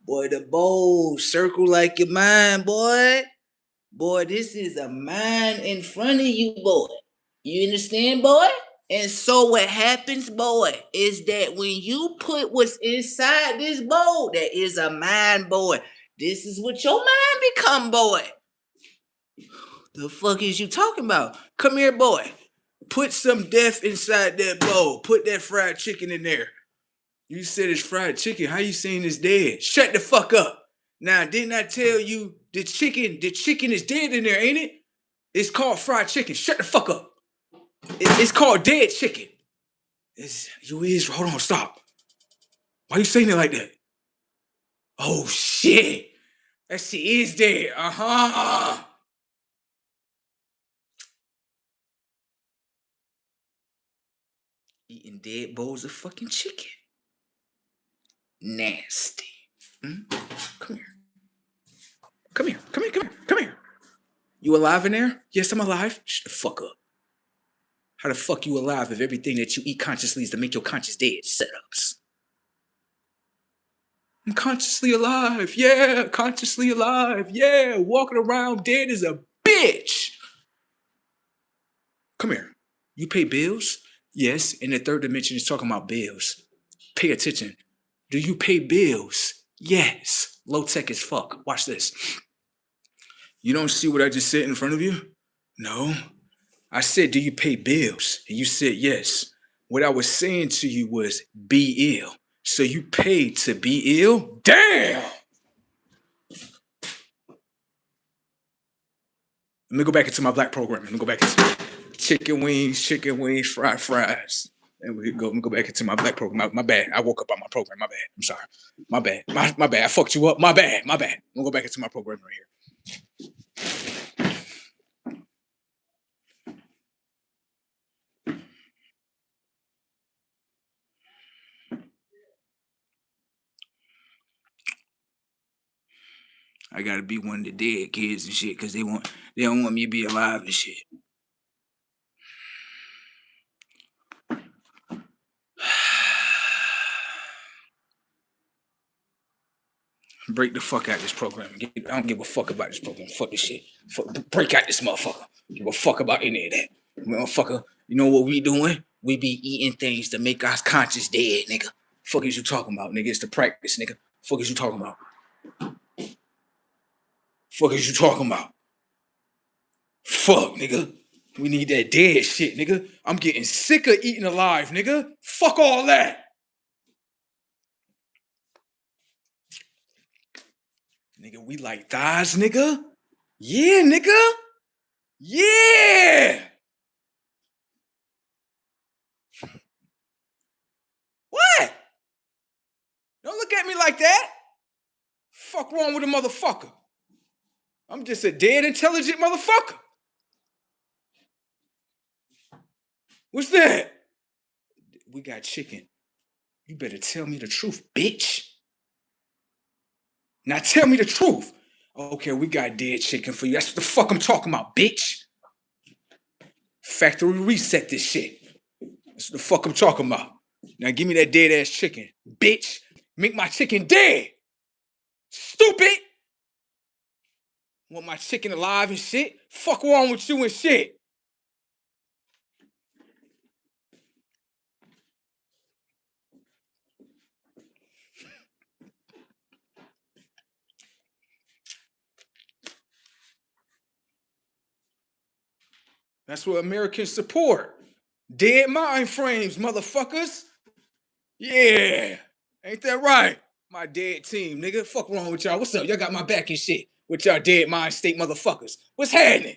Boy, the bowls circle like your mind, boy. Boy, this is a mind in front of you, boy. You understand, boy? And so what happens, boy, is that when you put what's inside this bowl, that is a mind, boy. This is what your mind become, boy. The fuck is you talking about? Come here, boy. Put some death inside that bowl. Put that fried chicken in there. You said it's fried chicken. How you saying it's dead? Shut the fuck up. Now, didn't I tell you the chicken is dead in there, ain't it? It's called fried chicken. Shut the fuck up. It's called dead chicken. Hold on, stop. Why you saying it like that? Oh shit. That shit is dead. Uh-huh. eating dead bowls of fucking chicken. Nasty. Hmm? Come here. Come here. Come here. Come here. Come here. You alive in there? Yes, I'm alive. Shut the fuck up. How the fuck you alive if everything that you eat consciously is to make your conscious dead? Setups. I'm consciously alive. Yeah, consciously alive. Yeah, walking around dead as a bitch. Come here. You pay bills? Yes, and the third dimension is talking about bills. Pay attention. Do you pay bills? Yes. Low tech as fuck. Watch this. You don't see what I just said in front of you? No. I said, do you pay bills? And you said yes. What I was saying to you was be ill. So you paid to be ill? Damn! Let me go back into my black program. Let me go back into chicken wings, fried fries. And we go. Let me go back into my black program. My bad. I woke up on my program. My bad. I'm sorry. My bad. My bad. I fucked you up. My bad. My bad. I'm gonna go back into my program right here. I gotta be one of the dead kids and shit, cause they don't want me to be alive and shit. Break the fuck out this program. I don't give a fuck about this program. Fuck this shit. Break out this motherfucker. Give a fuck about any of that. Motherfucker, you know what we doing? We be eating things to make us conscious dead, nigga. Fuck is you talking about, nigga? It's the practice, nigga. Fuck is you talking about? Fuck is you talking about? Fuck, nigga. We need that dead shit, nigga. I'm getting sick of eating alive, nigga. Fuck all that. Nigga, we like thighs, nigga. Yeah, nigga. Yeah. What? Don't look at me like that. Fuck wrong with a motherfucker? I'm just a dead intelligent motherfucker. What's that? We got chicken. You better tell me the truth, bitch. Now tell me the truth. Okay, we got dead chicken for you. That's what the fuck I'm talking about, bitch. Factory reset this shit. That's what the fuck I'm talking about. Now give me that dead ass chicken, bitch. Make my chicken dead. Stupid. Want my chicken alive and shit? Fuck wrong with you and shit. That's what Americans support. Dead mind frames, motherfuckers. Yeah. Ain't that right? My dead team, nigga. Fuck wrong with y'all. What's up? Y'all got my back and shit. With y'all dead mind state motherfuckers. What's happening?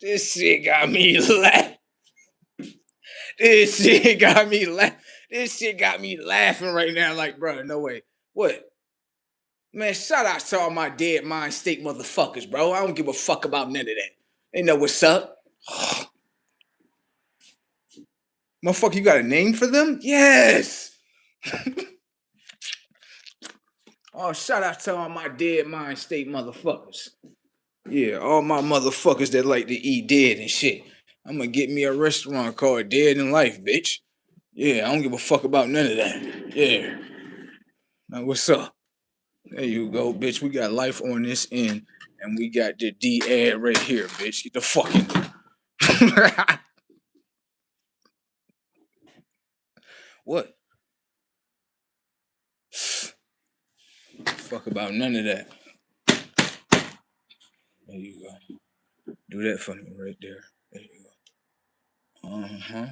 This shit got me laughing. This shit got me laughing. This shit got me laughing right now. Like, bro, no way. What? Man, shout out to all my dead mind state motherfuckers, bro. I don't give a fuck about none of that. They know what's up. Motherfucker, you got a name for them? Yes. Oh, shout out to all my dead mind state motherfuckers. Yeah, all my motherfuckers that like to eat dead and shit. I'm gonna get me a restaurant called Dead in Life, bitch. Yeah, I don't give a fuck about none of that. Yeah. Now, what's up? There you go, bitch. We got life on this end, and we got the D ad right here, bitch. Get the fucking. What? Fuck about none of that. There you go. Do that for me right there. There you go. Uh-huh.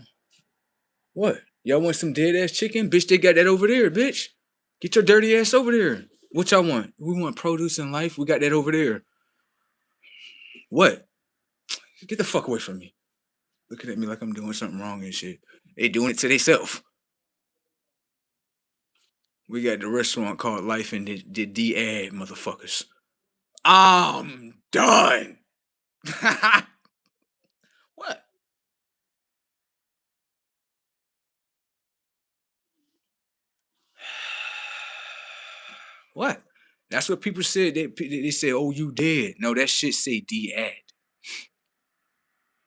What? Y'all want some dead ass chicken? Bitch, they got that over there, bitch. Get your dirty ass over there. What y'all want? We want produce in life. We got that over there. What? Get the fuck away from me. Looking at me like I'm doing something wrong and shit. They doing it to themselves. We got the restaurant called Life and the D ad motherfuckers. Done. What? What? That's what people said. They say, "Oh, you dead." No, that shit say de-add.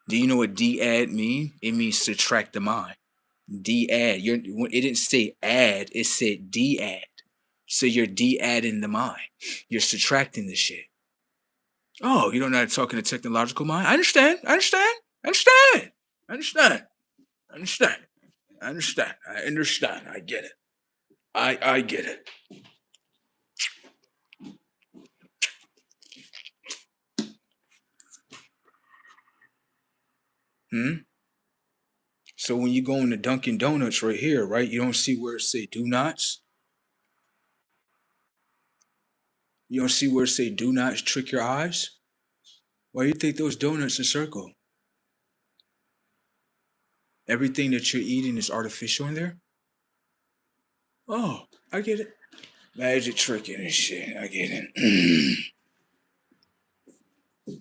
Do you know what de-add mean? It means subtract the mind. De-add. It didn't say add. It said de-add. So you're de-adding the mind. You're subtracting the shit. Oh, you don't know how to talk in a technological mind? I understand. I understand. I understand. I understand. I understand. I understand. I understand. I get it. I get it. Hmm? So when you go into Dunkin' Donuts right here, right, you don't see where it say do nots. You don't see where it say do not trick your eyes. Why do you think those donuts in circle? Everything that you're eating is artificial in there. Oh, I get it. Magic tricking and shit. I get it.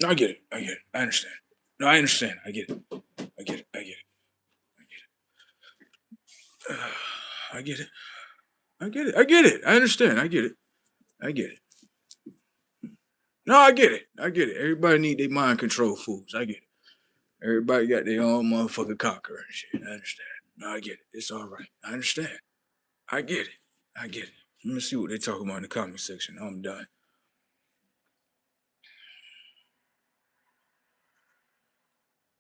I get it. I get it. I understand. No, I understand. I get it. I get it. I get it. I get it. I get it. I get it. I understand. I get it. I get it. No, I get it. I get it. Everybody need their mind control foods. I get it. Everybody got their own motherfucking conqueror and shit. I understand. No, I get it. It's all right. I understand. I get it. I get it. Let me see what they talking about in the comment section. I'm done.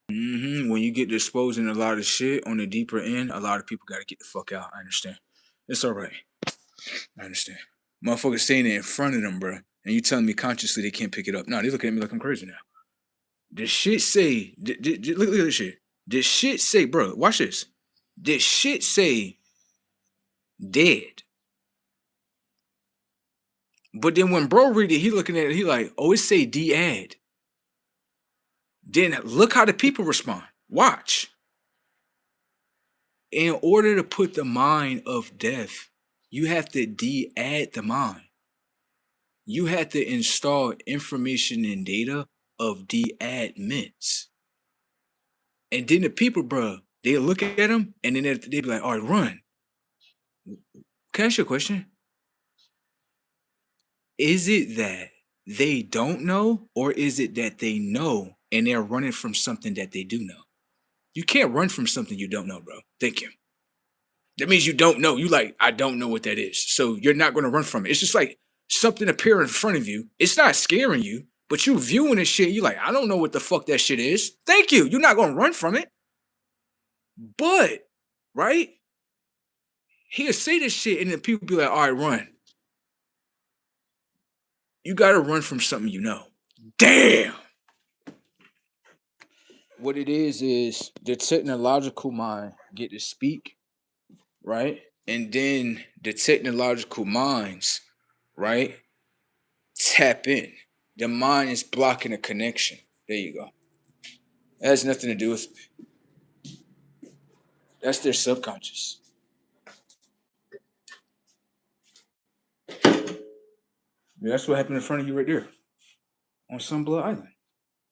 When you get disposing a lot of shit on the deeper end, a lot of people got to get the fuck out. I understand. It's all right. I understand. Motherfuckers saying it in front of them, bro, and you telling me consciously they can't pick it up. No, they looking at me like I'm crazy now. The shit say, look at this shit. The shit say, bro, watch this. The shit say dead. But then when bro read it, he looking at it, he like, oh, it say de-add. Then look how the people respond. Watch. In order to put the mind of death, you have to de-add the mind. You have to install information and data of de-addments. And then the people, bro, they look at them and then they be like, all right, run. Can I ask you a question? Is it that they don't know, or is it that they know and they're running from something that they do know? You can't run from something you don't know, bro. Thank you. That means you don't know. You like, I don't know what that is. So you're not going to run from it. It's just like something appear in front of you. It's not scaring you, but you viewing this shit. You like, I don't know what the fuck that shit is. Thank you. You're not going to run from it. But, right? He'll say this shit and then people be like, all right, run. You got to run from something you know. Damn. What it is the technological mind get to speak, right? And then the technological minds, right, tap in. The mind is blocking a connection. There you go. That has nothing to do with me. That's their subconscious. Yeah, that's what happened in front of you right there on Sunblood Island.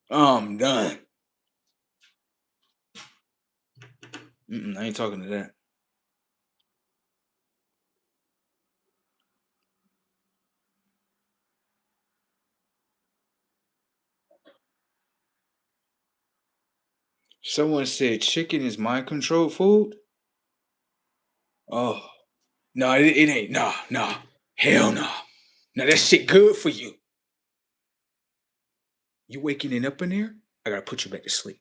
I'm done. I ain't talking to that. Someone said chicken is mind controlled food. Oh, no, it ain't. Nah, nah. Hell no. Nah. Now that shit good for you. You waking it up in there? I gotta put you back to sleep.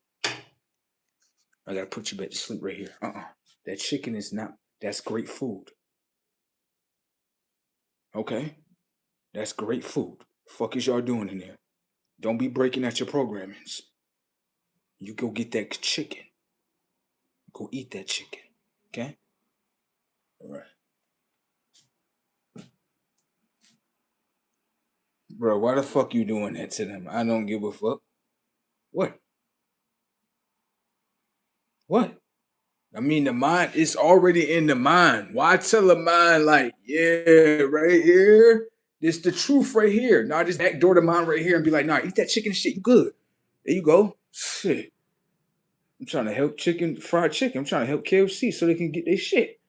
I gotta put you back to sleep right here. That chicken is not. That's great food. Okay, that's great food. Fuck is y'all doing in there? Don't be breaking at your programmings. You go get that chicken. Go eat that chicken. Okay. All right, bro. Why the fuck you doing that to them? I don't give a fuck. What? What? I mean, the mind is already in the mind. Why tell the mind like, yeah, right here? This the truth right here. Not just backdoor to mine right here and be like, nah, eat that chicken shit. You good. There you go. Shit. I'm trying to help fried chicken. I'm trying to help KFC so they can get their shit.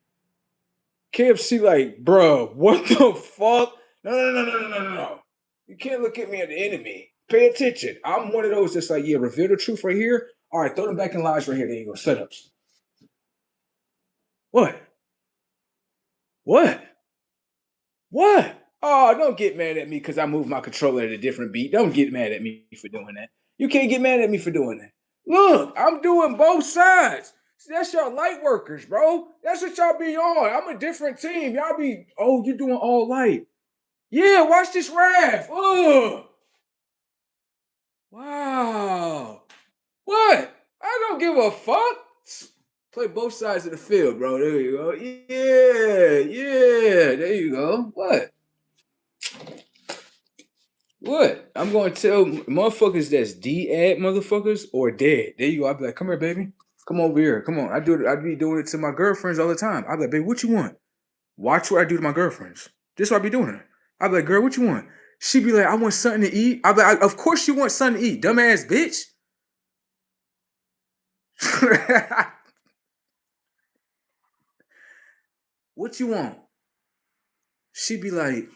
KFC, like, bro, what the fuck? No, no, no, no, no, no, no, no. You can't look at me as the enemy. Pay attention. I'm one of those that's like, yeah, reveal the truth right here. All right, throw them back in lies right here. There you go. Setups. What? What? What? Oh, don't get mad at me because I moved my controller at a different beat. Don't get mad at me for doing that. You can't get mad at me for doing that. Look, I'm doing both sides. See, that's y'all light workers, bro. That's what y'all be on. I'm a different team. Y'all be, oh, you doing all light. Yeah, watch this rap. Oh, wow. What? I don't give a fuck. Play both sides of the field, bro. There you go. Yeah, yeah. There you go. What? What? I'm gonna tell motherfuckers that's D-ad motherfuckers or dead. There you go. I'll be like, come here, baby. Come over here. Come on. I be doing it to my girlfriends all the time. I'll be like, baby, what you want? Watch what I do to my girlfriends. This is what I be doing. I'll be like, girl, what you want? She be like, I want something to eat. I'll be like, of course you want something to eat, dumbass bitch. What you want? She be like,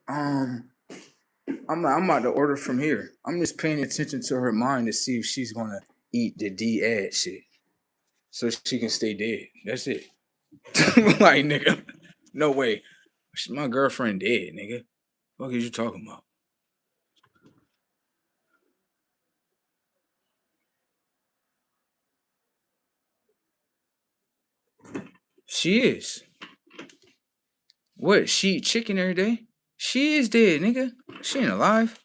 I'm about to order from here. I'm just paying attention to her mind to see if she's gonna eat the D-ad shit. So she can stay dead. That's it. Like, nigga, no way. My girlfriend dead, nigga. What is you talking about? She is. What? She eat chicken every day? She is dead, nigga. She ain't alive.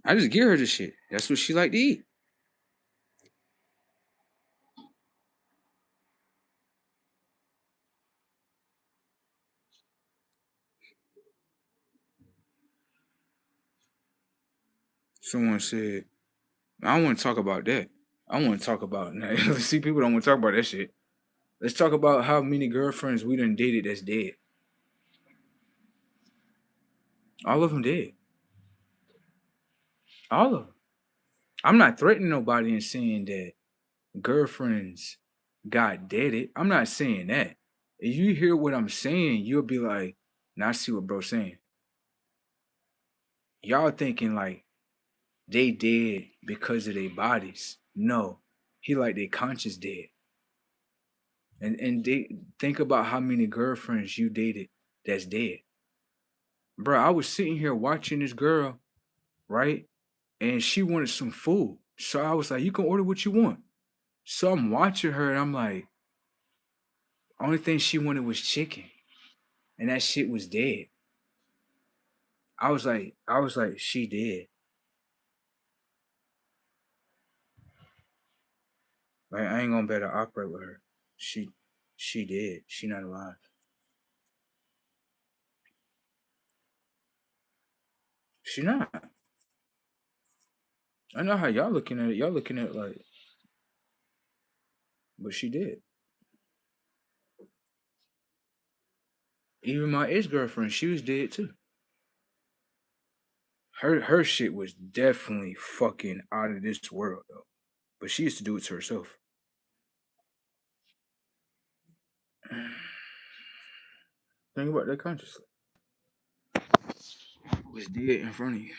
I just give her the shit. That's what she like to eat. Someone said, I don't want to talk about that. I want to talk about see, people don't want to talk about that shit. Let's talk about how many girlfriends we done dated that's dead. All of them dead. All of them. I'm not threatening nobody and saying that girlfriends got deaded. I'm not saying that. If you hear what I'm saying, you'll be like, now I see what bro's saying. Y'all thinking like they dead because of their bodies. No. He like they conscious dead. And they think about how many girlfriends you dated that's dead. Bro, I was sitting here watching this girl, right? And she wanted some food. So I was like, you can order what you want. So I'm watching her and I'm like, only thing she wanted was chicken. And that shit was dead. I was like, she dead. Like, I ain't gonna better operate with her. She she dead. She not alive. She not. I know how y'all looking at it. Y'all looking at it like, but she did. Even my ex girlfriend, she was dead too. Her shit was definitely fucking out of this world though. But she used to do it to herself. Think about that consciously. Was dead in front of you.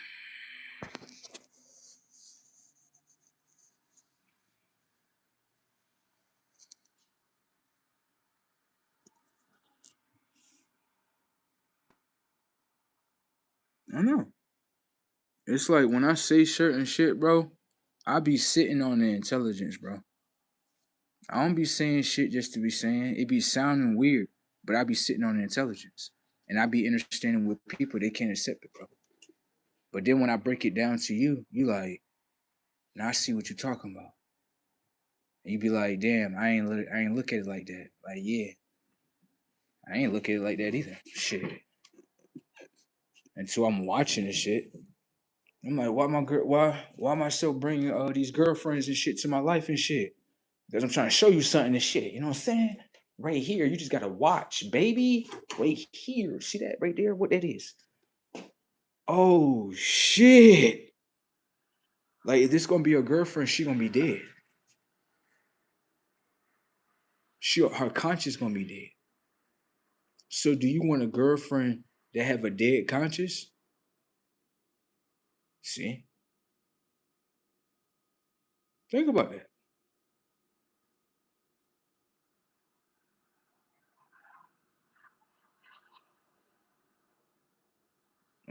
I know. It's like when I say certain shit, bro, I be sitting on the intelligence, bro. I don't be saying shit just to be saying. It be sounding weird, but I be sitting on the intelligence. And I be understanding with people they can't accept it, bro. But then when I break it down to you, you like, now I see what you're talking about. And you be like, damn, I ain't look at it like that. Like, yeah, I ain't look at it like that either. Shit. And so I'm watching this shit. I'm like, why am I still bringing these girlfriends and shit to my life and shit? Because I'm trying to show you something and shit. You know what I'm saying? Right here, you just gotta watch, baby. Right here. See that right there? What that is? Oh shit. Like if this gonna be your girlfriend, she gonna be dead. Her conscience gonna be dead. So do you want a girlfriend that have a dead conscience? See? Think about that.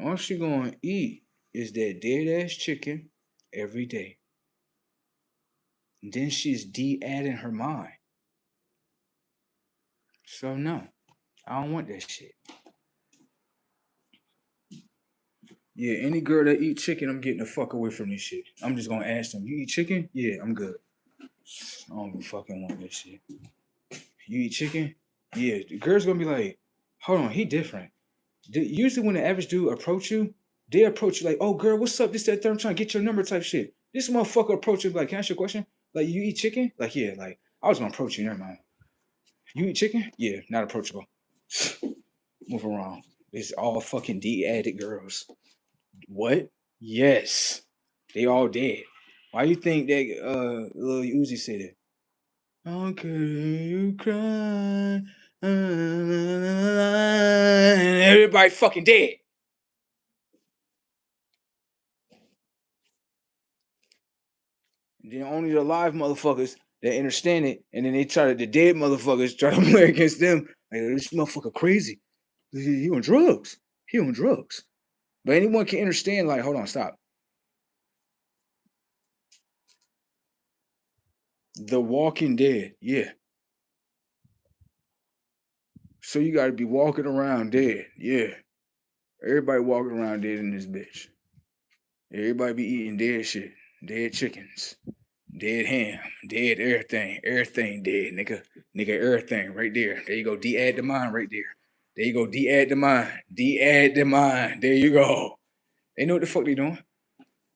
All she gonna eat is that dead ass chicken every day. And then she's de-adding her mind. So no, I don't want that shit. Yeah, any girl that eat chicken, I'm getting the fuck away from this shit. I'm just gonna ask them, you eat chicken? Yeah, I'm good. I don't even fucking want this shit. You eat chicken? Yeah, the girl's gonna be like, hold on, he different. Usually when the average dude approach you, they approach you like, oh girl, what's up? This, that, third, I'm trying to get your number type shit. This motherfucker approach you like, can I ask you a question? Like, you eat chicken? Like, yeah, like, I was gonna approach you, never mind. You eat chicken? Yeah, not approachable. Move around. It's all fucking D-added girls. What? Yes. They all dead. Why you think that Lil Uzi said it? Okay, you cry. And everybody fucking dead. And then only the live motherfuckers that understand it, and then they try to the dead motherfuckers try to play against them. Like this motherfucker crazy. He on drugs. He on drugs. But anyone can understand, like, hold on, stop. The Walking Dead, yeah. So you gotta be walking around dead, yeah. Everybody walking around dead in this bitch. Everybody be eating dead shit, dead chickens, dead ham, dead everything, everything dead, nigga, everything right there. There you go, de-add the mind right there. There you go, de-add the mind, de-add the mind. There you go. They know what the fuck they doing.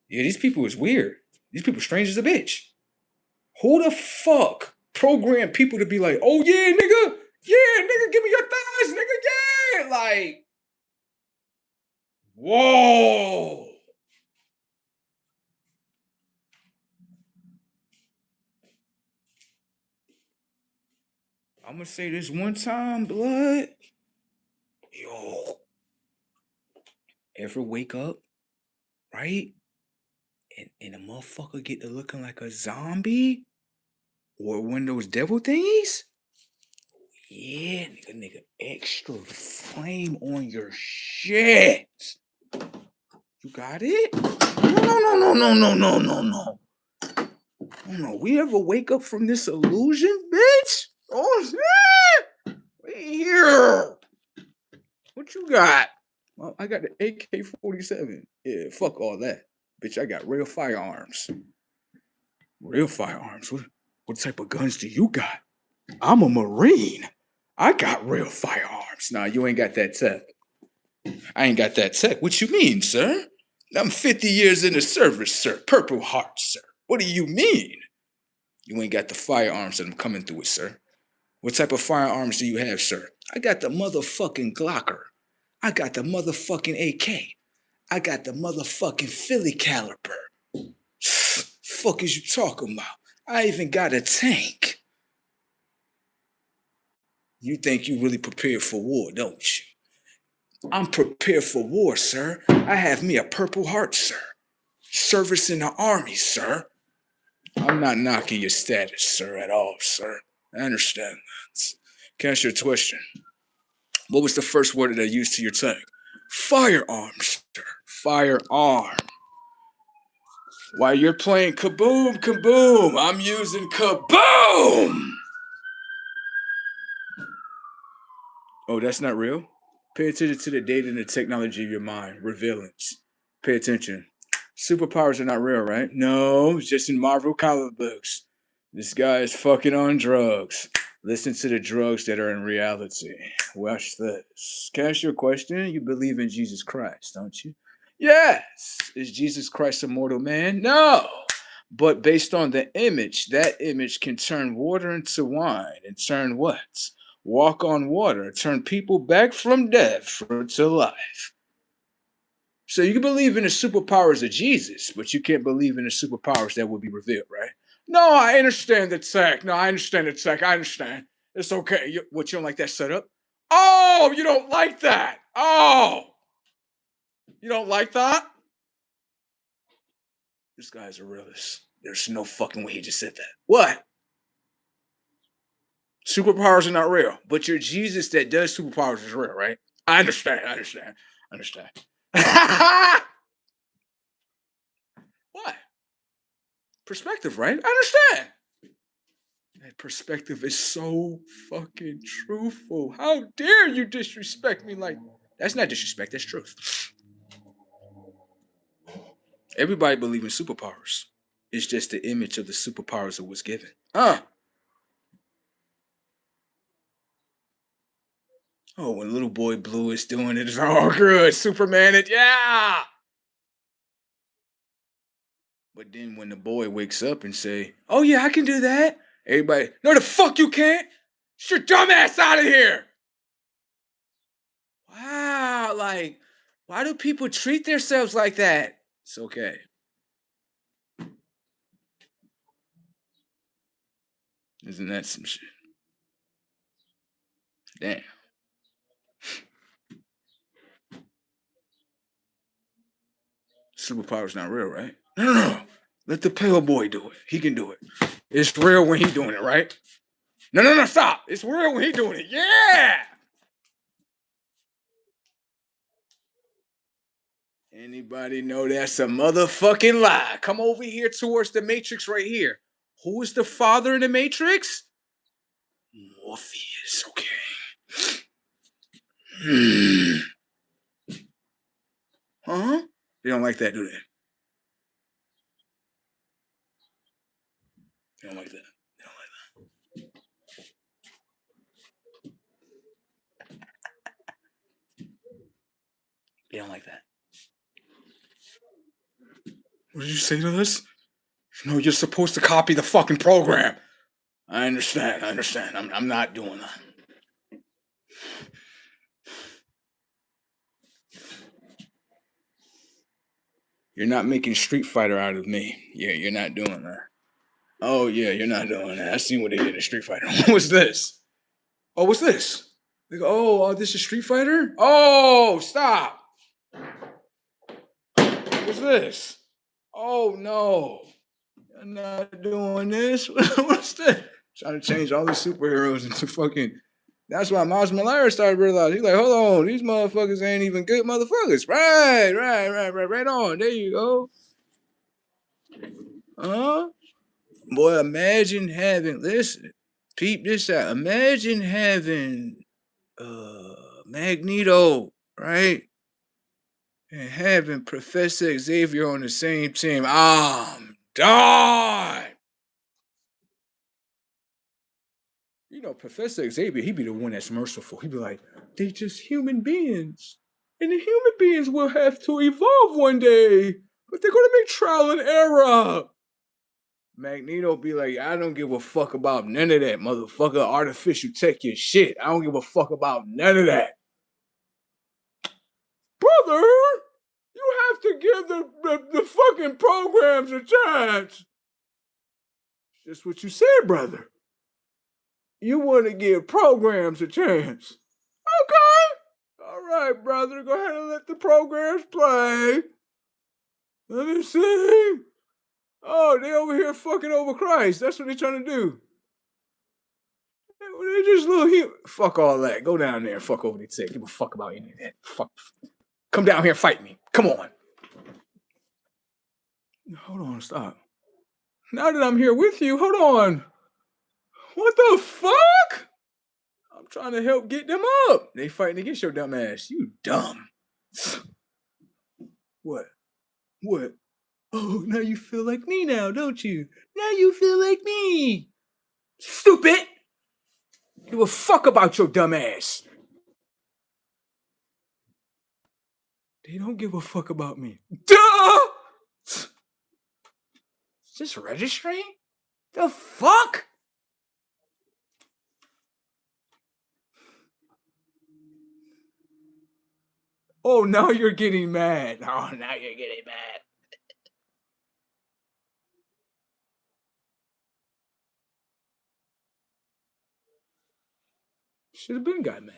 Yeah, these people is weird. These people strange as a bitch. Who the fuck program people to be like, oh yeah, nigga, give me your thighs, nigga, yeah, like, whoa. I'm gonna say this one time, blood. Yo, ever wake up, right? And a motherfucker get to looking like a zombie? Or one of those devil thingies? Yeah, nigga, extra flame on your shit. You got it? No. Oh no, we ever wake up from this illusion, bitch? Oh shit! We here. What you got? Well, I got the AK-47. Yeah, fuck all that. Bitch, I got real firearms. Real firearms? What type of guns do you got? I'm a Marine. I got real firearms. Nah, you ain't got that tech. I ain't got that tech. What you mean, sir? I'm 50 years in the service, sir. Purple Heart, sir. What do you mean? You ain't got the firearms that I'm coming through with, sir. What type of firearms do you have, sir? I got the motherfucking Glocker. I got the motherfucking AK. I got the motherfucking Philly caliber. Fuck is you talking about? I even got a tank. You think you really prepared for war, don't you? I'm prepared for war, sir. I have me a Purple Heart, sir. Service in the army, sir. I'm not knocking your status, sir, at all, sir. I understand that. Can I ask you a question? What was the first word that I used to your tank? Firearms, sir. Firearm. While you're playing kaboom, kaboom, I'm using kaboom! Oh, that's not real? Pay attention to the data and the technology of your mind. Revealance. Pay attention. Superpowers are not real, right? No, it's just in Marvel comic books. This guy is fucking on drugs. Listen to the drugs that are in reality. Watch this. Can I ask you a question? You believe in Jesus Christ, don't you? Yes. Is Jesus Christ a mortal man? No. But based on the image, that image can turn water into wine and turn what? Walk on water, turn people back from death to life. So you can believe in the superpowers of Jesus, but you can't believe in the superpowers that will be revealed, right? No, I understand the tech. No, I understand the tech. I understand. It's okay. What, you don't like that setup? Oh, you don't like that. Oh, you don't like that? This guy's a realist. There's no fucking way he just said that. What? Superpowers are not real, but your Jesus that does superpowers is real, right? I understand. I understand. I understand. What? Perspective, right? I understand. That perspective is so fucking truthful. How dare you disrespect me like that's not disrespect, that's truth. Everybody believes in superpowers. It's just the image of the superpowers that was given. Oh, when little boy Blue is doing it, it's all good. Superman it, yeah. But then when the boy wakes up and say, "Oh yeah, I can do that," everybody, "No, the fuck you can't! Get your dumb ass out of here!" Wow, like, why do people treat themselves like that? It's okay. Isn't that some shit? Damn. Superpower's not real, right? No, no, no. Let the pale boy do it. He can do it. It's real when he doing it, right? No, no, no, stop. It's real when he doing it. Yeah. Anybody know that's a motherfucking lie? Come over here towards the Matrix right here. Who is the father in the Matrix? Morpheus. Okay. Huh? They don't like that, do they? They don't like that. They don't like They don't like that. What did you say to us? No, you're supposed to copy the fucking program. I understand. I understand. I'm not doing that. You're not making Street Fighter out of me. Yeah, you're not doing that. Oh yeah, you're not doing that. I seen what they did in Street Fighter. What's this? Oh, what's this? They go, oh, this is Street Fighter? Oh, stop. What's this? Oh no. I'm not doing this. What's this? Trying to change all the superheroes into fucking. That's why Miles Morales started realizing he's like, hold on, these motherfuckers ain't even good motherfuckers. Right on. There you go. Huh? Boy, imagine having listen, peep this out. Imagine having Magneto, right? And having Professor Xavier on the same team. I'm done. You know, Professor Xavier, he'd be the one that's merciful. He'd be like, they just human beings. And the human beings will have to evolve one day. But they're gonna make trial and error. Magneto be like, I don't give a fuck about none of that, motherfucker. Artificial tech your shit. I don't give a fuck about none of that. Brother, you have to give the fucking programs a chance. Just what you said, brother. You want to give programs a chance. Okay. All right, brother. Go ahead and let the programs play. Let me see. Oh, they over here fucking over Christ. That's what they're trying to do. They just little human. Fuck all that. Go down there and fuck over the tech. Give a fuck about any of that. Fuck. Come down here and fight me. Come on. Hold on. Stop. Now that I'm here with you, hold on. What the fuck? I'm trying to help get them up. They fighting against your dumb ass. You dumb. What? What? Oh, now you feel like me now, don't you? Now you feel like me. Stupid. Give a fuck about your dumb ass. They don't give a fuck about me. Duh! Just registering? The fuck? Oh, now you're getting mad. Oh, now you're getting mad. Should have been got mad.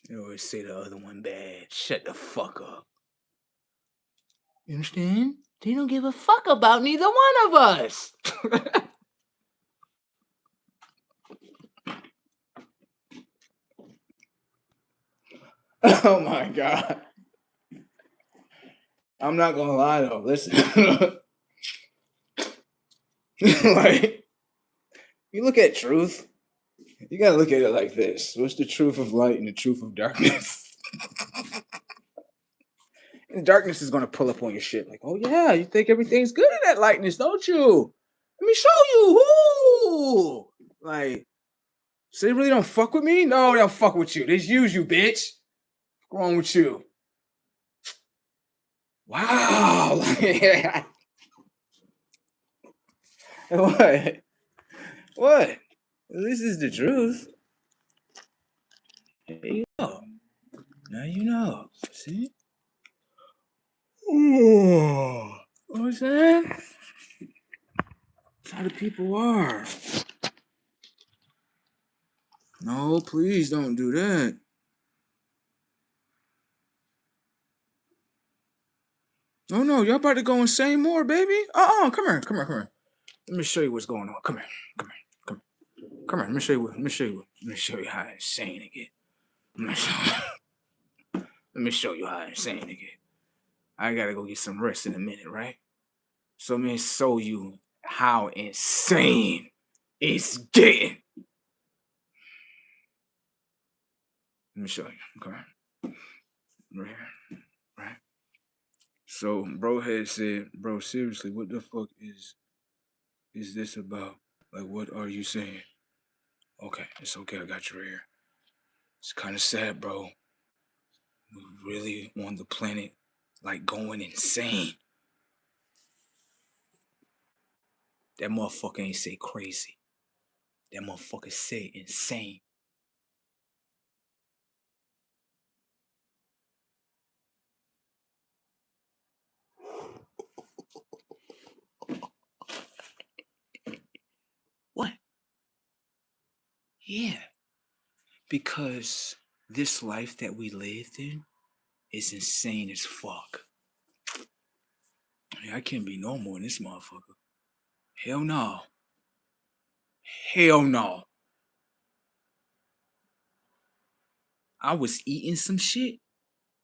You always say the other one bad. Shut the fuck up. You understand? They don't give a fuck about neither one of us. Oh my god. I'm not gonna lie though. Listen. Like, you look at truth, you gotta look at it like this. What's the truth of light and the truth of darkness? And darkness is gonna pull up on your shit like, oh yeah, you think everything's good in that lightness, don't you? Let me show you. Who? Like, so they really don't fuck with me? No, they don't fuck with you. They just use you, bitch. What's wrong with you? Wow. What? What? This is the truth. There you go. Now you know. See? Ooh. What was that? That's how the people are. No, please don't do that. Oh no, y'all about to go insane more, baby. Come here, come here, come here. Let me show you what's going on. Come here, come here, come here, come here. Let me show you. Let me show you. Let me show you how insane it get. Let me show you, let me show you how insane it get. I gotta go get some rest in a minute, right? So let me show you how insane it's getting. Let me show you. Okay, right here, right. So bro had said, bro, seriously, what the fuck is this about? Like, what are you saying? Okay, it's okay. I got you right here. It's kind of sad, bro. We really on the planet, like going insane. That motherfucker ain't say crazy. That motherfucker say insane. What? Yeah, because this life that we lived in is insane as fuck. I can't be normal in this motherfucker. Hell no. Hell no. I was eating some shit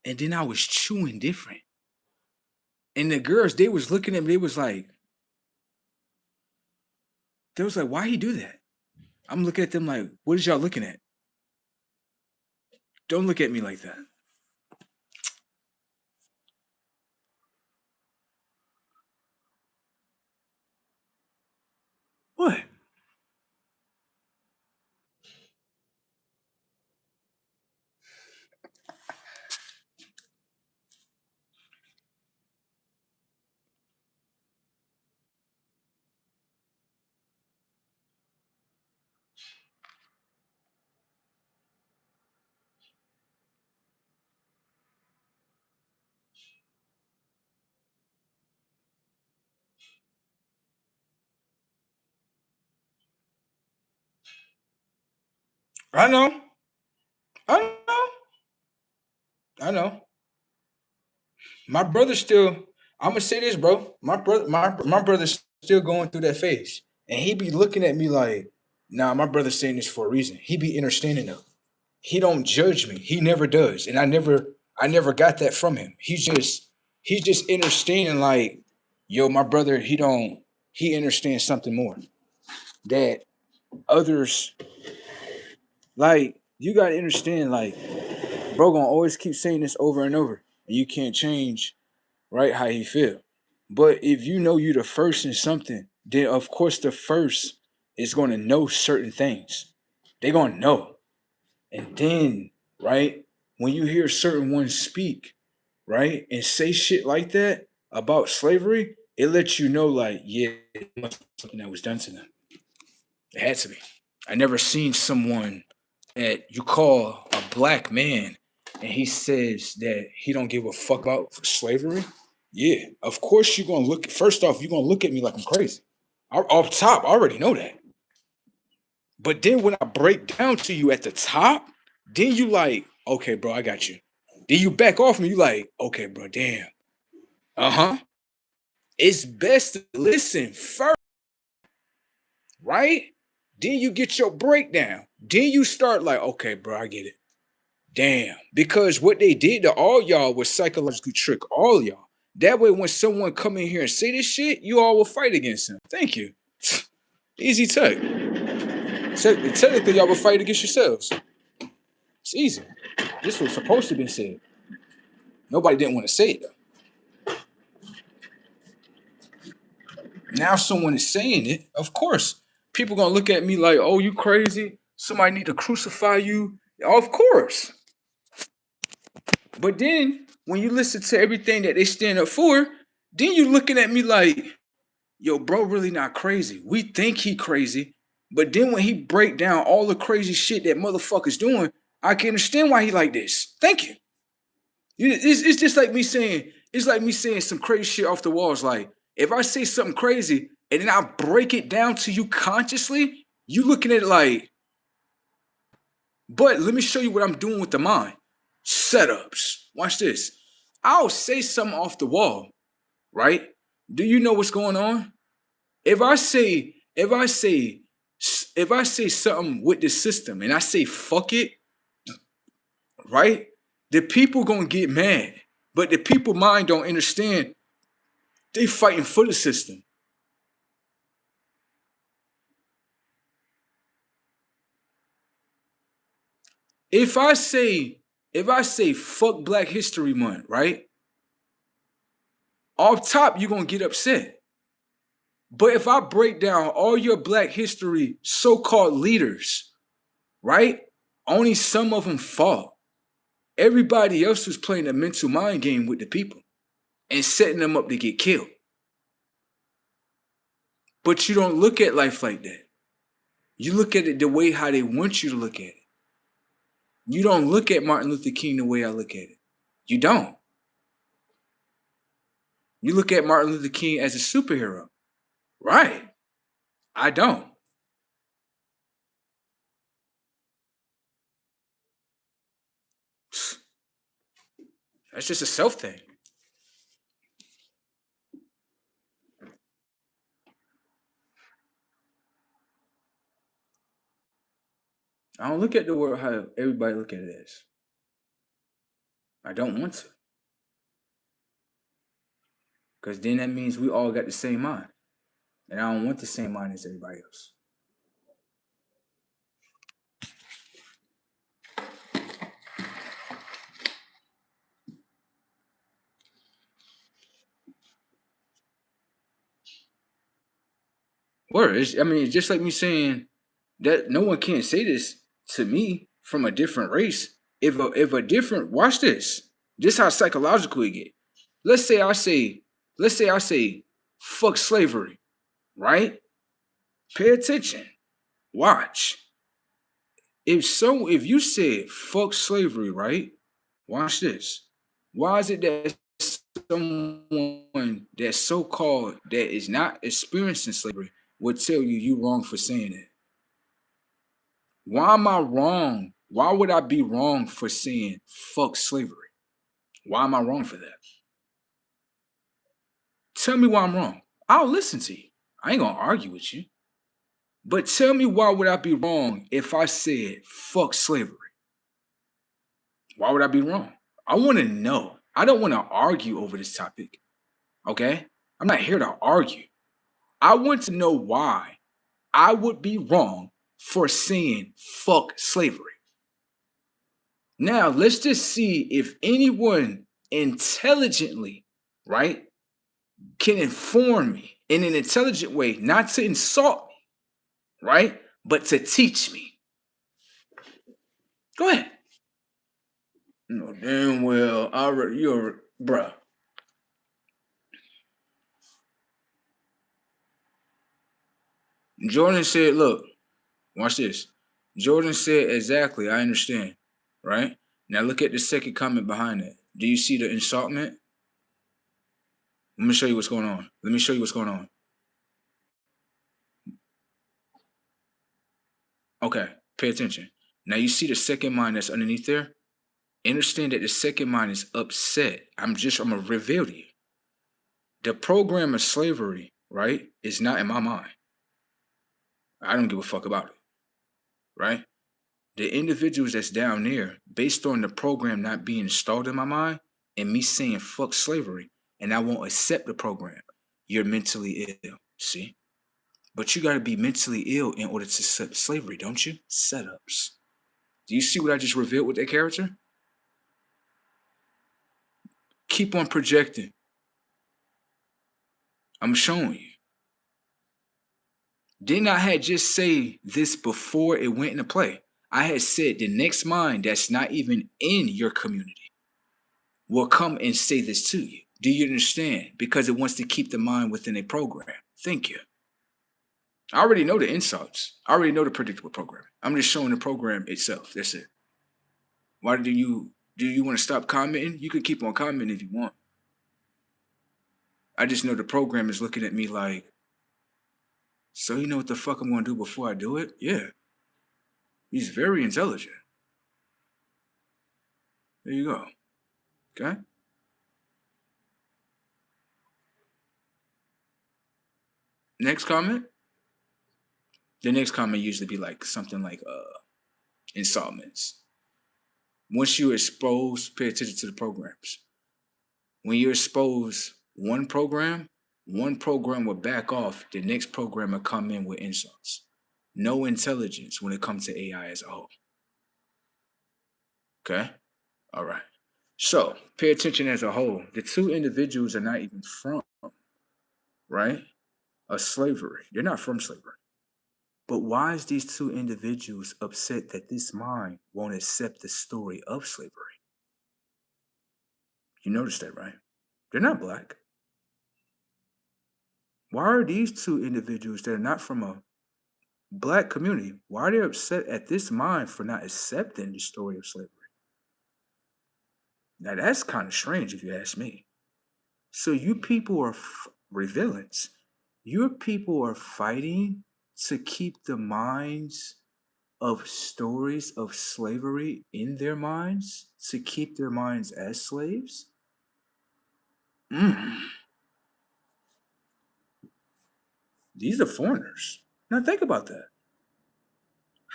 and then I was chewing different. And the girls, they was looking at me, they was like, why he do that? I'm looking at them like, what is y'all looking at? Don't look at me like that. What? I know. I know. I know. My brother still, I'm gonna say this, bro. My brother's still going through that phase. And he be looking at me like, nah, my brother's saying this for a reason. He be understanding though. He don't judge me. He never does. And I never got that from him. He's just understanding like, yo, my brother, he understands something more. That others, like, you gotta understand, like, bro gonna always keep saying this over and over. And you can't change, right, how he feel. But if you know you the first in something, then of course the first is gonna know certain things. They gonna know. And then, right? when you hear certain ones speak, right, and say shit like that about slavery, it lets you know, like, yeah, it must be something that was done to them. It had to be. I never seen someone that you call a black man and he says that he don't give a fuck about slavery. Yeah, of course you're gonna look. First off, you're gonna look at me like I'm crazy. Off top, I already know that. But then when I break down to you at the top, then you like, okay, bro, I got you. Then you back off me. You like, okay, bro, damn. Uh-huh. It's best to listen first, right? Then you get your breakdown. Then you start like, okay, bro, I get it. Damn. Because what they did to all y'all was psychologically trick all y'all. That way, when someone come in here and say this shit, you all will fight against him. Thank you. Easy tech. Technically, y'all will fight against yourselves. It's easy. This was supposed to be said. Nobody didn't want to say it though. Now someone is saying it. Of course, people gonna look at me like, "Oh, you crazy? Somebody need to crucify you." Of course. But then when you listen to everything that they stand up for, then you looking at me like, "Yo, bro, really not crazy. We think he crazy, but then when he break down all the crazy shit that motherfuckers doing, I can understand why he like this. Thank you." It's just like me saying, it's like me saying some crazy shit off the walls. Like, if I say something crazy and then I break it down to you consciously, you looking at it like, but let me show you what I'm doing with the mind. Setups. Watch this. I'll say something off the wall, right? Do you know what's going on? If I say something with the system and I say fuck it, right? The people gonna get mad. But the people mind don't understand. They fighting for the system. If I say, if I say fuck Black History Month, right? Off top, you're gonna get upset. But if I break down all your Black history so-called leaders, right? Only some of them fought. Everybody else was playing a mental mind game with the people and setting them up to get killed. But you don't look at life like that. You look at it the way how they want you to look at it. You don't look at Martin Luther King the way I look at it. You don't. You look at Martin Luther King as a superhero. Right. I don't. That's just a self thing. I don't look at the world how everybody look at it as. I don't want to. Because then that means we all got the same mind. And I don't want the same mind as everybody else. Word. It's just like me saying that no one can say this to me from a different race. If a different, watch this. This how psychological it get. Let's say I say, fuck slavery, right? Pay attention. Watch. If you said fuck slavery, right? Watch this. Why is it that someone that's so-called that is not experiencing slavery would tell you wrong for saying it? Why am I wrong? Why would I be wrong for saying fuck slavery? Why am I wrong for that? Tell me why I'm wrong. I'll listen to you. I ain't gonna argue with you. But tell me why would I be wrong if I said fuck slavery? Why would I be wrong? I want to know. I don't want to argue over this topic. Okay? I'm not here to argue. I want to know why I would be wrong for saying fuck slavery. Now, let's just see if anyone intelligently, right, can inform me in an intelligent way, not to insult me, right, but to teach me. Go ahead. No, damn well. You're, bruh. Jordan said, look, watch this. Jordan said, exactly, I understand. Right? Now look at the second comment behind it. Do you see the insultment? Let me show you what's going on. Let me show you what's going on. Okay, pay attention. Now you see the second mind that's underneath there? Understand that the second mind is upset. I'm gonna reveal to you. The program of slavery, right, is not in my mind. I don't give a fuck about it. Right? The individuals that's down there, based on the program not being installed in my mind and me saying fuck slavery, and I won't accept the program, you're mentally ill. See? But you gotta be mentally ill in order to accept slavery, don't you? Setups. Do you see what I just revealed with that character? Keep on projecting. I'm showing you. Didn't I had just say this before it went into play? I had said the next mind that's not even in your community will come and say this to you. Do you understand? Because it wants to keep the mind within a program. Thank you. I already know the insults. I already know the predictable program. I'm just showing the program itself. That's it. Why do you want to stop commenting? You could keep on commenting if you want. I just know the program is looking at me like, so you know what the fuck I'm gonna do before I do it? Yeah. He's very intelligent. There you go. Okay? Next comment. The next comment usually be like something like installments. Once you expose, pay attention to the programs. When you expose one program will back off, the next program will come in with insults. No intelligence when it comes to AI as a whole. Okay? All right. So pay attention as a whole. The two individuals are not even from, right? A slavery. They're not from slavery. But why is these two individuals upset that this mind won't accept the story of slavery? You notice that, right? They're not black. Why are these two individuals that are not from a black community, why are they upset at this mind for not accepting the story of slavery? Now that's kind of strange if you ask me. So you people are revilents. Your people are fighting to keep the minds of stories of slavery in their minds, to keep their minds as slaves? Mm. These are foreigners. Now think about that.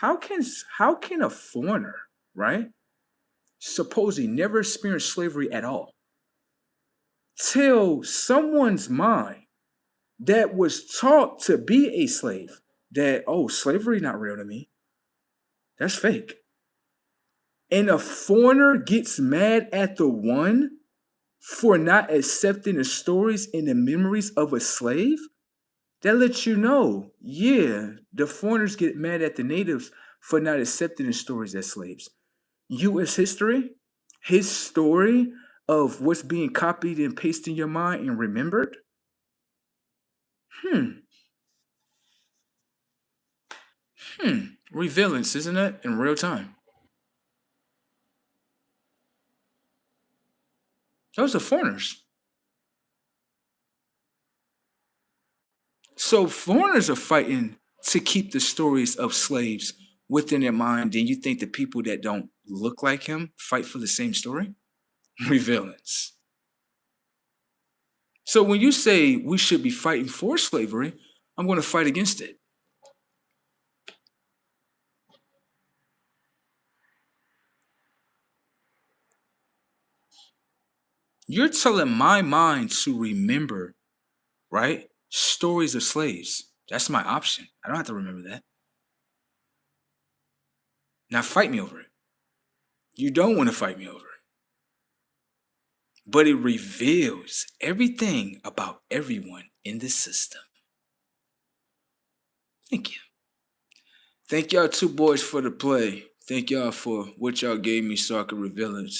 How can a foreigner, right, supposedly never experienced slavery at all, tell someone's mind that was taught to be a slave that, oh, slavery not real to me? That's fake. And a foreigner gets mad at the one for not accepting the stories and the memories of a slave? That lets you know, yeah, the foreigners get mad at the natives for not accepting the stories as slaves. U.S. history, his story of what's being copied and pasted in your mind and remembered. Hmm, Revealance, isn't it? In real time. Those are foreigners. So foreigners are fighting to keep the stories of slaves within their mind. Then you think the people that don't look like him fight for the same story? Revealance. So when you say we should be fighting for slavery, I'm going to fight against it. You're telling my mind to remember, right? Stories of slaves. That's my option. I don't have to remember that. Now fight me over it. You don't want to fight me over it. But it reveals everything about everyone in the system. Thank you. Thank y'all two boys for the play. Thank y'all for what y'all gave me so I could reveal it.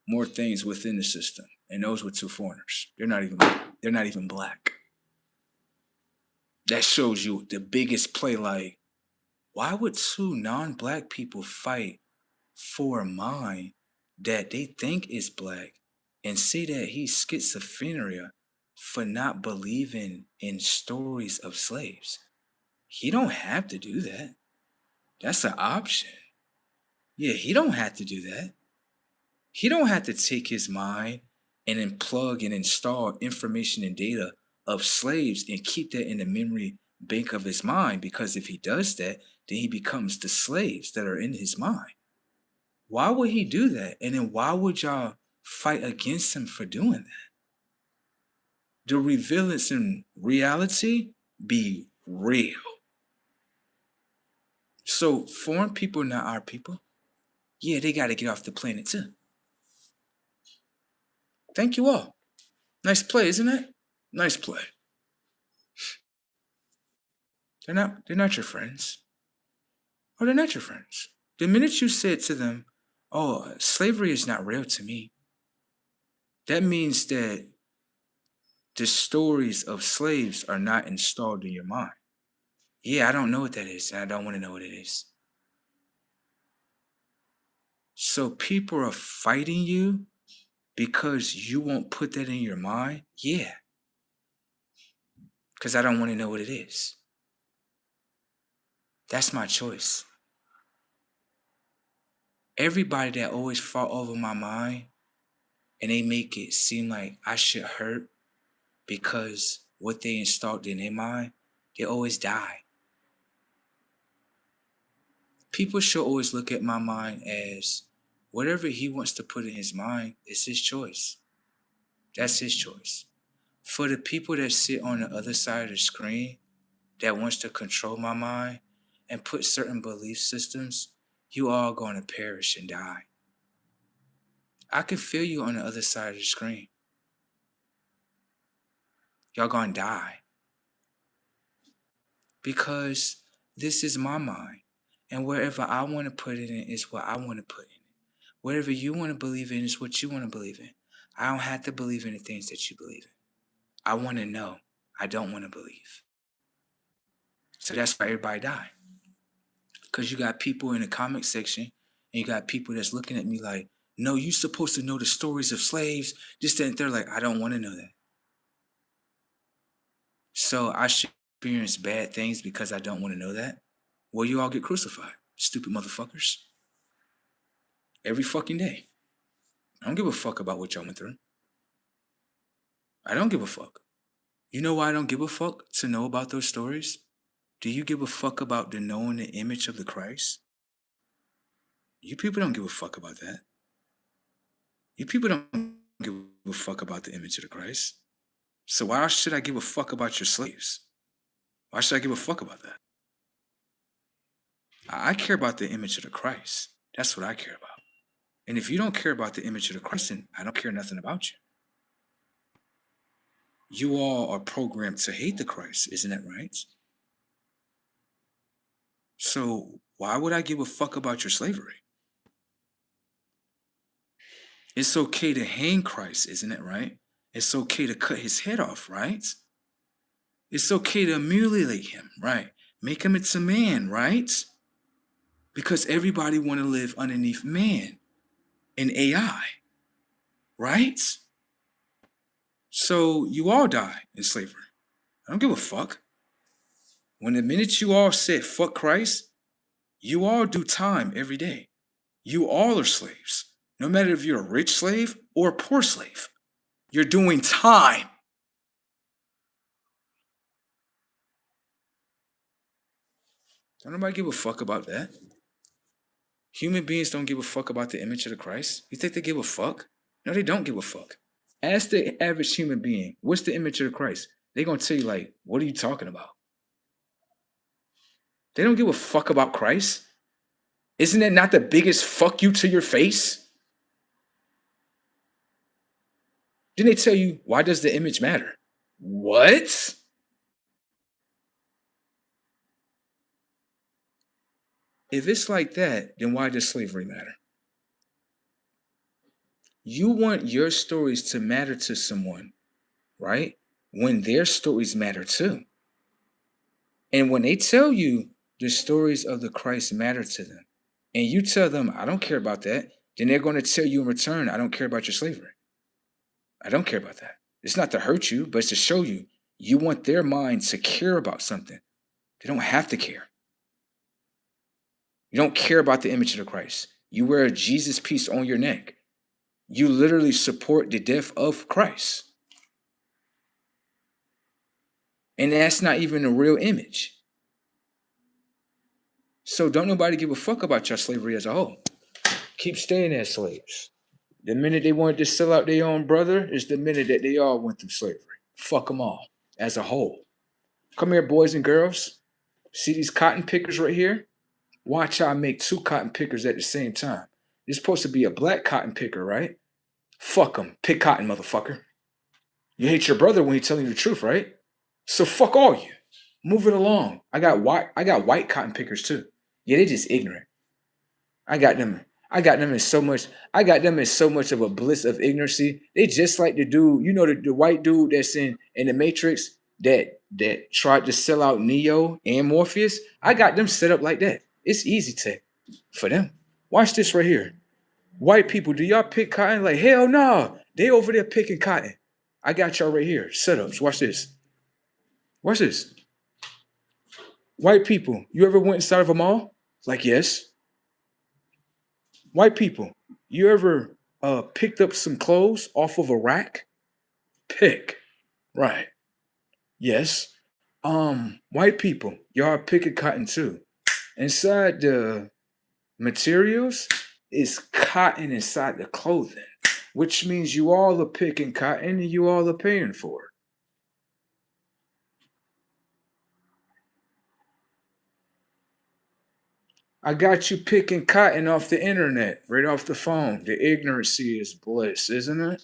more things within the system, and those were two foreigners. They're not even black. That shows you the biggest play. Like, why would two non-black people fight for a mind that they think is black and say that he's schizophrenia for not believing in stories of slaves? He don't have to do that. That's an option. Yeah, he don't have to do that. He don't have to take his mind and then plug and install information and data of slaves and keep that in the memory bank of his mind, because if he does that, then he becomes the slaves that are in his mind. Why would he do that? And then why would y'all fight against him for doing that? The revealance in reality be real. So foreign people, not our people. Yeah, they got to get off the planet too. Thank you all. Nice play, isn't it? Nice play. They're not your friends. Oh, they're not your friends. The minute you said to them, "Oh, slavery is not real to me," that means that the stories of slaves are not installed in your mind. Yeah, I don't know what that is, and I don't want to know what it is. So people are fighting you because you won't put that in your mind? Yeah, because I don't want to know what it is. That's my choice. Everybody that always fought over my mind and they make it seem like I should hurt because what they installed in their mind, they always die. People should always look at my mind as whatever he wants to put in his mind is his choice. That's his choice. For the people that sit on the other side of the screen that wants to control my mind and put certain belief systems, you all going to perish and die. I can feel you on the other side of the screen. Y'all going to die. Because this is my mind. And wherever I want to put it in is what I want to put in it. Whatever you want to believe in is what you want to believe in. I don't have to believe in the things that you believe in. I want to know. I don't want to believe. So that's why everybody die. Because you got people in the comment section and you got people that's looking at me like, no, you're supposed to know the stories of slaves. Just that they're like, I don't want to know that. So I should experience bad things because I don't want to know that. Well, you all get crucified, stupid motherfuckers. Every fucking day. I don't give a fuck about what y'all went through. I don't give a fuck. You know why I don't give a fuck to know about those stories? Do you give a fuck about the knowing the image of the Christ? You people don't give a fuck about that. You people don't give a fuck about the image of the Christ. So why should I give a fuck about your slaves? Why should I give a fuck about that? I care about the image of the Christ. That's what I care about. And if you don't care about the image of the Christ, then I don't care nothing about you. You all are programmed to hate the Christ, isn't that right? So why would I give a fuck about your slavery? It's okay to hang Christ, isn't it right? It's okay to cut his head off, right? It's okay to mutilate him, right? Make him into man, right? Because everybody want to live underneath man and AI, right? So you all die in slavery. I don't give a fuck. When the minute you all said fuck Christ, you all do time every day. You all are slaves. No matter if you're a rich slave or a poor slave, you're doing time. Don't nobody give a fuck about that. Human beings don't give a fuck about the image of the Christ. You think they give a fuck? No, they don't give a fuck. Ask the average human being, what's the image of the Christ? They're going to tell you, like, what are you talking about? They don't give a fuck about Christ. Isn't that not the biggest fuck you to your face? Then they tell you, why does the image matter? What? If it's like that, then why does slavery matter? You want your stories to matter to someone, right? When their stories matter too. And when they tell you the stories of the Christ matter to them, and you tell them, I don't care about that, then they're going to tell you in return, I don't care about your slavery. I don't care about that. It's not to hurt you, but it's to show you you want their mind to care about something. They don't have to care. You don't care about the image of the Christ. You wear a Jesus piece on your neck. You literally support the death of Christ. And that's not even a real image. So don't nobody give a fuck about your slavery as a whole. Keep staying as slaves. The minute they wanted to sell out their own brother is the minute that they all went through slavery. Fuck them all as a whole. Come here, boys and girls. See these cotton pickers right here? Watch how I make two cotton pickers at the same time. You're supposed to be a black cotton picker, right? Fuck them. Pick cotton, motherfucker. You hate your brother when he's telling you the truth, right? So fuck all you. Move it along. I got white cotton pickers too. Yeah, they just ignorant. I got them in so much. I got them in so much of a bliss of ignorancy. They just like the dude, you know, the white dude that's in the Matrix that tried to sell out Neo and Morpheus. I got them set up like that. It's easy for them. Watch this right here. White people, do y'all pick cotton? Like hell no. They over there picking cotton. I got y'all right here. Setups. Watch this. Watch this. White people, you ever went inside of a mall? Like yes. White people, you ever picked up some clothes off of a rack? Pick. Right. Yes. White people, y'all picking cotton too. Inside the materials is cotton inside the clothing, which means you all are picking cotton and you all are paying for it. I got you picking cotton off the internet, right off the phone. The ignorancy is bliss, isn't it?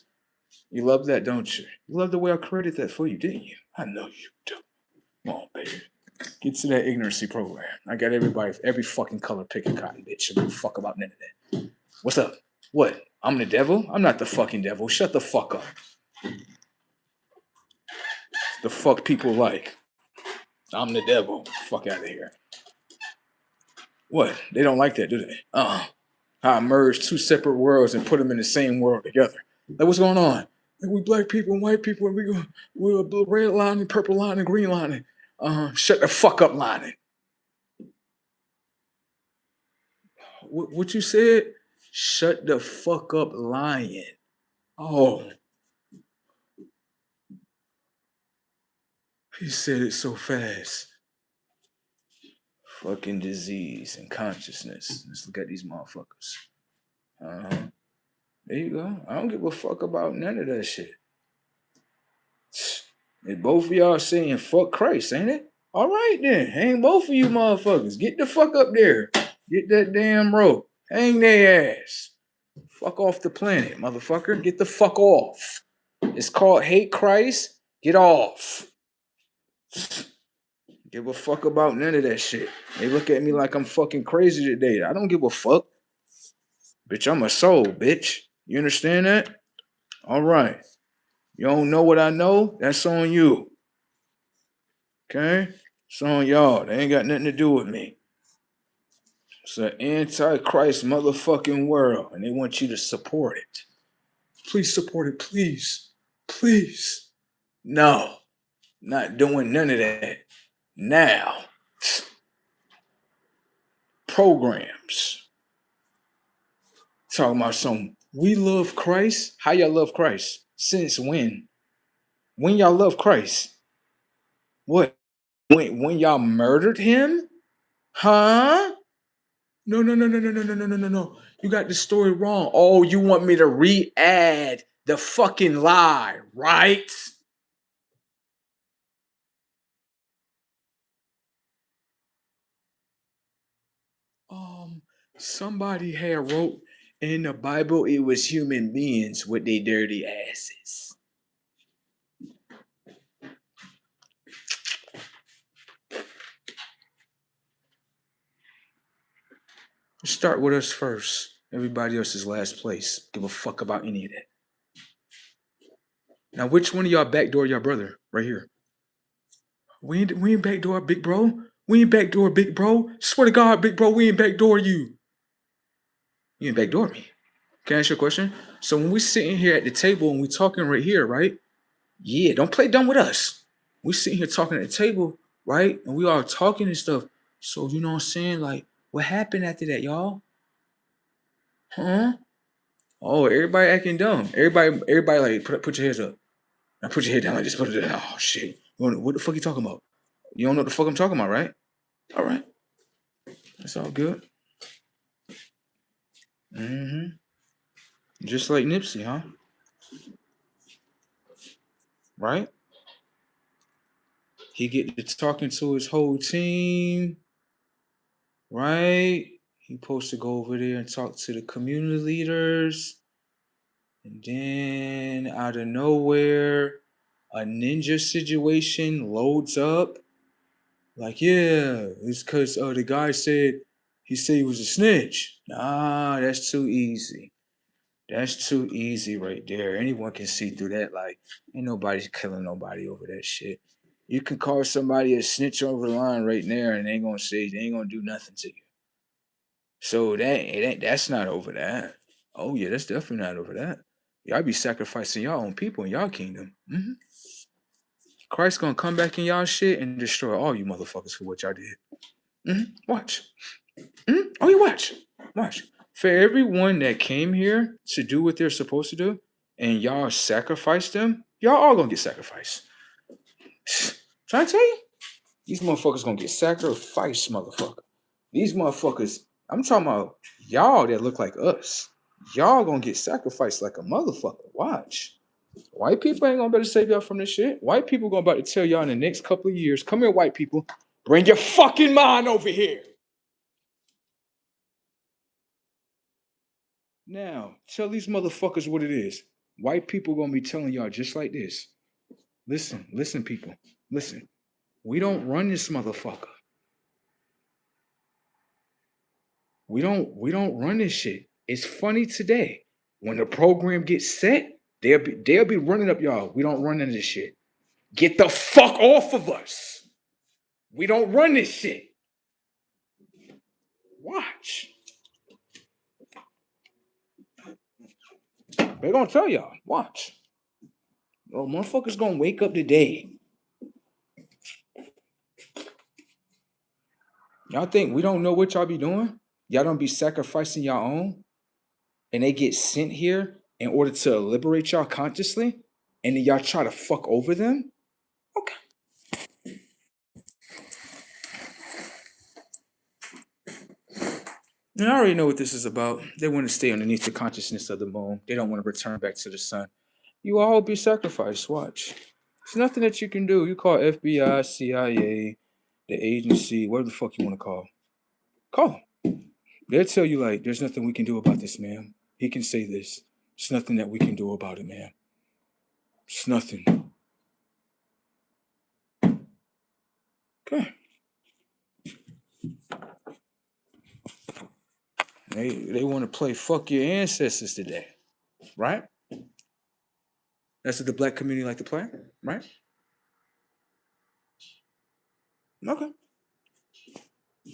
You love that, don't you? You love the way I created that for you, didn't you? I know you do. Come on, baby. Get to that ignorancy program. I got everybody, every fucking color picking cotton, bitch. I don't fuck about none of that. What's up? What? I'm the devil? I'm not the fucking devil. Shut the fuck up. The fuck people like. I'm the devil. Fuck out of here. What? They don't like that, do they? How I merged two separate worlds and put them in the same world together. Like, what's going on? Like, we black people and white people, and we're a red line and purple line and green line. Shut the fuck up, lining. What you said? Shut the fuck up, lying. Oh, he said it so fast. Fucking disease and consciousness. Let's look at these motherfuckers. Uh-huh. There you go. I don't give a fuck about none of that shit. And both of y'all saying fuck Christ, ain't it? All right then. Hang both of you motherfuckers. Get the fuck up there. Get that damn rope. Hang their ass. Fuck off the planet, motherfucker. Get the fuck off. It's called hate Christ. Get off. Give a fuck about none of that shit. They look at me like I'm fucking crazy today. I don't give a fuck. Bitch, I'm a soul, bitch. You understand that? All right. You don't know what I know? That's on you. Okay? It's on y'all. They ain't got nothing to do with me. It's an antichrist motherfucking world, and they want you to support it. Please support it, please. Please. No. Not doing none of that. Now. Programs. Talking about some, we love Christ. How y'all love Christ? Since when? When y'all love Christ? What? When y'all murdered him? Huh? No, no, no, no, no, no, no, no, no, no, no. You got the story wrong. Oh, you want me to re-add the fucking lie, right? Um, Somebody had wrote in the Bible it was human beings with their dirty asses. Let's start with us first. Everybody else is last place. Give a fuck about any of that. Now, which one of y'all backdoor your brother? Right here. We ain't backdoor, big bro. We ain't backdoor, big bro. Swear to God, big bro, we ain't backdoor you. You ain't backdoor me. Can I ask you a question? So when we sitting here at the table and we talking right here, right? Yeah, don't play dumb with us. We sitting here talking at the table, right? And we all talking and stuff. So you know what I'm saying? Like, what happened after that, y'all? Huh? Oh, everybody acting dumb. Everybody like put your heads up. Now put your head down like this. Put it down. Oh shit. What the fuck you talking about? You don't know what the fuck I'm talking about, right? All right. That's all good. Mm-hmm. Just like Nipsey, huh? Right? He get to talking to his whole team, right? He supposed to go over there and talk to the community leaders. And then out of nowhere, a ninja situation loads up. Like, yeah, it's because the guy said he was a snitch. Nah, that's too easy. That's too easy right there. Anyone can see through that. Like, ain't nobody's killing nobody over that shit. You can call somebody a snitch over the line right there, and they ain't gonna do nothing to you. So that's not over that. Oh yeah, that's definitely not over that. Y'all be sacrificing y'all own people in y'all kingdom. Christ gonna come back in y'all shit and destroy all you motherfuckers for what y'all did. Watch. Oh, you watch. Watch. For everyone that came here to do what they're supposed to do, and y'all sacrificed them, y'all all gonna get sacrificed. Trying to tell you, these motherfuckers gonna get sacrificed, motherfucker. These motherfuckers, I'm talking about y'all that look like us. Y'all gonna get sacrificed like a motherfucker. Watch. White people ain't gonna better save y'all from this shit. White people gonna about to tell y'all in the next couple of years, come here, white people, bring your fucking mind over here. Now, tell these motherfuckers what it is. White people gonna be telling y'all just like this. Listen, people. Listen. We don't run this motherfucker. We don't run this shit. It's funny today. When the program gets set, they'll be running up y'all. We don't run into this shit. Get the fuck off of us. We don't run this shit. Watch. They're gonna tell y'all. Watch. Oh, motherfuckers gonna wake up today. Y'all think we don't know what y'all be doing? Y'all don't be sacrificing y'all own, and they get sent here in order to liberate y'all consciously, and then y'all try to fuck over them? Okay. And I already know what this is about. They want to stay underneath the consciousness of the moon. They don't want to return back to the sun. You all be sacrificed. Watch. There's nothing that you can do. You call FBI, CIA, the agency, whatever the fuck you want to call. Call them. They'll tell you, like, there's nothing we can do about this, ma'am. He can say this. There's nothing that we can do about it, ma'am. It's nothing. Okay. They want to play fuck your ancestors today, right? That's what the black community like to play, right? Okay.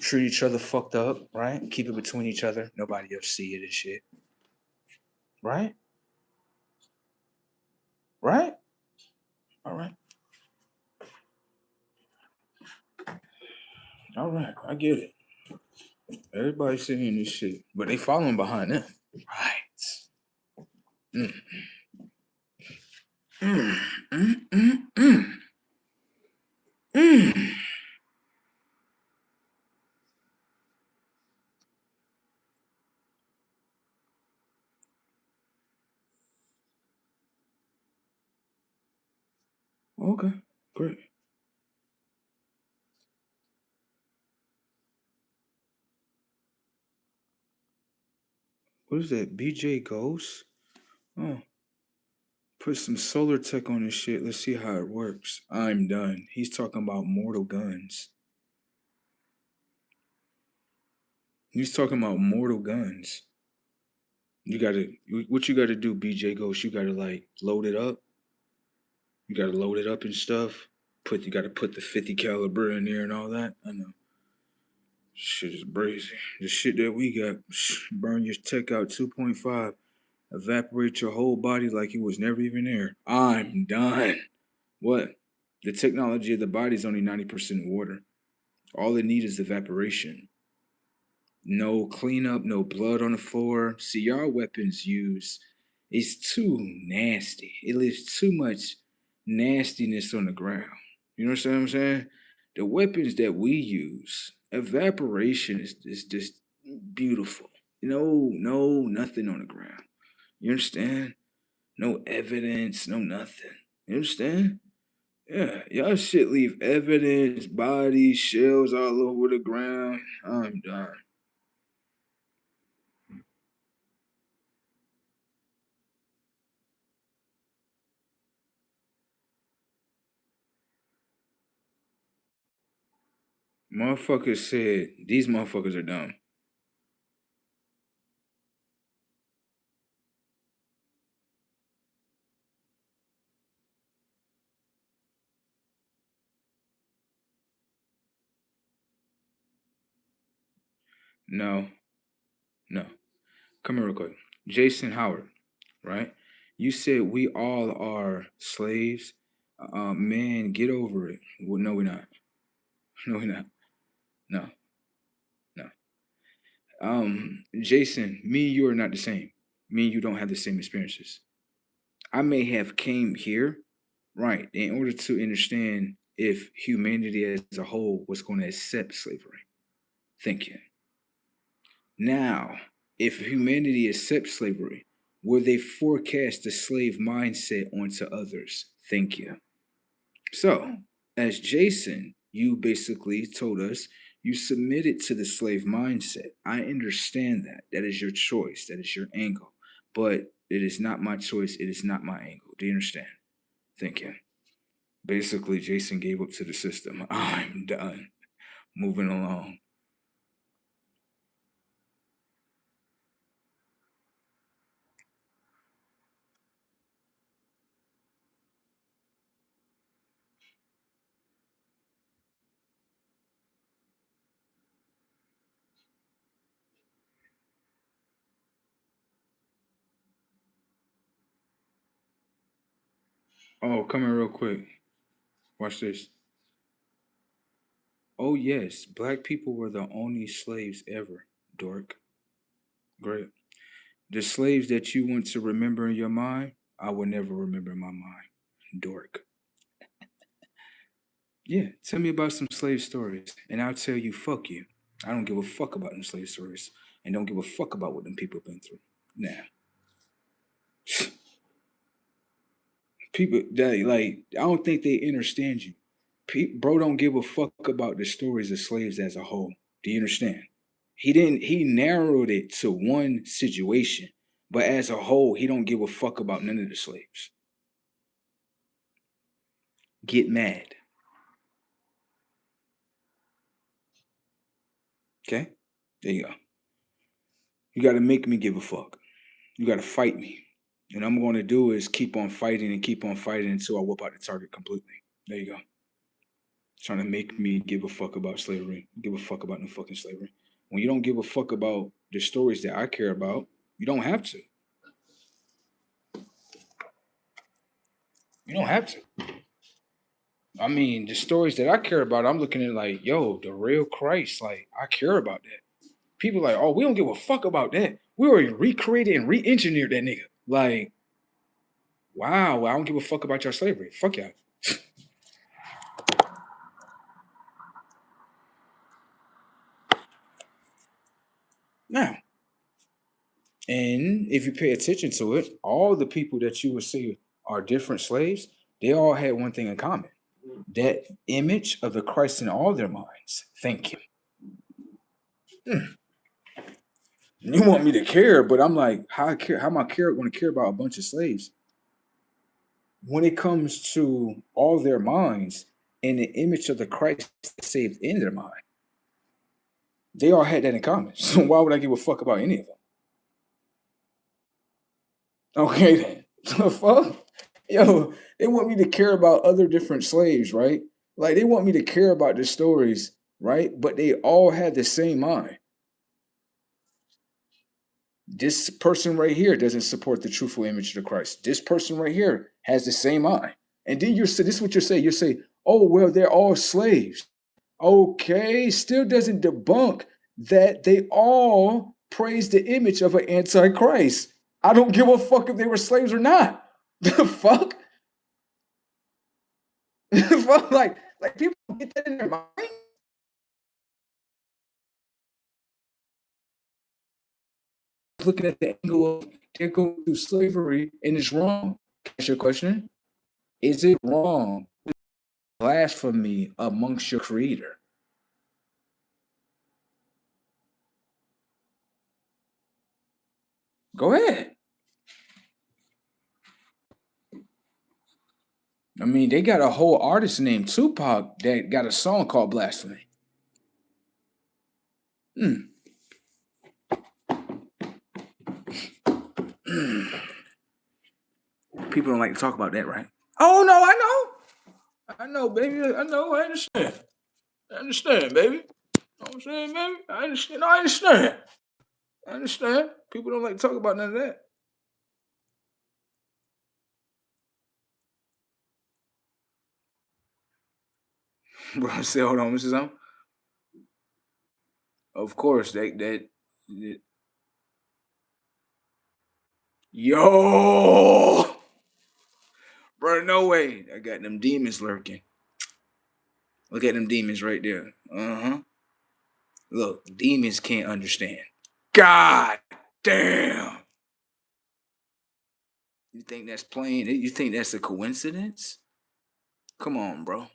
Treat each other fucked up, right? Keep it between each other. Nobody else see it and shit. Right? Right? All right. All right. I get it. Everybody's saying this shit, but they following behind them. Right. Mm. Mm. Mm. Mm. Mm. Mm. Okay. Great. What is that? BJ Ghost? Oh. Put some solar tech on this shit. Let's see how it works. I'm done. He's talking about mortal guns. He's talking about mortal guns. You gotta what you gotta do, BJ Ghost, you gotta like load it up. You gotta load it up and stuff. You gotta put the 50 caliber in there and all that. I know. Shit is crazy. The shit that we got, burn your tech out 2.5, evaporate your whole body like it was never even there. I'm done. What? The technology of the body is only 90% water. All it needs is evaporation. No cleanup, no blood on the floor. See, y'all weapons use is too nasty. It leaves too much nastiness on the ground. You know what I'm saying? The weapons that we use, evaporation is just beautiful. Nothing on the ground. You understand? No evidence, no nothing. You understand? Yeah, y'all shit leave evidence, bodies, shells all over the ground. I'm done. Motherfuckers said these motherfuckers are dumb. No, no. Come here real quick. Jason Howard, right? You said we all are slaves. Man, get over it. Well, no, we're not. No, we're not. No, no. Jason, me and you are not the same. Me and you don't have the same experiences. I may have came here, right, in order to understand if humanity as a whole was going to accept slavery. Thank you. Now, if humanity accepts slavery, will they forecast the slave mindset onto others? Thank you. So, as Jason, you basically told us you submitted to the slave mindset. I understand that. That is your choice. That is your angle. But it is not my choice. It is not my angle. Do you understand? Thank you. Basically, Jason gave up to the system. I'm done. Moving along. Oh, come here real quick. Watch this. Oh, yes, black people were the only slaves ever, dork. Great. The slaves that you want to remember in your mind, I will never remember in my mind, dork. Yeah, tell me about some slave stories, and I'll tell you, fuck you. I don't give a fuck about them slave stories, and don't give a fuck about what them people been through. Nah, people that like, I don't think they understand you. Bro, don't give a fuck about the stories of slaves as a whole. Do you understand? He didn't. He narrowed it to one situation, but as a whole, he don't give a fuck about none of the slaves. Get mad, okay? There you go. You got to make me give a fuck. You got to fight me, and I'm going to do is keep on fighting and keep on fighting until I whoop out the target completely. There you go. Trying to make me give a fuck about slavery. Give a fuck about no fucking slavery. When you don't give a fuck about the stories that I care about, you don't have to. You don't have to. I mean, the stories that I care about, I'm looking at like, yo, the real Christ. Like, I care about that. People like, oh, we don't give a fuck about that. We already recreated and re-engineered that nigga. Like, wow, well, I don't give a fuck about your slavery. Fuck y'all. Now, and if you pay attention to it, all the people that you would say are different slaves, they all had one thing in common. That image of the Christ in all their minds. Thank you. Hmm. You want me to care, but I'm like, how I care? How am I care going to care about a bunch of slaves when it comes to all their minds and the image of the Christ saved in their mind? They all had that in common. So why would I give a fuck about any of them? Okay then. The fuck? Yo, they want me to care about other different slaves, right? Like they want me to care about the stories, right? But they all had the same mind. This person right here doesn't support the truthful image of the Christ. This person right here has the same eye. And then you're this is what you're saying. You're saying, oh well, they're all slaves. Okay, still doesn't debunk that they all praise the image of an antichrist. I don't give a fuck if they were slaves or not. The fuck? Fuck, like people get that in their mind. Looking at the angle of they're going through slavery and it's wrong. Ask your question. Is it wrong blasphemy amongst your creator? Go ahead. I mean, they got a whole artist named Tupac that got a song called Blasphemy. Mm. People don't like to talk about that, right? Oh no, I know. I know, baby. I know, I understand. I understand, baby. You know what I'm saying, baby? I understand. I understand. I understand. People don't like to talk about none of that. Bro, say hold on, Mrs. Zone. Of course, that yo, bro, no way. I got them demons lurking. Look at them demons right there. Uh-huh. Look, demons can't understand. God damn. You think that's plain? You think that's a coincidence? Come on, bro.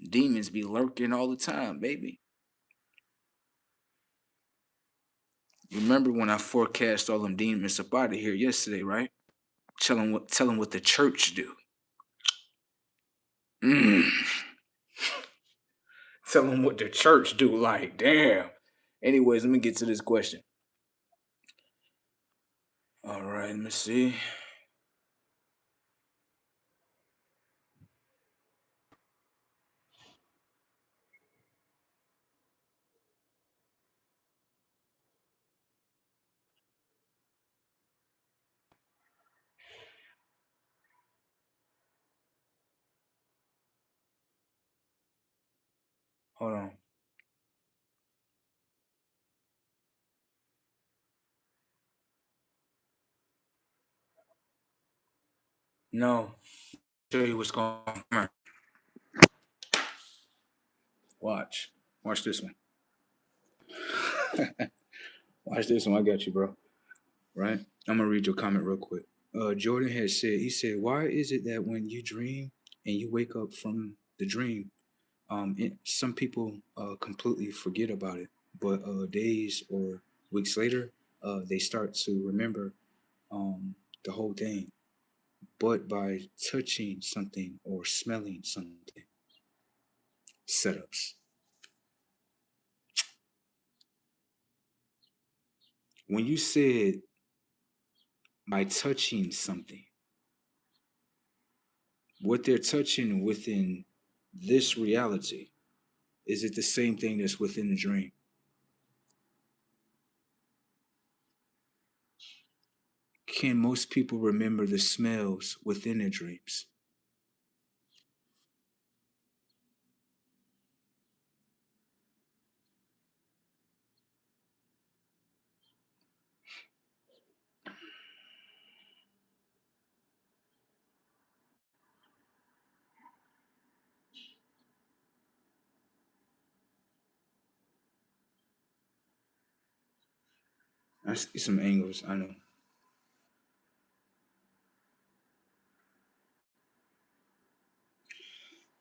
Demons be lurking all the time, baby. Remember when I forecast all them demons up out of here yesterday, right? Tell them what the church do. Mm. Tell them what the church do. Like, damn. Anyways, let me get to this question. All right, let me see. Hold on. No. Show you what's going on. Come on. Watch. Watch this one. Watch this one. I got you, bro. Right? I'm gonna read your comment real quick. Jordan had said, he said, why is it that when you dream and you wake up from the dream, some people completely forget about it, but days or weeks later, they start to remember the whole thing, but by touching something or smelling something. Setups. When you said by touching something, what they're touching within this reality, is it the same thing that's within the dream? Can most people remember the smells within their dreams? I see some angles. I know.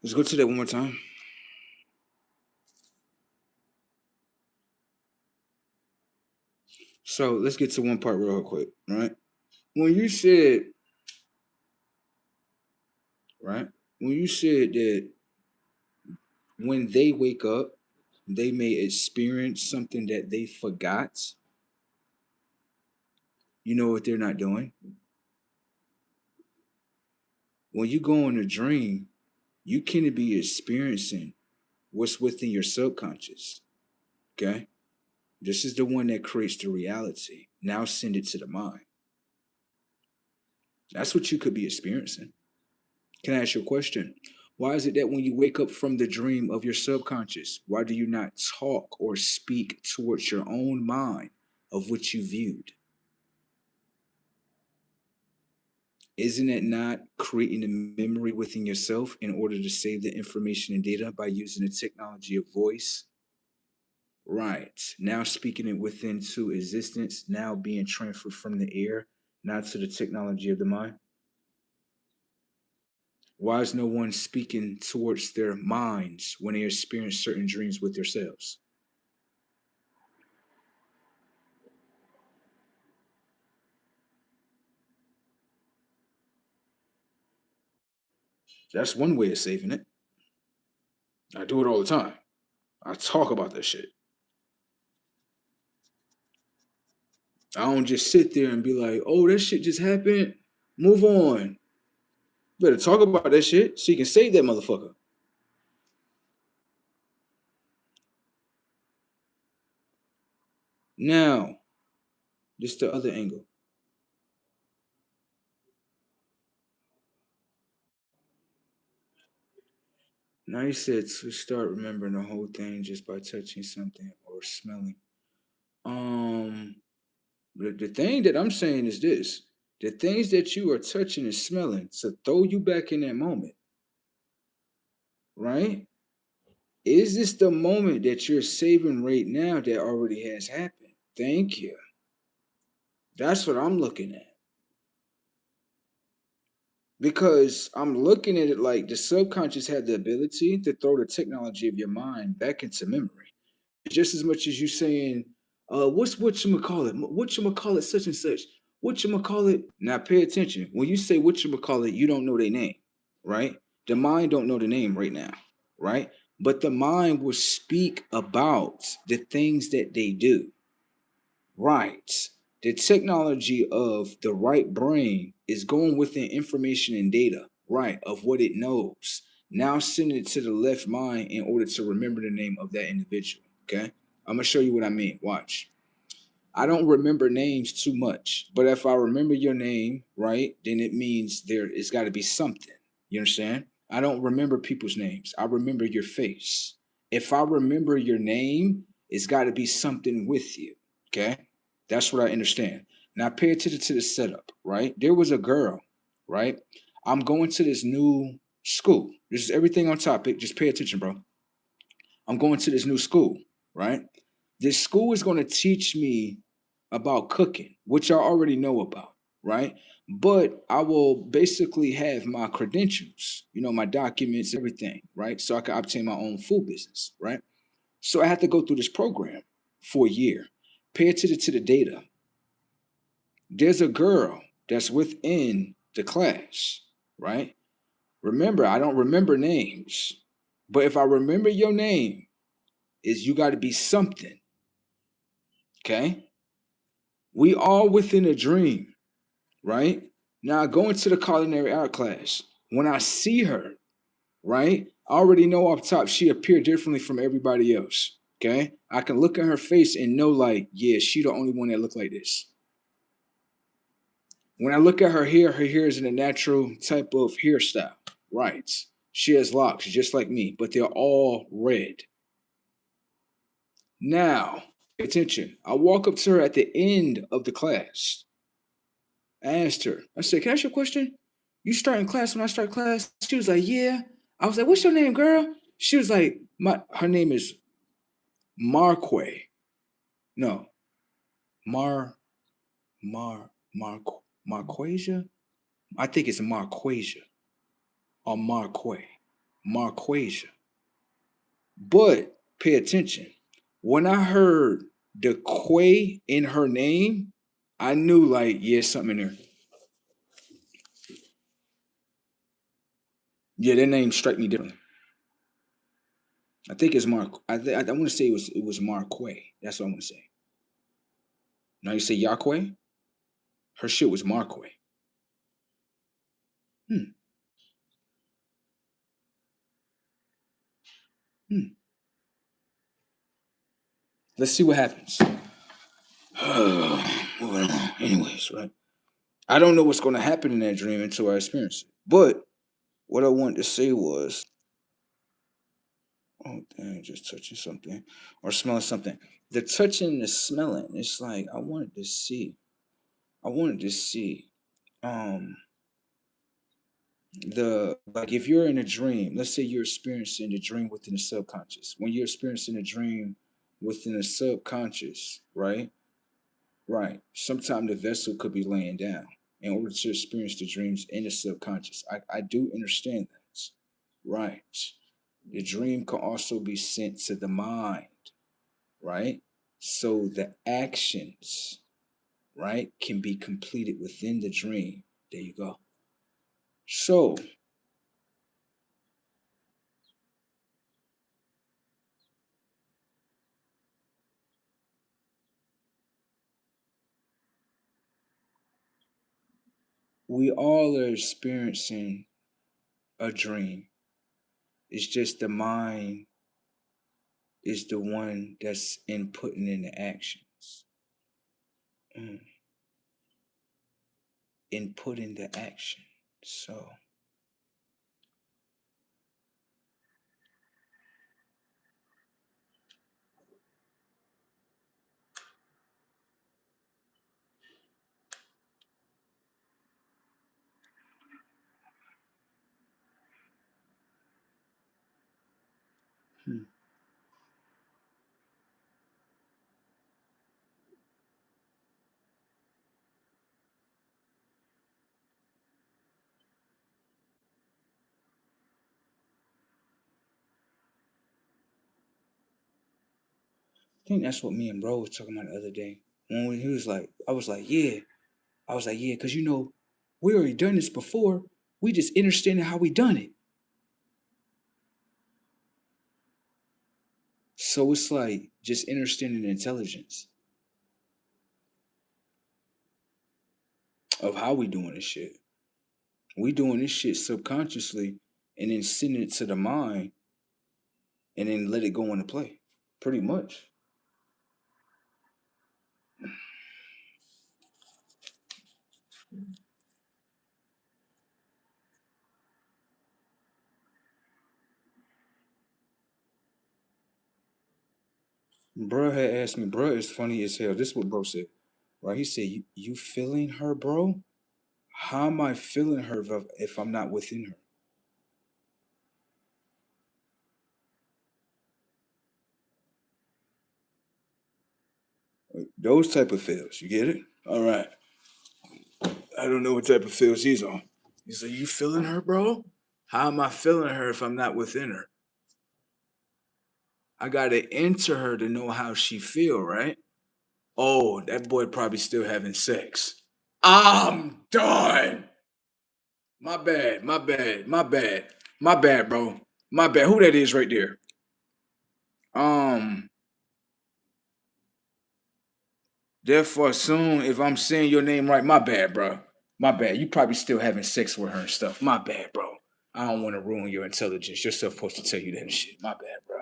Let's go to that one more time. So let's get to one part real quick, right? When you said, right? When you said that when they wake up, they may experience something that they forgot. You know what they're not doing? When you go in a dream, you can be experiencing what's within your subconscious. Okay? This is the one that creates the reality. Now send it to the mind. That's what you could be experiencing. Can I ask you a question? Why is it that when you wake up from the dream of your subconscious, why do you not talk or speak towards your own mind of what you viewed? Isn't it not creating a memory within yourself in order to save the information and data by using the technology of voice? Right. Now speaking it within to existence, now being transferred from the air, not to the technology of the mind. Why is no one speaking towards their minds when they experience certain dreams with themselves? That's one way of saving it. I do it all the time. I talk about that shit. I don't just sit there and be like, oh, that shit just happened. Move on. Better talk about that shit so you can save that motherfucker. Now, just the other angle. Now you said to start remembering the whole thing just by touching something or smelling. Um, the thing that I'm saying is this: the things that you are touching and smelling to throw you back in that moment, right? Is this the moment that you're saving right now that already has happened? Thank you. That's what I'm looking at. Because I'm looking at it like the subconscious had the ability to throw the technology of your mind back into memory. Just as much as you saying, what's you call it? What you call it such and such? What you call it? Now pay attention. When you say what you call it, you don't know their name, right? The mind don't know the name right now, right? But the mind will speak about the things that they do. Right. The technology of the right brain is going within information and data, right, of what it knows. Now send it to the left mind in order to remember the name of that individual. Okay. I'm gonna show you what I mean. Watch. I don't remember names too much, but if I remember your name, right, then it means there it's got to be something. You understand? I don't remember people's names. I remember your face. If I remember your name, it's got to be something with you. Okay? That's what I understand. Now pay attention to the setup, right? There was a girl, right? I'm going to this new school. This is everything on topic. Just pay attention, bro. I'm going to this new school, right? This school is going to teach me about cooking, which I already know about, right? But I will basically have my credentials, my documents, everything, right? So I can obtain my own food business, right? So I have to go through this program for a year. Pay attention to the data. There's a girl that's within the class, right? Remember, I don't remember names, but if I remember your name, is you got to be something, okay? We all within a dream, right? Now I go into the culinary art class. When I see her, right, I already know off top she appeared differently from everybody else. Okay, I can look at her face and know, like, yeah, she the only one that look like this. When I look at her hair is in a natural type of hairstyle. Right. She has locks just like me, but they're all red. Now, pay attention. I walk up to her at the end of the class. I asked her, I said, can I ask you a question? You starting class when I start class? She was like, yeah. I was like, what's your name, girl? She was like, her name is Marquay. No, Mar Mar Mar Marquasia? I think it's Marquasia or Marquay. Marquasia. But pay attention. When I heard the Quay in her name, I knew, like, yeah, something in there. Yeah, that name struck me differently. I think it's Mark. I want to say it was Marquay. That's what I want to say. Now you say Yahweh. Her shit was Markway. Hmm. Hmm. Let's see what happens. Moving on. Anyways, right? I don't know what's going to happen in that dream until I experience it. But what I wanted to say was, oh dang, just touching something or smelling something. The touching and the smelling, it's like I wanted to see. I wanted to see. Um, the like if you're in a dream, let's say you're experiencing a dream within the subconscious. When you're experiencing a dream within the subconscious, right? Right. Sometimes the vessel could be laying down in order to experience the dreams in the subconscious. I do understand that. Right. The dream can also be sent to the mind, right? So the actions, right, can be completed within the dream. There you go. So we all are experiencing a dream. It's just the mind is the one that's inputting in the actions. Mm, inputting the action. So hmm, I think that's what me and bro was talking about the other day. When he was like, I was like, yeah. I was like, yeah, because we already done this before. We just understanding how we done it. So it's like just understanding the intelligence of how we doing this shit. We doing this shit subconsciously and then sending it to the mind and then let it go into play. Pretty much. Bro had asked me, bro, it's funny as hell. This is what bro said. Right? He said, you feeling her, bro? How am I feeling her if I'm not within her? Those type of feels. You get it? All right. I don't know what type of feels he's on. He's like, you feeling her, bro? How am I feeling her if I'm not within her? I gotta enter her to know how she feel, right? Oh, that boy probably still having sex. I'm done. My bad, my bad, my bad, my bad, bro. My bad. Who that is right there? Um, therefore, soon if I'm saying your name right, my bad, bro. My bad. You probably still having sex with her and stuff. My bad, bro. I don't want to ruin your intelligence. You're supposed to tell you that shit. My bad, bro.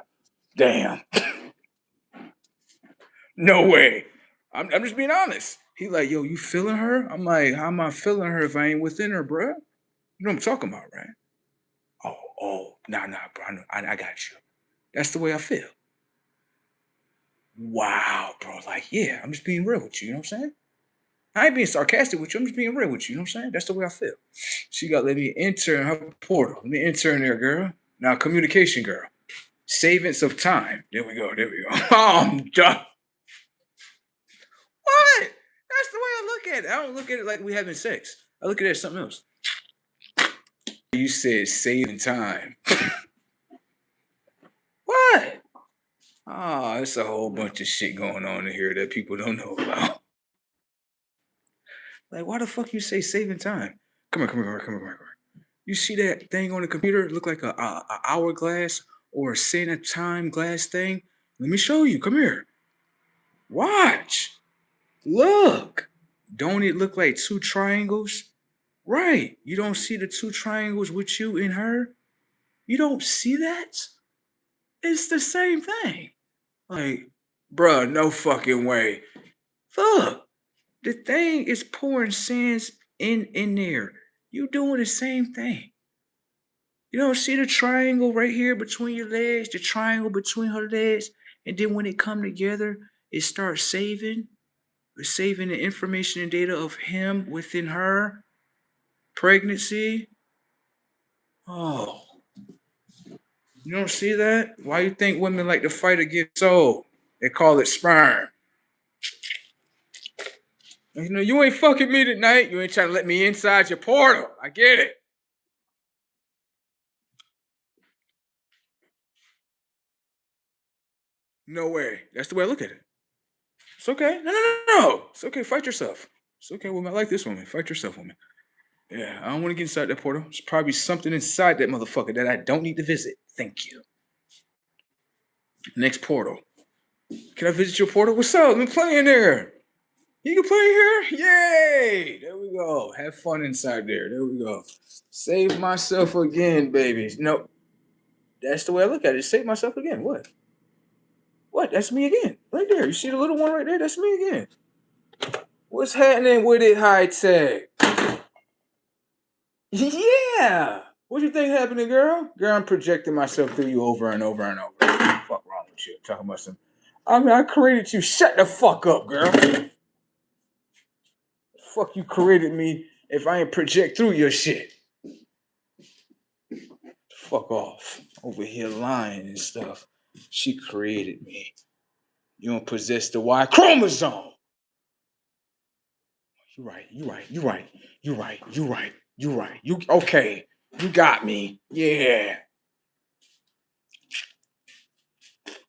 Damn. No way. I'm just being honest. He like, yo, you feeling her? I'm like, how am I feeling her if I ain't within her, bro? You know what I'm talking about, right? Nah, bro. I got you. That's the way I feel. Wow, bro. Like, yeah, I'm just being real with you. You know what I'm saying? I ain't being sarcastic with you. I'm just being real with you. You know what I'm saying? That's the way I feel. She got let me enter in her portal. Let me enter in there, girl. Now, communication, girl. Savings of time. There we go. There we go. Oh, I'm done. What? That's the way I look at it. I don't look at it like we having sex. I look at it as something else. You said saving time. What? Oh, it's a whole bunch of shit going on in here that people don't know about. Like, why the fuck you say saving time? Come here. You see that thing on the computer? It look like a hourglass or a Santa time glass thing? Let me show you. Come here. Watch. Look. Don't it look like two triangles? Right. You don't see the two triangles with you and her? You don't see that? It's the same thing. Like, bruh, no fucking way. Look, the thing is pouring sands in there. You doing the same thing. You don't see the triangle right here between your legs, the triangle between her legs, and then when it come together, it starts saving. It's saving the information and data of him within her pregnancy. Oh, you don't see that? Why you think women like to fight against soul? They call it sperm. You know, you ain't fucking me tonight. You ain't trying to let me inside your portal. I get it. No way. That's the way I look at it. It's okay. No. It's okay. Fight yourself. It's okay, woman. I like this woman. Fight yourself, woman. Yeah, I don't want to get inside that portal. There's probably something inside that motherfucker that I don't need to visit. Thank you. Next portal. Can I visit your portal? What's up? Let me play in there. You can play here? Yay! There we go. Have fun inside there. There we go. Save myself again, babies. No, that's the way I look at it. Save myself again. What? What? That's me again. Right there. You see the little one right there? That's me again. What's happening with it, high tech? Yeah. What you think happening, girl? Girl, I'm projecting myself through you over and over and over. What the fuck wrong with you? Talking about some. I mean, I created you. Shut the fuck up, girl. Fuck you created me if I ain't project through your shit. Fuck off. Over here lying and stuff. She created me. You don't possess the Y chromosome. You right. You okay. You got me. Yeah.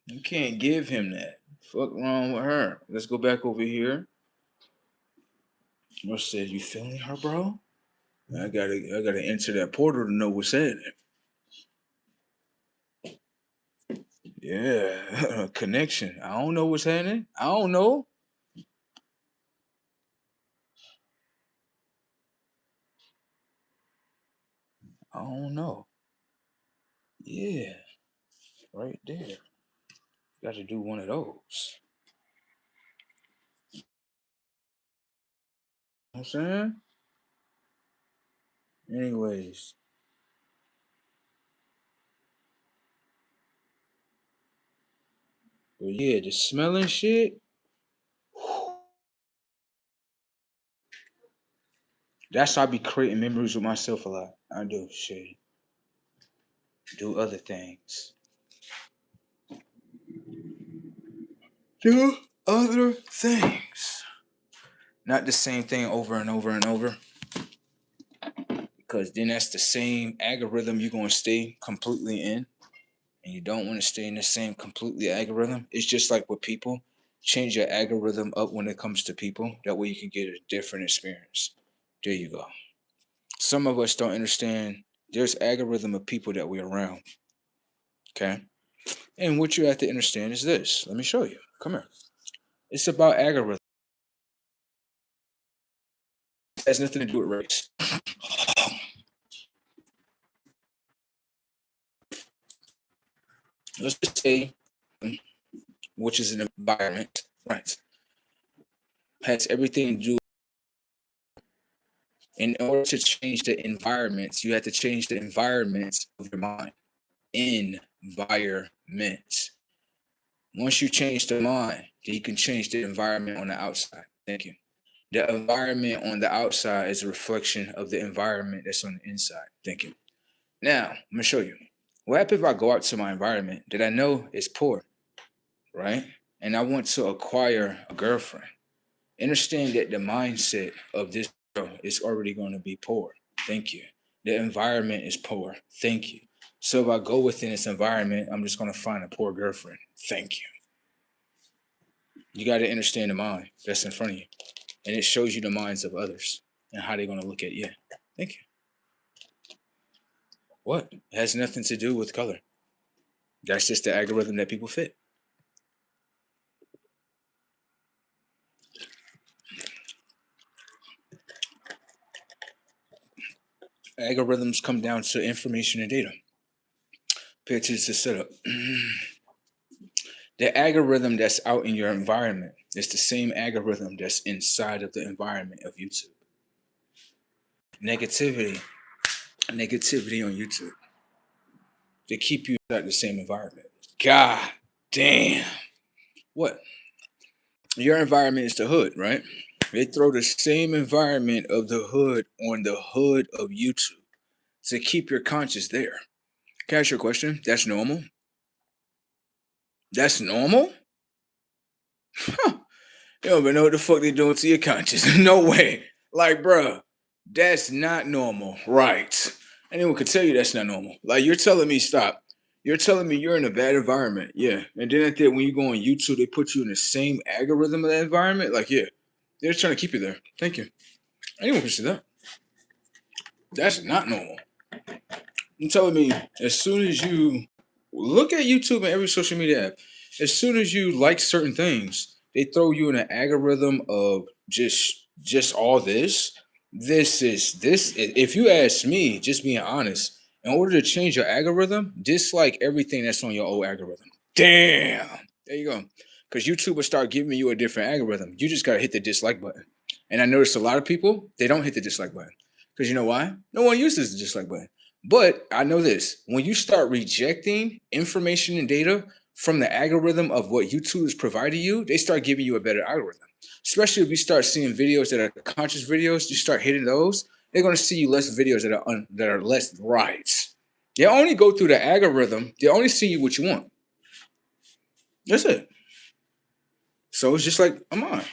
You can't give him that. Fuck wrong with her. Let's go back over here. What said you feeling her, bro? I gotta enter that portal to know what's happening. Yeah, connection. I don't know what's happening. I don't know. I don't know. Yeah, right there. Got to do one of those. You know what I'm saying? Anyways, but yeah, the smelling shit. That's how I be creating memories with myself a lot. I do shit. Do other things. Do other things. Not the same thing over and over and over. Because then that's the same algorithm you're going to stay completely in. And you don't want to stay in the same completely algorithm. It's just like with people. Change your algorithm up when it comes to people. That way you can get a different experience. There you go. Some of us don't understand there's algorithm of people that we're around. Okay. And what you have to understand is this. Let me show you. Come here. It's about algorithm. It has nothing to do with race. Let's just say, which is an environment, right? Has everything to do. In order to change the environments, you have to change the environments of your mind. Environments. Once you change the mind, then you can change the environment on the outside. Thank you. The environment on the outside is a reflection of the environment that's on the inside. Thank you. Now, I'm gonna show you. What happens if I go out to my environment that I know is poor, right? And I want to acquire a girlfriend. Understand that the mindset of this girl is already going to be poor. Thank you. The environment is poor. Thank you. So if I go within this environment, I'm just going to find a poor girlfriend. Thank you. You got to understand the mind that's in front of you. And it shows you the minds of others and how they're going to look at you. Thank you. What? It has nothing to do with color. That's just the algorithm that people fit. Algorithms come down to information and data. Pay attention to setup. The algorithm that's out in your environment is the same algorithm that's inside of the environment of YouTube. Negativity, negativity on YouTube. They keep you at the same environment. God damn. What? Your environment is the hood, right? They throw the same environment of the hood on the hood of YouTube to keep your conscience there. Can I ask you a question? That's normal? That's normal? Huh. You don't even know what the fuck they doing to your conscience. No way. Like, bruh, that's not normal. Right. Anyone could tell you that's not normal. Like, you're telling me stop. You're telling me you're in a bad environment. Yeah. And then at that, when you go on YouTube, they put you in the same algorithm of that environment. Like, yeah. They're trying to keep you there. Thank you. Anyone can see that. That's not normal. You're telling me as soon as you look at YouTube and every social media app, as soon as you like certain things, they throw you in an algorithm of just all this. This is this. If you ask me, just being honest, in order to change your algorithm, dislike everything that's on your old algorithm. Damn. There you go. Because YouTube will start giving you a different algorithm. You just gotta hit the dislike button. And I noticed a lot of people, they don't hit the dislike button. Because you know why? No one uses the dislike button. But I know this: when you start rejecting information and data from the algorithm of what YouTube is providing you, they start giving you a better algorithm. Especially if you start seeing videos that are conscious videos, you start hitting those, they're going to see you less videos that are less right. They only go through the algorithm. They only see you what you want. That's it. So it's just like a mind.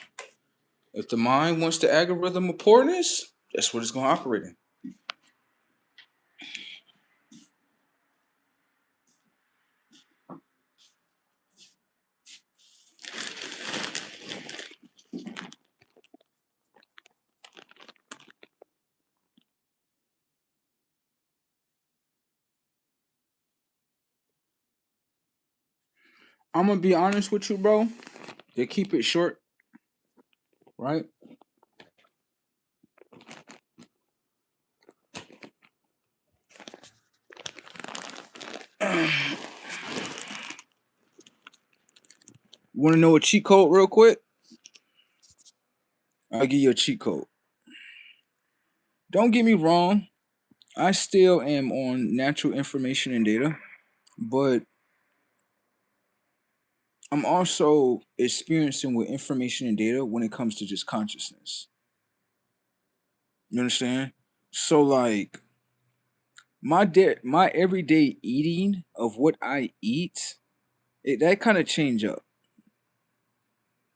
If the mind wants the algorithm of poorness, that's what it's going to operate in. I'm gonna be honest with you, bro. They keep it short, right? Want to know a cheat code real quick? I'll give you a cheat code. Don't get me wrong. I still am on natural information and data, but I'm also experiencing with information and data when it comes to just consciousness. You understand? So like my everyday eating of what I eat, that kind of change up.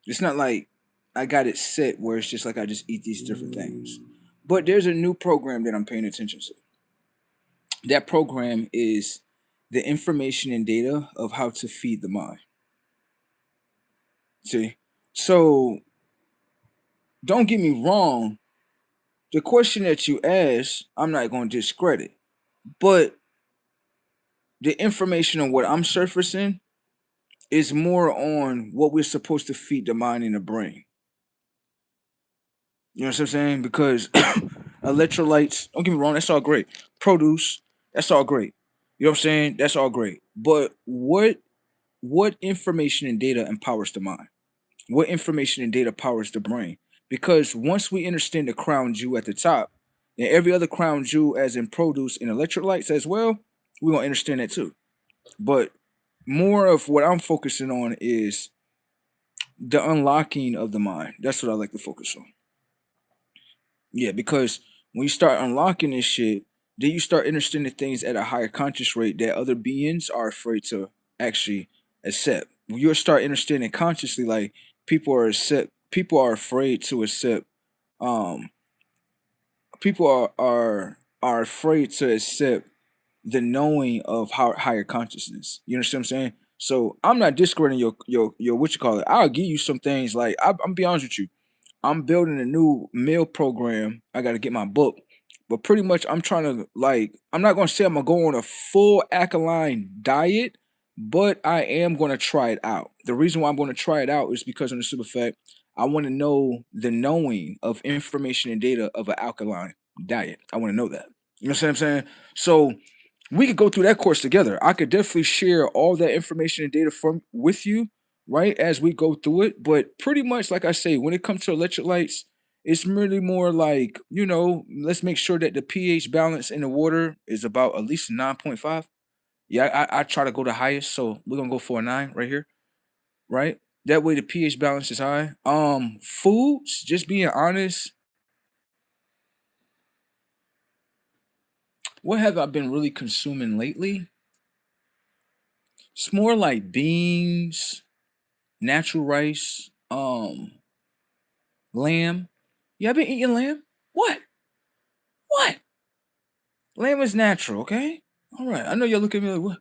It's not like I got it set where it's just like I just eat these different things. But there's a new program that I'm paying attention to. That program is the information and data of how to feed the mind. See? So don't get me wrong. The question that you asked, I'm not going to discredit. But the information on what I'm surfacing is more on what we're supposed to feed the mind and the brain. You know what I'm saying? Because electrolytes, don't get me wrong, that's all great. Produce, that's all great. You know what I'm saying? That's all great. But what information and data empowers the mind? What information and data powers the brain? Because once we understand the crown jewel at the top, and every other crown jewel as in produce and electrolytes as well, we're gonna understand that too. But more of what I'm focusing on is the unlocking of the mind. That's what I like to focus on. Yeah, because when you start unlocking this shit, then you start understanding things at a higher conscious rate that other beings are afraid to actually accept. You'll start understanding consciously, like people are afraid to accept um people are afraid to accept the knowing of higher consciousness. You understand what I'm saying? So I'm not discrediting your what you call it. I'll give you some things like I'm be honest with you. I'm building a new meal program. I got to get my book, but pretty much I'm trying to like. I'm not gonna say I'm gonna go on a full alkaline diet, but I am gonna try it out. The reason why I'm gonna try it out is because on the super fact, I want to know the knowing of information and data of an alkaline diet. I want to know that. You know what I'm saying? So we could go through that course together. I could definitely share all that information and data from with you, right, as we go through it. But pretty much, like I say, when it comes to electrolytes, it's really more like, let's make sure that the pH balance in the water is about at least 9.5. Yeah, I try to go the highest, so we're gonna go for a 9 right here, right? That way the pH balance is high. Foods, just being honest, what have I been really consuming lately? It's more like beans, natural rice, lamb. You been eating lamb? What? What? Lamb is natural, okay? All right. I know you're looking at me like, what?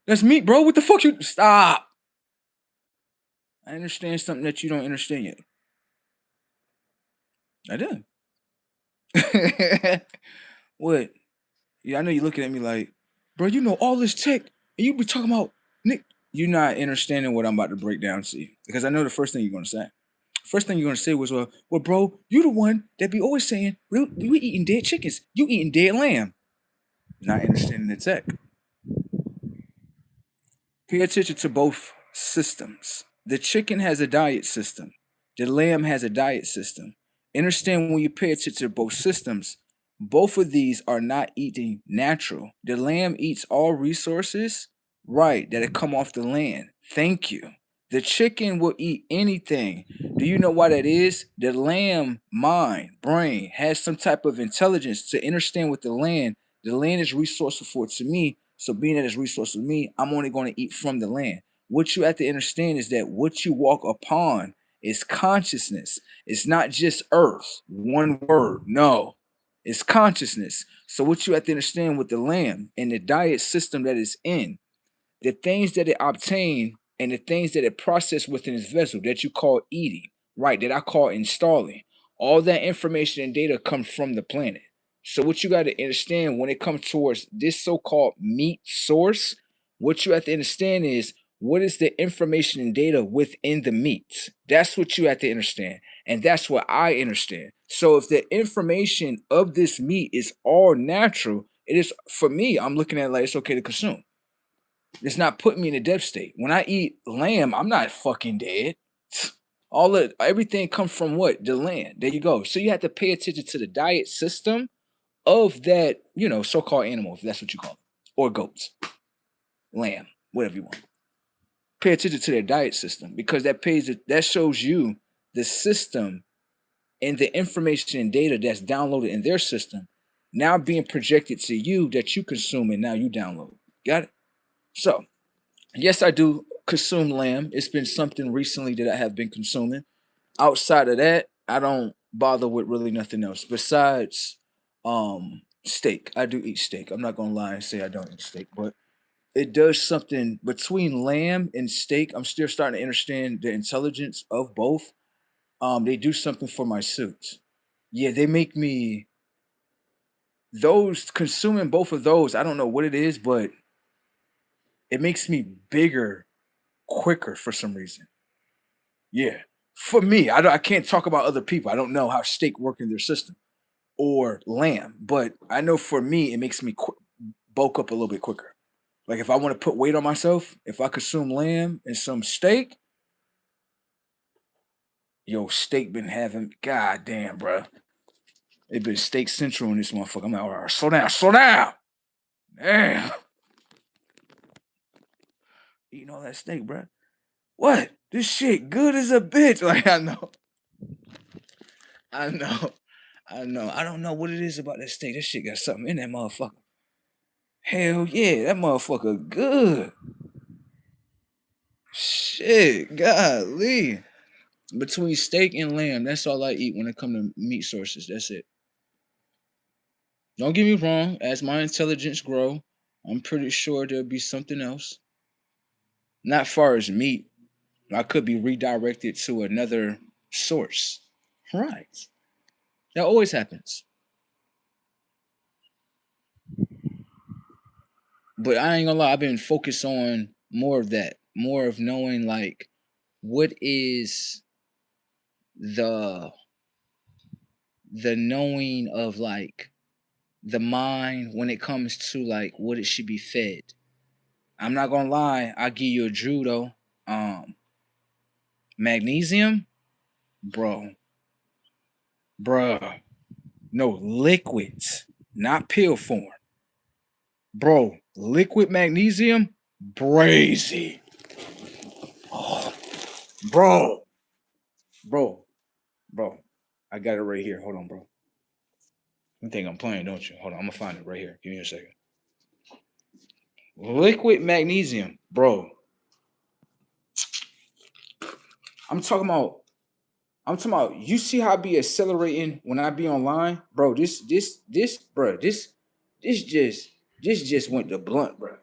That's meat, bro. What the fuck you stop? I understand something that you don't understand yet. I did. What? Yeah, I know you're looking at me like, bro, you know all this tech, and you be talking about Nick. You're not understanding what I'm about to break down to you. Because I know the first thing you're gonna say. First thing you're gonna say was, well, bro, you the one that be always saying we eating dead chickens. You eating dead lamb. Not understanding the tech. Pay attention to both systems. The chicken has a diet system. The lamb has a diet system. Understand when you pay attention to both systems, both of these are not eating natural. The lamb eats all resources, right, that have come off the land. Thank you. The chicken will eat anything. Do you know why that is? The lamb mind, brain has some type of intelligence to understand with the land is resourceful to me. So being that it's resourceful to me, I'm only going to eat from the land. What you have to understand is that what you walk upon is consciousness. It's not just earth, one word. No, it's consciousness. So what you have to understand with the lamb and the diet system that it's in, the things that it obtained and the things that it processed within its vessel that you call eating, right? That I call installing. All that information and data comes from the planet. So what you got to understand when it comes towards this so-called meat source, what you have to understand is what is the information and data within the meat. That's what you have to understand. And that's what I understand. So if the information of this meat is all natural, it is for me, I'm looking at it like it's okay to consume. It's not putting me in a death state. When I eat lamb, I'm not fucking dead. All of everything comes from what? The land. There you go. So you have to pay attention to the diet system of that, so-called animal, if that's what you call it. Or goats, lamb, whatever you want. Pay attention to their diet system because that shows you the system and the information and data that's downloaded in their system now being projected to you that you consume and now you download. Got it? So yes, I do consume lamb. It's been something recently that I have been consuming. Outside of that, I don't bother with really nothing else besides steak. I do eat steak. I'm not gonna lie and say I don't eat steak, but it does something between lamb and steak. I'm still starting to understand the intelligence of both. They do something for my suits. Yeah, they make me those consuming both of those. I don't know what it is, but it makes me bigger quicker for some reason. Yeah. For me, I can't talk about other people. I don't know how steak work in their system or lamb, but I know for me, it makes me bulk up a little bit quicker. Like if I want to put weight on myself, if I consume lamb and some steak, yo, steak been having, god damn, bro. It been steak central in this motherfucker. I'm like, all right, slow down, slow down. Damn. Eating all that steak, bro. What? This shit good as a bitch. Like, I know. I know. I know. I don't know what it is about that steak. That shit got something in that motherfucker. Hell yeah, that motherfucker good. Shit, golly. Between steak and lamb, that's all I eat when it comes to meat sources. That's it. Don't get me wrong. As my intelligence grow, I'm pretty sure there'll be something else. Not far as meat. I could be redirected to another source. Right. That always happens. But I ain't gonna lie, I've been focused on more of that. More of knowing like what is the knowing of like the mind when it comes to like what it should be fed. I'm not gonna lie, I'll give you a Drew though. Um, Magnesium, bro, bruh. No, liquids, not pill form. Bro, liquid magnesium, brazy. Oh, bro, bro, bro. I got it right here. Hold on, bro. You think I'm playing, don't you? Hold on, I'm gonna find it right here. Give me a second. Liquid magnesium, bro. I'm talking about. I'm talking about. You see how I be accelerating when I be online, bro. Bro. This just went to blunt, bro.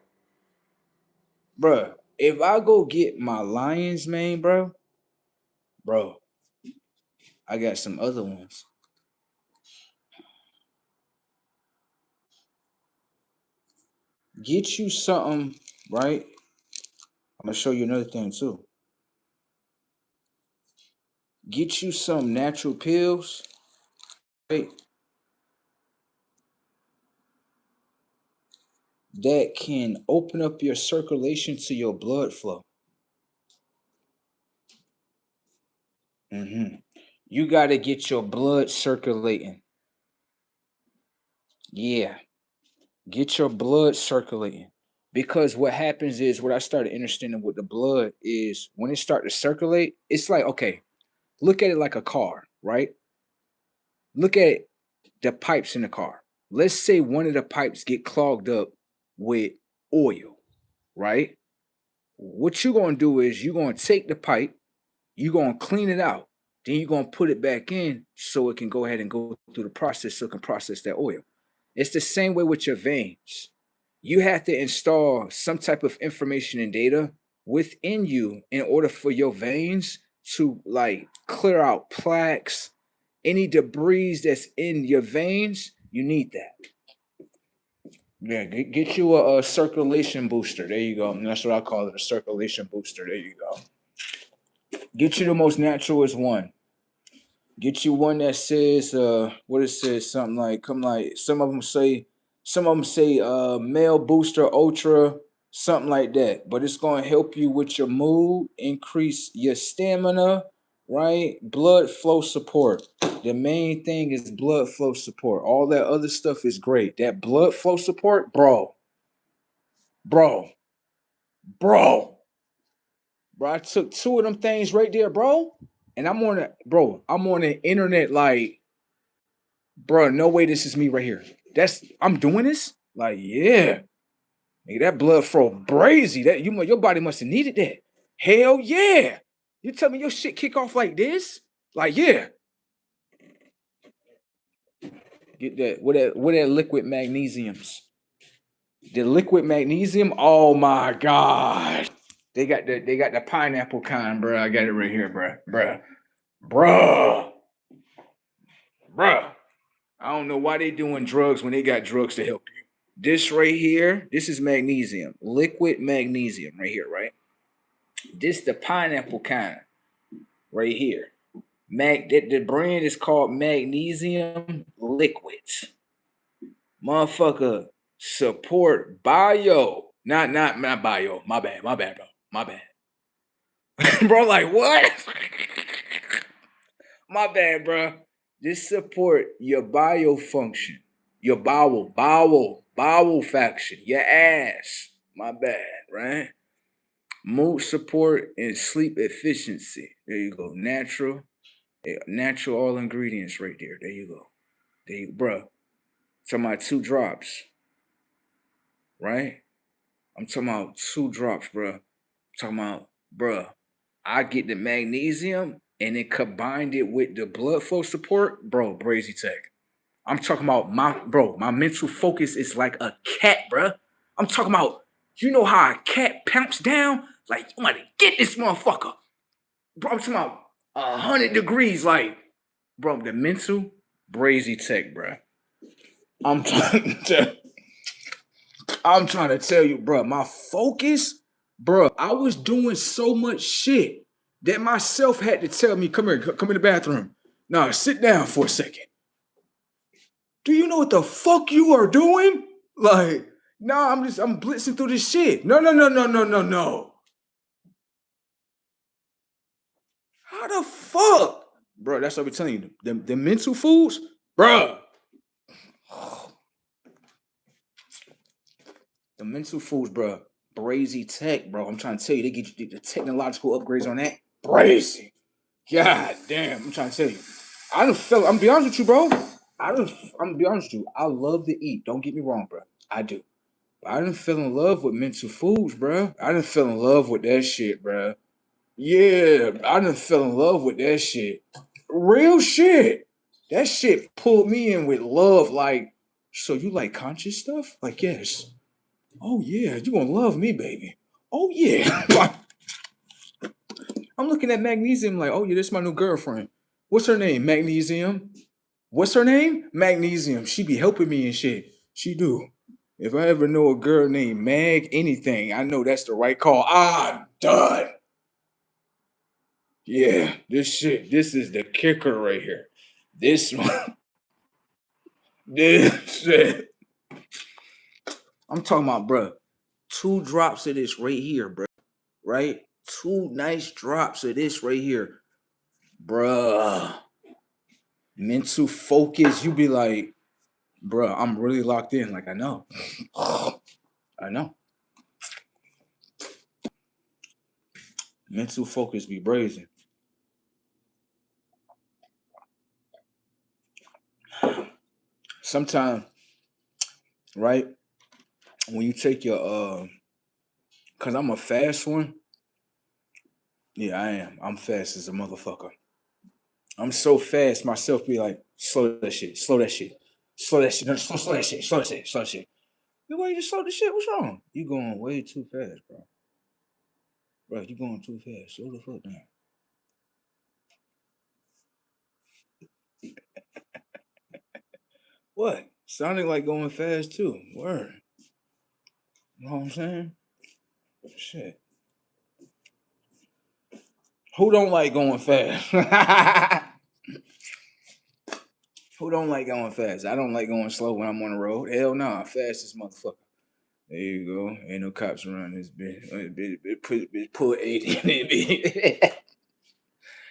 Bro, if I go get my Lions mane, bro, I got some other ones. Get you something, right? I'm gonna show you another thing too. Get you some natural pills, right? That can open up your circulation to your blood flow. You got to get your blood circulating. Yeah, get your blood circulating. Because what happens is what I started understanding with the blood is when it start to circulate, it's like, okay, look at it like a car, right? Look at the pipes in the car. Let's say one of the pipes get clogged up with oil, right? What you're gonna do is you're gonna take the pipe, you're gonna clean it out, then you're gonna put it back in so it can go ahead and go through the process so it can process that oil. It's the same way with your veins. You have to install some type of information and data within you in order for your veins to like clear out plaques, any debris that's in your veins. You need that. Yeah, get you a circulation booster. There you go. And that's what I call it, a circulation booster. There you go. Get you the most naturalist one. Get you one that says what it says, something like come like some of them say male booster ultra, something like that. But it's gonna help you with your mood, increase your stamina, right? Blood flow support. The main thing is blood flow support. All that other stuff is great. That blood flow support, bro, bro. Bro, I took two of them things right there, bro. And I'm on the internet like, bro, no way this is me right here. I'm doing this? Like, yeah. Nigga, that blood flow brazy. Your body must have needed that. Hell yeah. You tell me your shit kick off like this? Like, yeah. Get that. What that liquid magnesiums? The liquid magnesium, oh my god. They got the pineapple kind, bro. I got it right here, bro. Bruh. Bruh. I don't know why they doing drugs when they got drugs to help you. This right here, this is magnesium, liquid magnesium right here, right? This the pineapple kind right here. The brand is called Magnesium Liquids. Motherfucker, support bio. Not bio. My bad, bro. My bad. Bro, like what? My bad, bro. This support your bio function, your bowel faction, your ass. My bad, right? Mood support and sleep efficiency. There you go. Natural all ingredients right there. There you go. Bro. Talking about 2 drops, right? I'm talking about 2 drops, bro. Talking about, bro. I get the magnesium and then combined it with the blood flow support, bro. Brazy tech. I'm talking about my mental focus is like a cat, bro. I'm talking about, you know how a cat pounce down? Like, you might get this motherfucker. Bro, I'm talking about 100 degrees. Like, bro, the mental brazy tech, bro. I'm trying to I'm trying to tell you, bro, my focus, bro, I was doing so much shit that myself had to tell me, come here, come in the bathroom. Nah, sit down for a second. Do you know what the fuck you are doing? Like, nah, I'm blitzing through this shit. No, no, no, no, no, no, no. How the fuck? Bro, that's what I'm telling you. The mental foods, bro. The mental foods, bro. Brazy tech, bro. I'm trying to tell you, they get you the technological upgrades on that. Brazy. God damn, I'm trying to tell you. I don't feel. I'm be honest with you, bro. I'm gonna be honest with you. I love to eat. Don't get me wrong, bro. I do. But I didn't fell in love with mental foods, bro. I didn't fell in love with that shit, bro. Yeah, I done fell in love with that shit. Real shit. That shit pulled me in with love. Like, so you like conscious stuff? Like, yes. Oh yeah, you gonna love me, baby. Oh yeah. I'm looking at Magnesium like, oh yeah, this is my new girlfriend. What's her name? Magnesium. What's her name? Magnesium. She be helping me and shit. She do. If I ever know a girl named Mag anything, I know that's the right call. I'm done. Yeah, this is the kicker right here. This one, this shit. I'm talking about, bro. 2 drops of this right here, bro. Right? 2 nice drops of this right here, bruh. Mental focus. You be like, bruh, I'm really locked in. Like, I know. I know. Mental focus be brazen. Sometimes, right? When you take your cause I'm a fast one. Yeah, I am. I'm fast as a motherfucker. I'm so fast myself be like, slow that shit, slow that shit, slow that shit, no, slow that shit, slow that shit, slow that shit. You why you just slow the shit? What's wrong? You going way too fast, bro. Bro, you going too fast. Slow the fuck down. What? Sounding like going fast too. Word. You know what I'm saying? Shit. Who don't like going fast? Who don't like going fast? I don't like going slow when I'm on the road. Hell no, nah, fastest motherfucker. There you go. Ain't no cops around this bitch. Put 80 in it.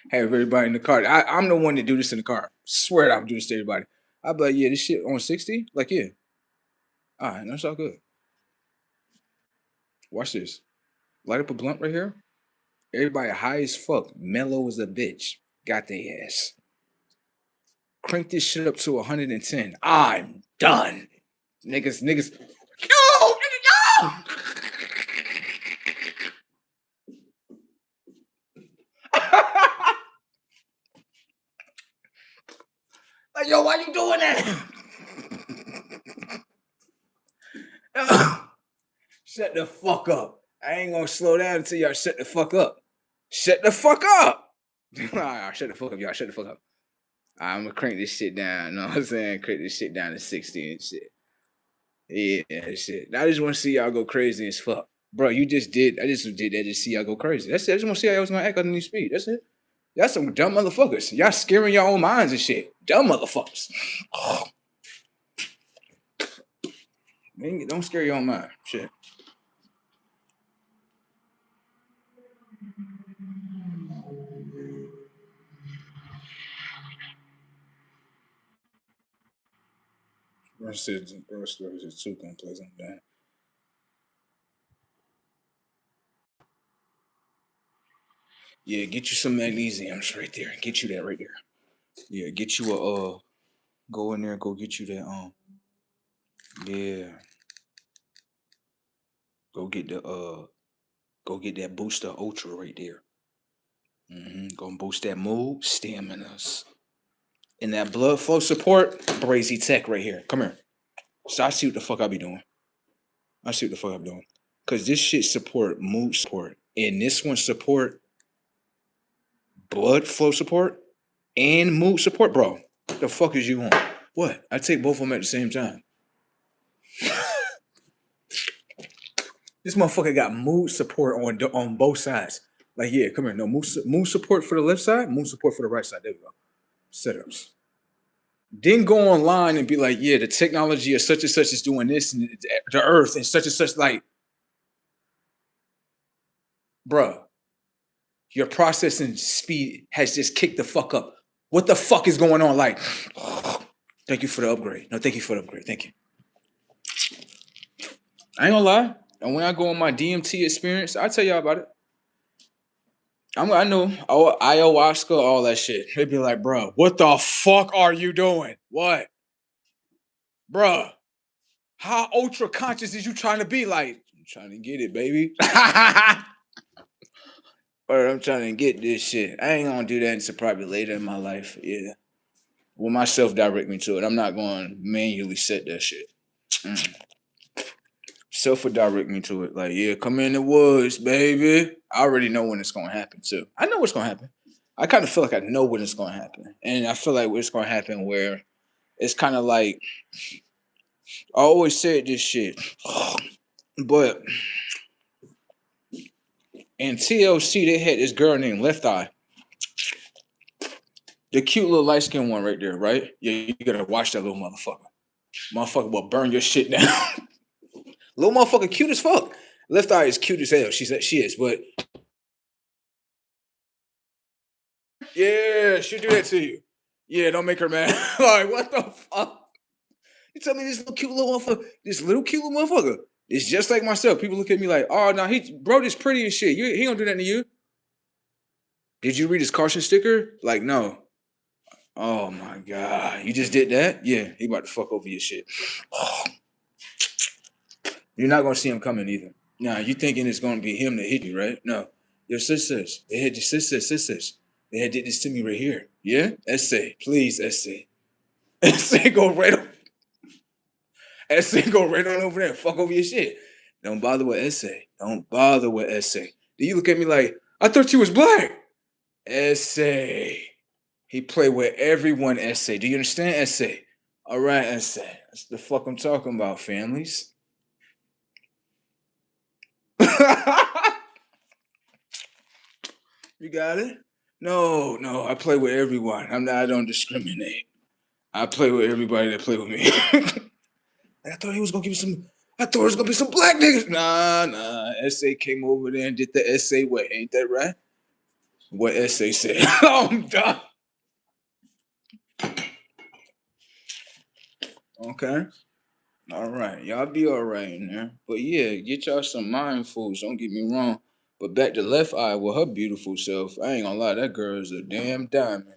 Have everybody in the car. I'm the one that do this in the car. Swear I'm do this to everybody. I'll be like, yeah, this shit on 60? Like, yeah. All right, that's all good. Watch this. Light up a blunt right here. Everybody high as fuck. Mellow as a bitch. Got their ass. Crank this shit up to 110. I'm done. Niggas. Yo, nigga, yo! Like, yo, why you doing that? Shut the fuck up. I ain't gonna slow down until y'all shut the fuck up. Shut the fuck up. Alright, shut the fuck up, y'all. Shut the fuck up. I'm gonna crank this shit down. You know what I'm saying? Crank this shit down to 60 and shit. Yeah, shit. I just want to see y'all go crazy as fuck. Bro, you just did. I just did that to see y'all go crazy. That's it. I just want to see how y'all was gonna act on new speed. That's it. Y'all some dumb motherfuckers. Y'all scaring your own minds and shit. Dumb motherfuckers. Man, don't scare your own mind. Shit. Bro said, bro, stories is too complex. I'm done. Yeah, get you some magnesiums right there. Get you that right there. Yeah, get you a go in there, go get you that yeah. Go get the go get that booster ultra right there. Gonna boost that mood, staminas. And that blood flow support, Brazy Tech right here. Come here. So I see what the fuck I be doing. I see what the fuck I'm doing. Cause this shit support mood support. And this one support blood flow support and mood support, bro. What the fuck is you on? What? I take both of them at the same time. This motherfucker got mood support on both sides. Like, yeah, come here. No, mood support for the left side, mood support for the right side. There we go. Setups. Then go online and be like, yeah, the technology of such and such is doing this, and the Earth and such and such. Like, bruh, your processing speed has just kicked the fuck up. What the fuck is going on? Like, thank you for the upgrade. No, thank you for the upgrade. Thank you. I ain't gonna lie. And when I go on my DMT experience, I'll tell y'all about it. I know ayahuasca, all that shit. They'd be like, bro, what the fuck are you doing? What? Bruh, how ultra conscious is you trying to be? Like, I'm trying to get it, baby. Or I'm trying to get this shit. I ain't gonna do that until probably later in my life. Yeah. Will myself direct me to it. I'm not going to manually set that shit. Self will direct me to it. Like, yeah, come in the woods, baby. I already know when it's gonna happen too. I know what's gonna happen. I kind of feel like I know when it's gonna happen. And I feel like it's gonna happen where it's kind of like I always said this shit. But in TLC, they had this girl named Left Eye. The cute little light skinned one right there, right? Yeah, you gotta watch that little motherfucker. Motherfucker will burn your shit down. Little motherfucker cute as fuck. Left Eye is cute as hell. She is, but yeah, she'll do that to you. Yeah, don't make her mad. Like, what the fuck? You tell me this little cute little motherfucker. It's just like myself. People look at me like, oh no, he bro, this pretty as shit. He don't do that to you. Did you read his caution sticker? Like, no. Oh my god. You just did that? Yeah, he about to fuck over your shit. You're not gonna see him coming either. Nah, you thinking it's gonna be him that hit you, right? No. Your sisters. They had your sisters. They had did this to me right here. Yeah? Essay. Please, essay. Essay go right on. Essay go right on over there and fuck over your shit. Don't bother with essay. Don't bother with essay. Do you look at me like, I thought you was black? Essay. He played with everyone, essay. Do you understand, essay? All right, essay. That's the fuck I'm talking about, families. You got it? No, no, I play with everyone. I don't discriminate. I play with everybody that play with me. I thought he was gonna give me some. I thought it was gonna be some black niggas. Nah. Essay came over there and did the essay way. Ain't that right? What essay said? I'm done. Okay. All right. Y'all be all right in there. But yeah, get y'all some mindfuls. Don't get me wrong. But back to Left Eye with her beautiful self. I ain't gonna lie, that girl is a damn diamond.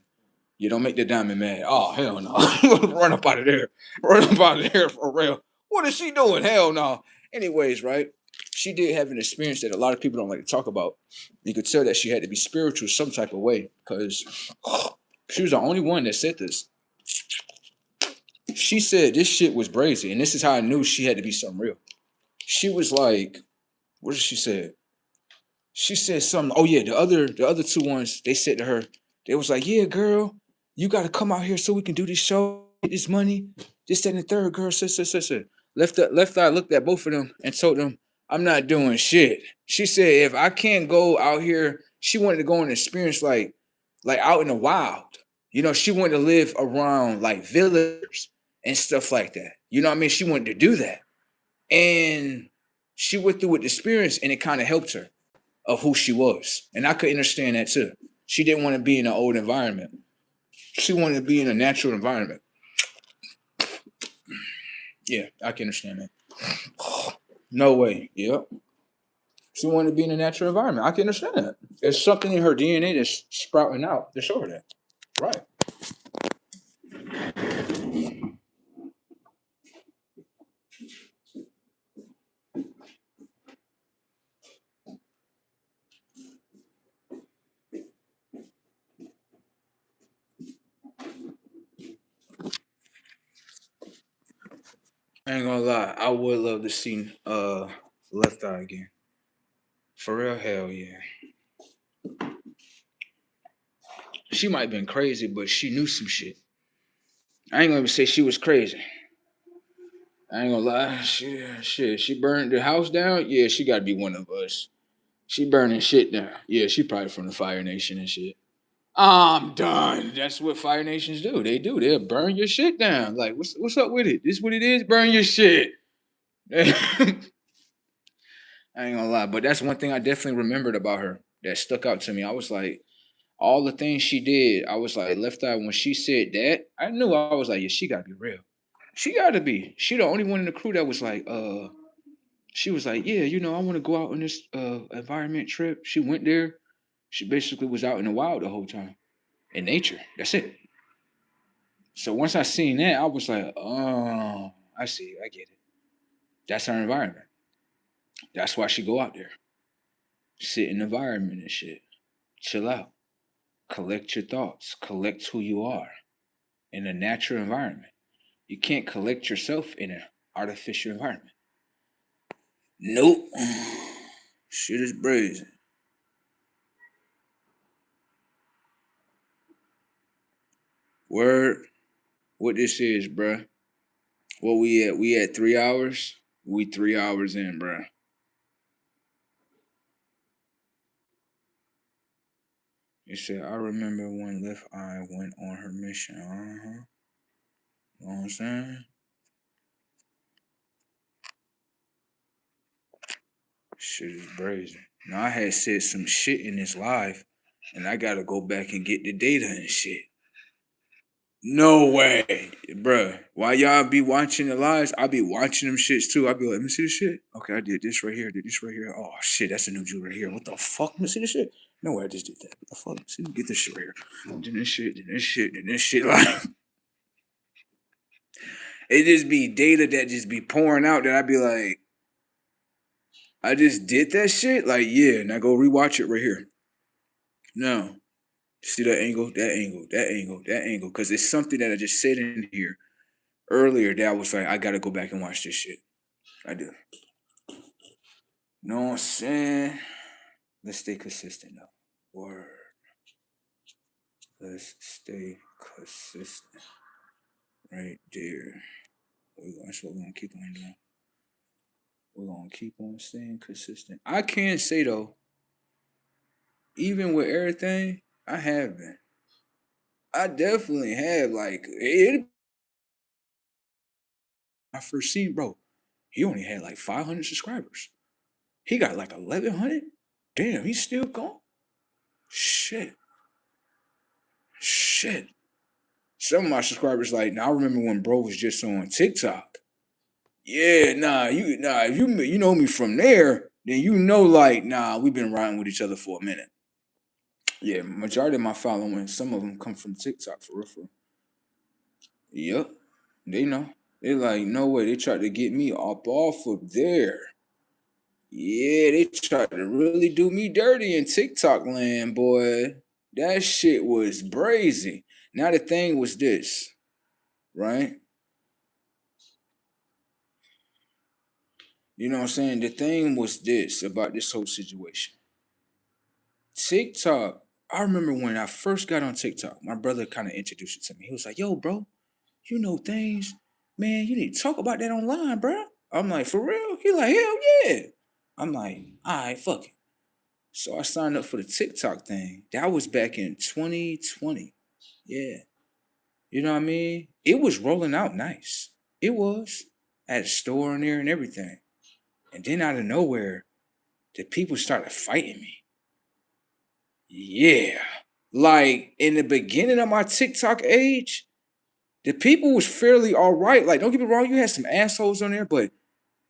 You don't make the diamond mad. Oh, hell no. Run up out of there. Run up out of there for real. What is she doing? Hell no. Anyways, right? She did have an experience that a lot of people don't like to talk about. You could tell that she had to be spiritual some type of way because she was the only one that said this. She said this shit was brazy, and this is how I knew she had to be something real. She was like, what did she say? She said something. Oh yeah, the other two ones, they said to her, they was like, yeah, girl, you gotta come out here so we can do this show, get this money. This, that, and the third girl, sister. Left eye looked at both of them and told them, I'm not doing shit. She said, if I can't go out here, she wanted to go and experience like out in the wild. You know, she wanted to live around like villagers and stuff like that. You know what I mean? She wanted to do that. And she went through with the experience and it kind of helped her of who she was. And I could understand that too. She didn't want to be in an old environment. She wanted to be in a natural environment. Yeah, I can understand that. No way. Yep. She wanted to be in a natural environment. I can understand that. There's something in her DNA that's sprouting out to show her that. Right. I ain't gonna lie. I would love to see Left Eye again. For real, hell yeah. She might have been crazy, but she knew some shit. I ain't gonna say she was crazy. I ain't gonna lie. She burned the house down. Yeah, she gotta be one of us. She burning shit down. Yeah, she probably from the Fire Nation and shit. I'm done. That's what Fire Nations do. They do. They'll burn your shit down. Like, what's up with it? This what it is? Burn your shit. I ain't gonna lie, but that's one thing I definitely remembered about her that stuck out to me. I was like, all the things she did, I was like, left eye. When she said that, I knew I was like, yeah, she gotta be real. She gotta be. She the only one in the crew that was like, she was like, yeah, I want to go out on this environment trip. She went there. She basically was out in the wild the whole time in nature. That's it. So once I seen that, I was like, oh, I see, I get it. That's her environment. That's why she go out there, sit in the environment and shit, chill out, collect your thoughts, collect who you are in a natural environment. You can't collect yourself in an artificial environment. Nope. Shit is brazen. Word. What this is, bruh? What we at? We at 3 hours? We 3 hours in, bruh. It said, I remember when Left Eye went on her mission. Uh-huh. You know what I'm saying? Shit is brazen. Now I had said some shit in this live, and I gotta go back and get the data and shit. No way, bruh. While y'all be watching the lives, I be watching them shits too. I be like, let me see the shit. Okay, I did this right here, did this right here. Oh shit, that's a new Jew right here. What the fuck? Let me see the shit. No way, I just did that. What the fuck? See, get this shit right here. Then this shit, then this shit, then this shit. Like, it just be data that just be pouring out that I be like, I just did that shit. Like, yeah, now go rewatch it right here. No, see that angle, that angle, that angle, that angle, because it's something that I just said in here earlier that I was like, I gotta go back and watch this shit. I do. Know what I'm saying? Let's stay consistent though. Word. Let's stay consistent. Right there. That's what we're gonna keep on doing. We're gonna keep on staying consistent. I can't say though, even with everything, I have been. I definitely have. Like, I first seen, bro, he only had like 500 subscribers. He got like 1,100. Damn, he's still going. Shit. Shit. Some of my subscribers like, now I remember when bro was just on TikTok. Yeah, if you know me from there, then like, nah, we've been riding with each other for a minute. Yeah, majority of my following, some of them come from TikTok for real. Yep, they know. They're like, no way. They tried to get me up off of there. Yeah, they tried to really do me dirty in TikTok land, boy. That shit was brazy. Now the thing was this, right? You know what I'm saying? The thing was this about this whole situation. TikTok, I remember when I first got on TikTok, my brother kind of introduced it to me. He was like, yo, bro, you know things. Man, you need to talk about that online, bro. I'm like, for real? He like, hell yeah. I'm like, all right, fuck it. So I signed up for the TikTok thing. That was back in 2020. Yeah. You know what I mean? It was rolling out nice. It was. I had a store in there and everything. And then out of nowhere, the people started fighting me. Yeah. Like in the beginning of my TikTok age, the people was fairly all right. Like, don't get me wrong, you had some assholes on there, but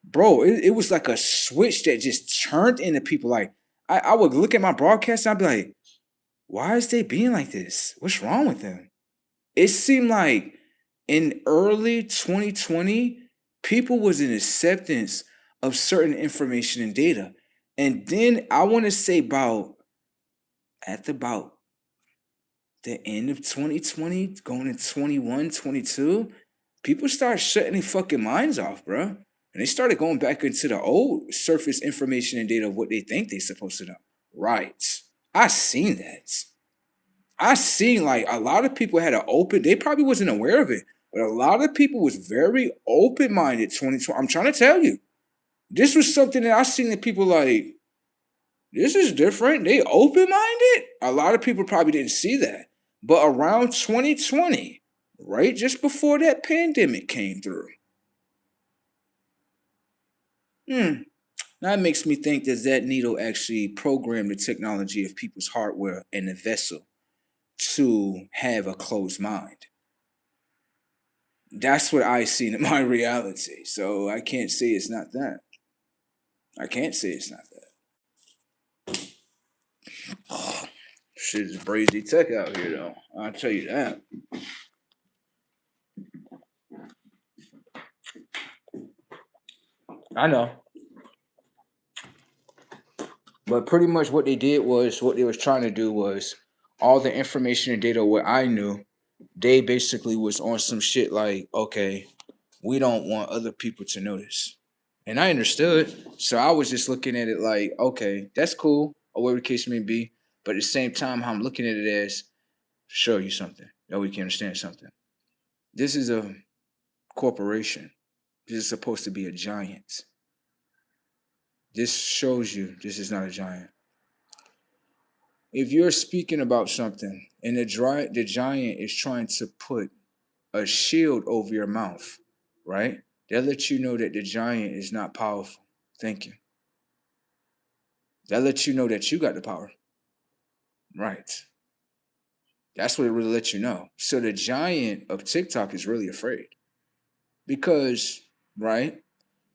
bro, it was like a switch that just turned into people. Like, I would look at my broadcast and I'd be like, why is they being like this? What's wrong with them? It seemed like in early 2020, people was in acceptance of certain information and data. And then I want to say about the end of 2020, going to 21, 22, people started shutting their fucking minds off, bro. And they started going back into the old surface information and data of what they think they're supposed to know. Right. I seen that. I seen like a lot of people had an open, they probably wasn't aware of it, but a lot of people was very open-minded 2020. I'm trying to tell you. This was something that I seen that people like, This is different. They open minded. A lot of people probably didn't see that. But around 2020, right just before that pandemic came through, that makes me think that that needle actually programmed the technology of people's hardware and the vessel to have a closed mind. That's what I see in my reality. So I can't say it's not that. I can't say it's not that. Shit is crazy tech out here, though. I'll tell you that. I know. But pretty much what they did was, what they was trying to do was, all the information and data what I knew, they basically was on some shit like, okay, we don't want other people to know this. And I understood. So I was just looking at it like, okay, that's cool, or whatever the case may be. But at the same time, how I'm looking at it as, show you something. That we can understand something. This is a corporation. This is supposed to be a giant. This shows you this is not a giant. If you're speaking about something and the giant is trying to put a shield over your mouth, right? That lets you know that the giant is not powerful. Thank you. That lets you know that you got the power. Right. That's what it really lets you know. So the giant of TikTok is really afraid because, right,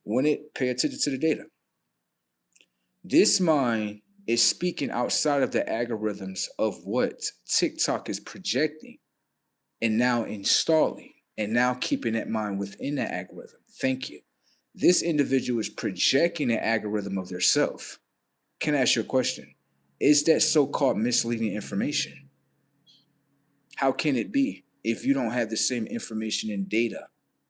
when it pay attention to the data, this mind is speaking outside of the algorithms of what TikTok is projecting and now installing and now keeping that mind within that algorithm. Thank you. This individual is projecting an algorithm of their self. Can I ask you a question? Is that so-called misleading information? How can it be if you don't have the same information and data,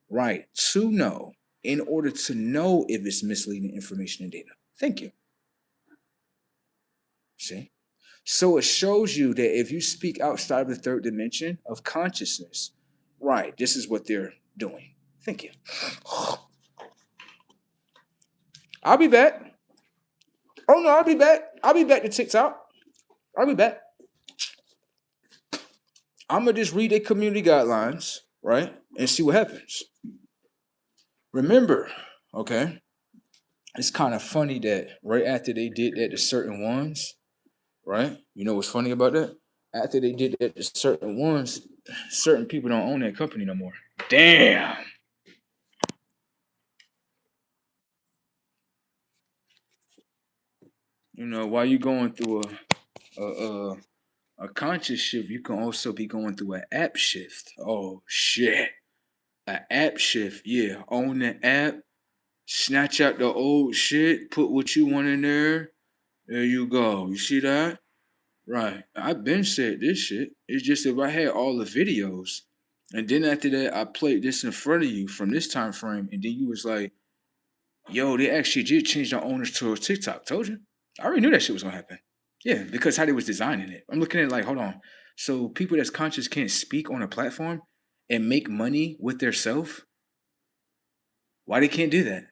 right, to know in order to know if it's misleading information and data? Thank you. See? So it shows you that if you speak outside of the third dimension of consciousness, right, this is what they're doing. Thank you. I'll be back. Oh no, I'll be back. I'll be back to TikTok. I'll be back. I'm gonna just read their community guidelines, right, and see what happens. Remember, okay, it's kind of funny that right after they did that to certain ones, right? You know what's funny about that? After they did that to certain ones, certain people don't own that company no more. Damn. You know, while you're going through a a, a conscious shift, you can also be going through an app shift. Oh shit. An app shift, yeah. Own the app, snatch out the old shit, put what you want in there. There you go. You see that? Right. I've been said this shit. It's just if I had all the videos, and then after that I played this in front of you from this time frame, and then you was like, yo, they actually did change the owners to TikTok. Told you. I already knew that shit was gonna happen. Yeah, because how they was designing it. I'm looking at it like, hold on. So people that's conscious can't speak on a platform and make money with their self? Why they can't do that?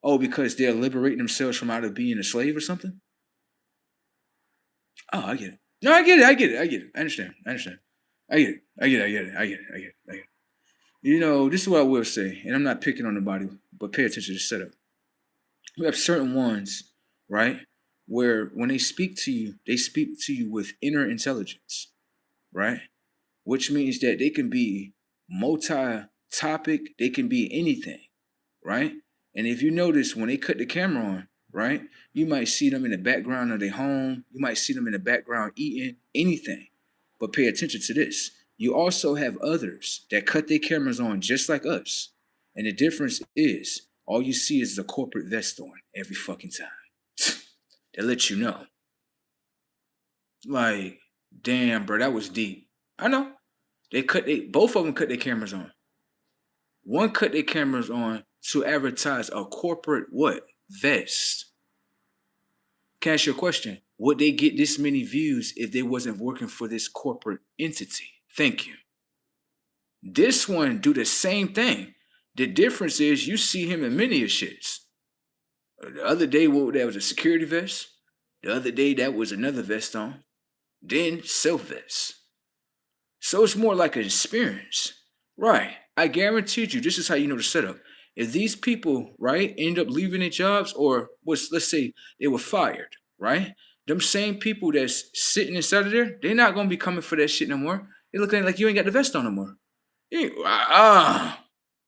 Oh, because they're liberating themselves from out of being a slave or something? Oh, I get it. No, I get it. I get it. I get it. I understand. I understand. I get it. I get it. I get it. I get it. I get it. I get it. You know, this is what I will say, and I'm not picking on nobody, but pay attention to the setup. We have certain ones, right, where when they speak to you with inner intelligence, right? Which means that they can be multi-topic, they can be anything, right? And if you notice when they cut the camera on, right, you might see them in the background of their home, you might see them in the background eating anything. But pay attention to this. You also have others that cut their cameras on just like us. And the difference is all you see is the corporate vest on every fucking time. That lets you know. Like, damn, bro, that was deep. I know. Both of them cut their cameras on. One cut their cameras on to advertise a corporate what? Vest. Can I ask you a question? Would they get this many views if they wasn't working for this corporate entity? Thank you. This one do the same thing. The difference is you see him in many of shits. The other day, that was a security vest. The other day, that was another vest on. Then self vest. So it's more like an experience. Right. I guarantee you, this is how you know the setup. If these people, right, end up leaving their jobs or was let's say they were fired, right? Them same people that's sitting inside of there, they're not gonna be coming for that shit no more. They're looking at it like you ain't got the vest on no more. That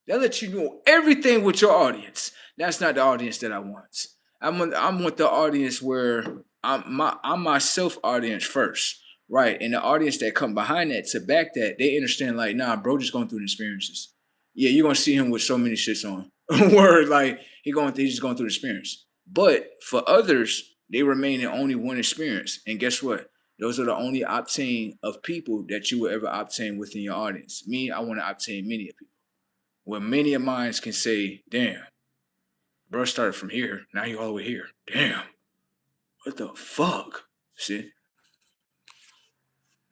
lets you know everything with your audience. That's not the audience that I want. I want the audience where I'm my self audience first, right? And the audience that come behind that to back that, they understand like, nah, bro, just going through the experiences. Yeah, you're gonna see him with so many shits on. Word, like he's just going through the experience. But for others, they remain in only one experience. And guess what? Those are the only obtain of people that you will ever obtain within your audience. Me, I want to obtain many of people. Where many of minds can say, damn, bro started from here. Now you all the way here. Damn. What the fuck? See?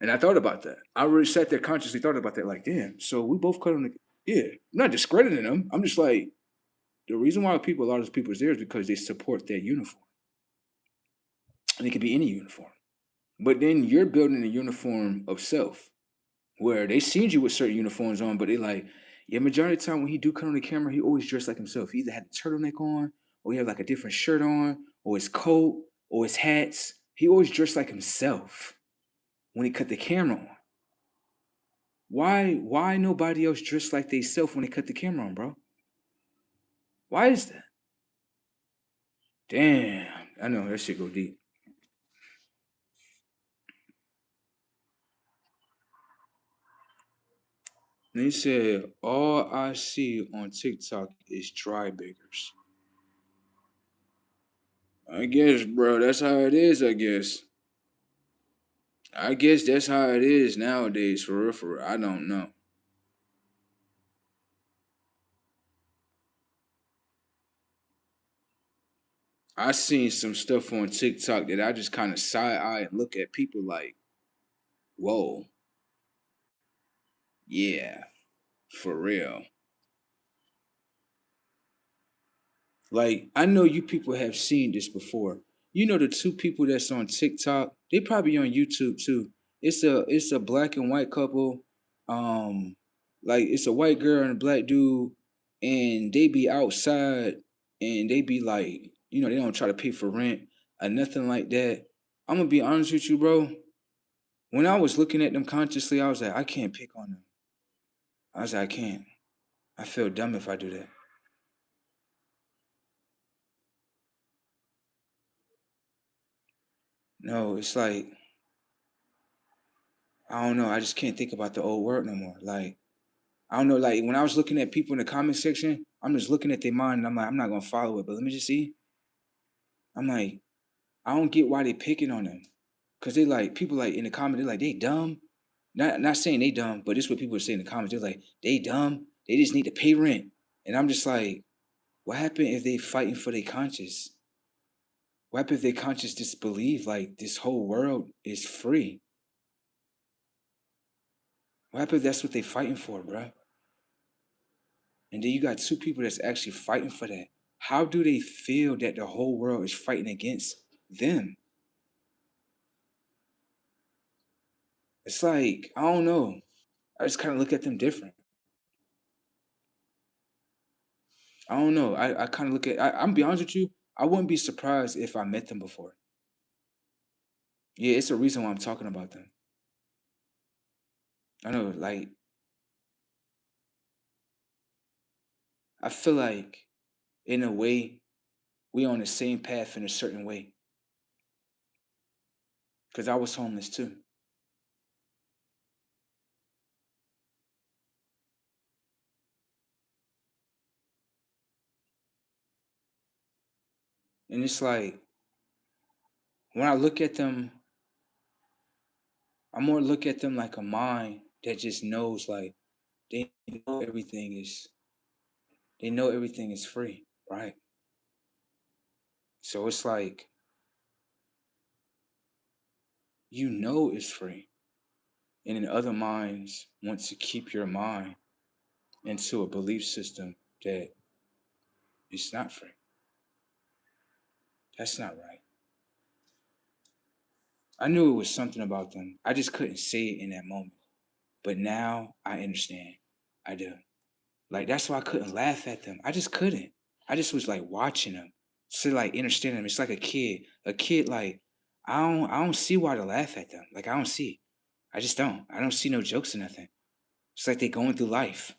And I thought about that. I really sat there consciously thought about that. Like, damn, so we both cut on the yeah. I'm not discrediting them. I'm just like, the reason why a lot of people is there is because they support that uniform. And it could be any uniform. But then you're building a uniform of self where they seen you with certain uniforms on, but they like, yeah, majority of the time when he do come on the camera, he always dressed like himself. He either had a turtleneck on, or he had like a different shirt on, or his coat, or his hats. He always dressed like himself when he cut the camera on. Why nobody else dressed like they self when they cut the camera on, bro? Why is that? Damn, I know that shit go deep. They said all I see on TikTok is dry beggars. I guess, bro, that's how it is. I guess that's how it is nowadays, for real, for real. I don't know. I seen some stuff on TikTok that I just kind of side eye and look at people like, whoa, yeah, for real. Like, I know you people have seen this before. You know the two people that's on TikTok, they probably on YouTube too. It's a black and white couple. Um, like it's a white girl and a black dude, and they be outside and they be like, they don't try to pay for rent or nothing like that. I'm gonna be honest with you, bro. When I was looking at them consciously, I was like, I can't pick on them. I was like, I can't. I feel dumb if I do that. No, it's like I don't know. I just can't think about the old word no more. Like, I don't know. Like, when I was looking at people in the comment section, I'm just looking at their mind and I'm like, I'm not going to follow it, but let me just see. I'm like, I don't get why they picking on them. Because they like, people like in the comment, they're like, they dumb. Not saying they dumb, but this is what people are saying in the comments. They're like, they dumb. They just need to pay rent. And I'm just like, what happened if they fighting for their conscience? What happened if their conscience disbelieve like this whole world is free? What happened if that's what they fighting for, bruh? And then you got two people that's actually fighting for that. How do they feel that the whole world is fighting against them? It's like, I don't know. I just kind of look at them different. I don't know. I kind of look at, I'm be honest with you, I wouldn't be surprised if I met them before. Yeah, it's a reason why I'm talking about them. I know, like, I feel like in a way, we on the same path in a certain way. Because I was homeless too. And it's like, when I look at them, I more look at them like a mind that just knows like they know everything is they know everything is free, right? So it's like it's free. And then other minds want to keep your mind into a belief system that it's not free. That's not right. I knew it was something about them. I just couldn't say it in that moment. But now I understand. I do. Like that's why I couldn't laugh at them. I just couldn't. I just was like watching them to like understand them. It's like a kid. A kid like I don't see why to laugh at them. Like I don't see. I just don't. I don't see no jokes or nothing. It's like they going through life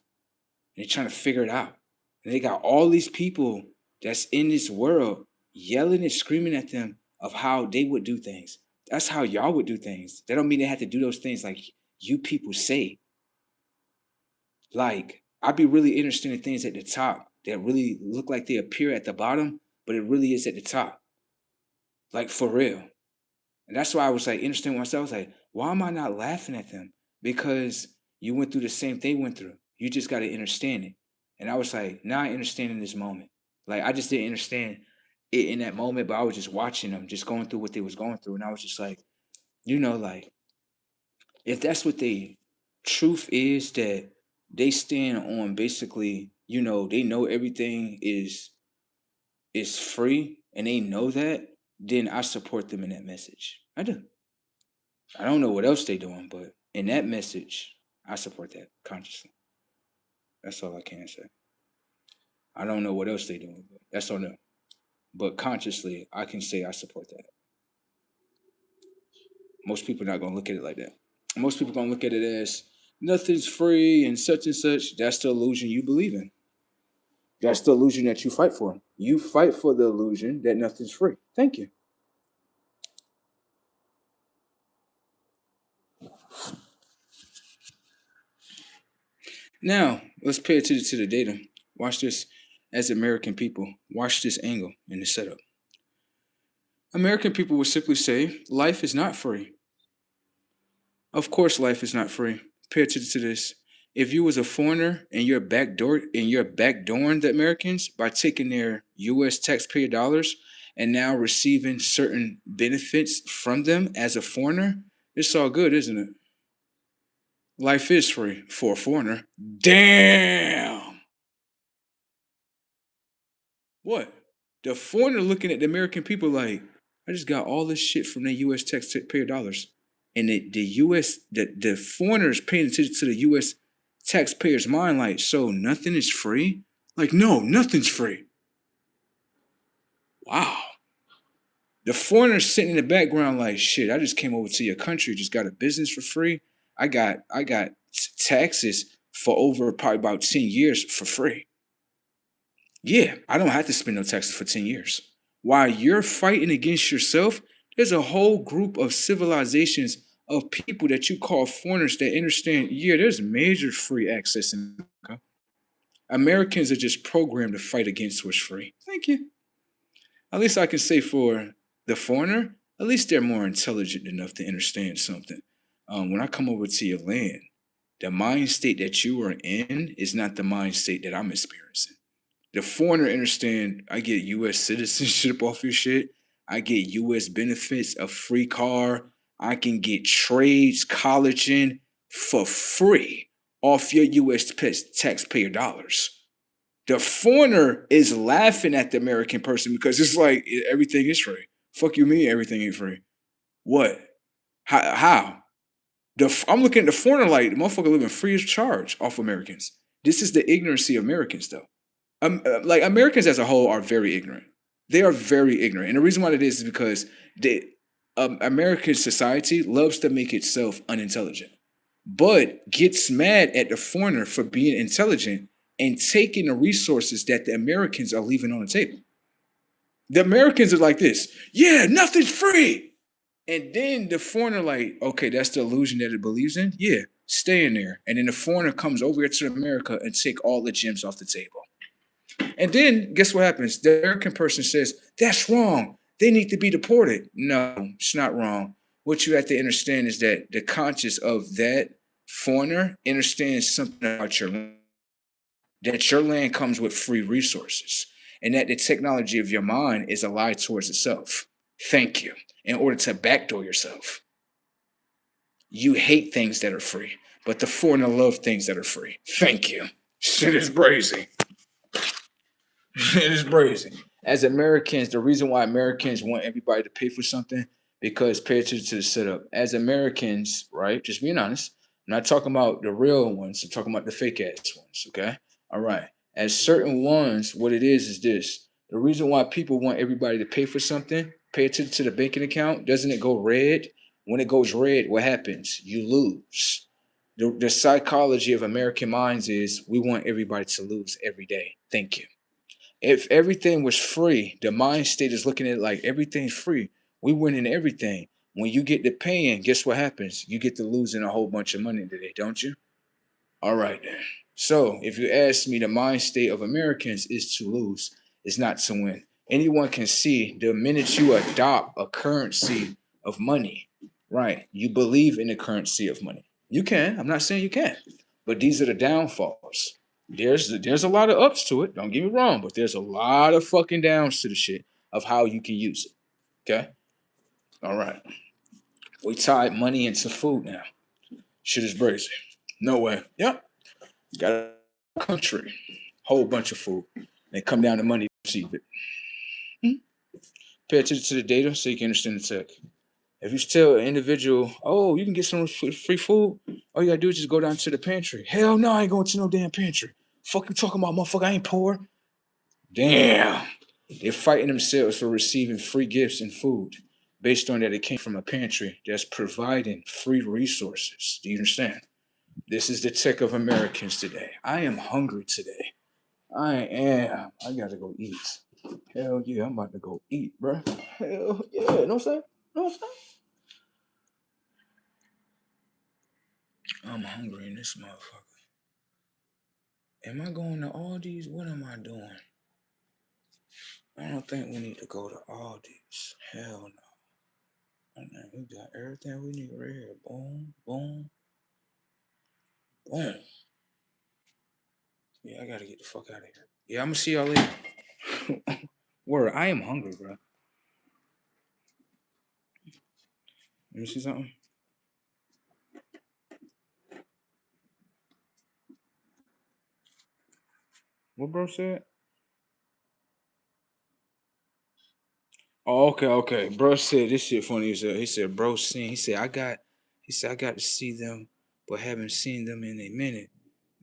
and they're trying to figure it out. And they got all these people that's in this world yelling and screaming at them of how they would do things. That's how y'all would do things. That don't mean they have to do those things like you people say. Like, I'd be really interested in things at the top that really look like they appear at the bottom, but it really is at the top. Like for real. And that's why I was like interested in myself. I was like, why am I not laughing at them? Because you went through the same thing they went through. You just got to understand it. And I was like, now I understand in this moment. Like I just didn't understand it in that moment, but I was just watching them, just going through what they was going through. And I was just like, like if that's what they truth is, that they stand on basically, they know everything is free and they know that, then I support them in that message. I do. I don't know what else they doing, but in that message, I support that consciously. That's all I can say. I don't know what else they doing, but that's on them. But consciously, I can say I support that. Most people not gonna look at it like that. Most people gonna look at it as nothing's free and such and such. That's the illusion you believe in. That's the illusion that you fight for. You fight for the illusion that nothing's free. Thank you. Now, let's pay attention to the data. Watch this as American people. Watch this angle in the setup. American people would simply say, life is not free. Of course, life is not free. Pay attention to this. If you was a foreigner and you're backdooring the Americans by taking their U.S. taxpayer dollars and now receiving certain benefits from them as a foreigner, it's all good, isn't it? Life is free for a foreigner. Damn. What? The foreigner looking at the American people like, I just got all this shit from the U.S. taxpayer dollars. And the U.S., the foreigners paying attention to the U.S. taxpayers' mind like, so nothing is free? Like, no, nothing's free. Wow. The foreigners sitting in the background like, shit, I just came over to your country, just got a business for free. I got taxes for over probably about 10 years for free. Yeah, I don't have to spend no taxes for 10 years. While you're fighting against yourself, there's a whole group of civilizations of people that you call foreigners that understand, yeah, there's major free access in America. Americans are just programmed to fight against what's free. Thank you. At least I can say for the foreigner, at least they're more intelligent enough to understand something. When I come over to your land, the mind state that you are in is not the mind state that I'm experiencing. The foreigner understand I get U.S. citizenship off your shit. I get U.S. benefits, a free car. I can get trades, collagen for free off your U.S. taxpayer dollars. The foreigner is laughing at the American person because it's like everything is free. Fuck you, me, everything ain't free. What? How? I'm looking at the foreigner like the motherfucker living free of charge off Americans. This is the ignorancy of Americans, though. Like Americans as a whole are very ignorant. They are very ignorant, and the reason why that is because American society loves to make itself unintelligent, but gets mad at the foreigner for being intelligent and taking the resources that the Americans are leaving on the table. The Americans are like this, yeah, nothing's free. And then the foreigner like, okay, that's the illusion that it believes in. Yeah, stay in there. And then the foreigner comes over here to America and take all the gems off the table. And then guess what happens? The American person says, that's wrong. They need to be deported. No, it's not wrong. What you have to understand is that the conscience of that foreigner understands something about your land, that your land comes with free resources, and that the technology of your mind is a lie towards itself. Thank you. In order to backdoor yourself. You hate things that are free, but the foreigner love things that are free. Thank you. Shit is brazy. It is brazy. As Americans, the reason why Americans want everybody to pay for something, because pay attention to the setup. As Americans, right? Just being honest, I'm not talking about the real ones. I'm talking about the fake ass ones. Okay. All right. As certain ones, what it is this. The reason why people want everybody to pay for something, pay attention to the banking account. Doesn't it go red? When it goes red, what happens? You lose. The psychology of American minds is we want everybody to lose every day. Thank you. If everything was free, the mind state is looking at it like everything's free. We win in everything. When you get to paying, guess what happens? You get to losing a whole bunch of money today, don't you? All right then. So if you ask me, the mind state of Americans is to lose, is not to win. Anyone can see the minute you adopt a currency of money, right? You believe in the currency of money. You can. I'm not saying you can't, but these are the downfalls. There's a lot of ups to it. Don't get me wrong, but there's a lot of fucking downs to the shit of how you can use it. Okay. All right. We tied money into food now. Shit is crazy. No way. Yep. Got a country, whole bunch of food. They come down to money to receive it. Hmm? Pay attention to the data so you can understand the tech. If you tell an individual, oh, you can get some free food, all you gotta do is just go down to the pantry. Hell no, I ain't going to no damn pantry. Fuck you talking about, motherfucker? I ain't poor. Damn. They're fighting themselves for receiving free gifts and food based on that it came from a pantry that's providing free resources. Do you understand? This is the tech of Americans today. I am hungry today. I am. I gotta go eat. Hell yeah, I'm about to go eat, bro. Hell yeah. You know what I'm saying? You know what I'm saying? I'm hungry in this motherfucker. Am I going to Aldi's? What am I doing? I don't think we need to go to Aldi's. Hell no. Man, we got everything we need right here. Boom, boom, boom. Yeah, I gotta get the fuck out of here. Yeah, I'm gonna see y'all later. Word, I am hungry, bro. Let me see something. What bro said? Oh, okay, okay. Bro said this shit funny as hell. He said, bro seen. He said, I got to see them, but haven't seen them in a minute.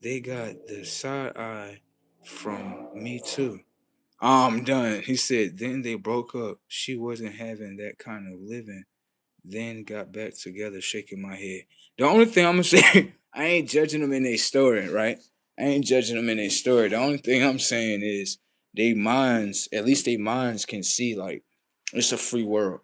They got the side eye from me too. I'm done. He said, then they broke up. She wasn't having that kind of living. Then got back together, shaking my head. The only thing I'm gonna say, I ain't judging them in their story, right? I ain't judging them in their story. The only thing I'm saying is they minds, at least they minds can see like it's a free world.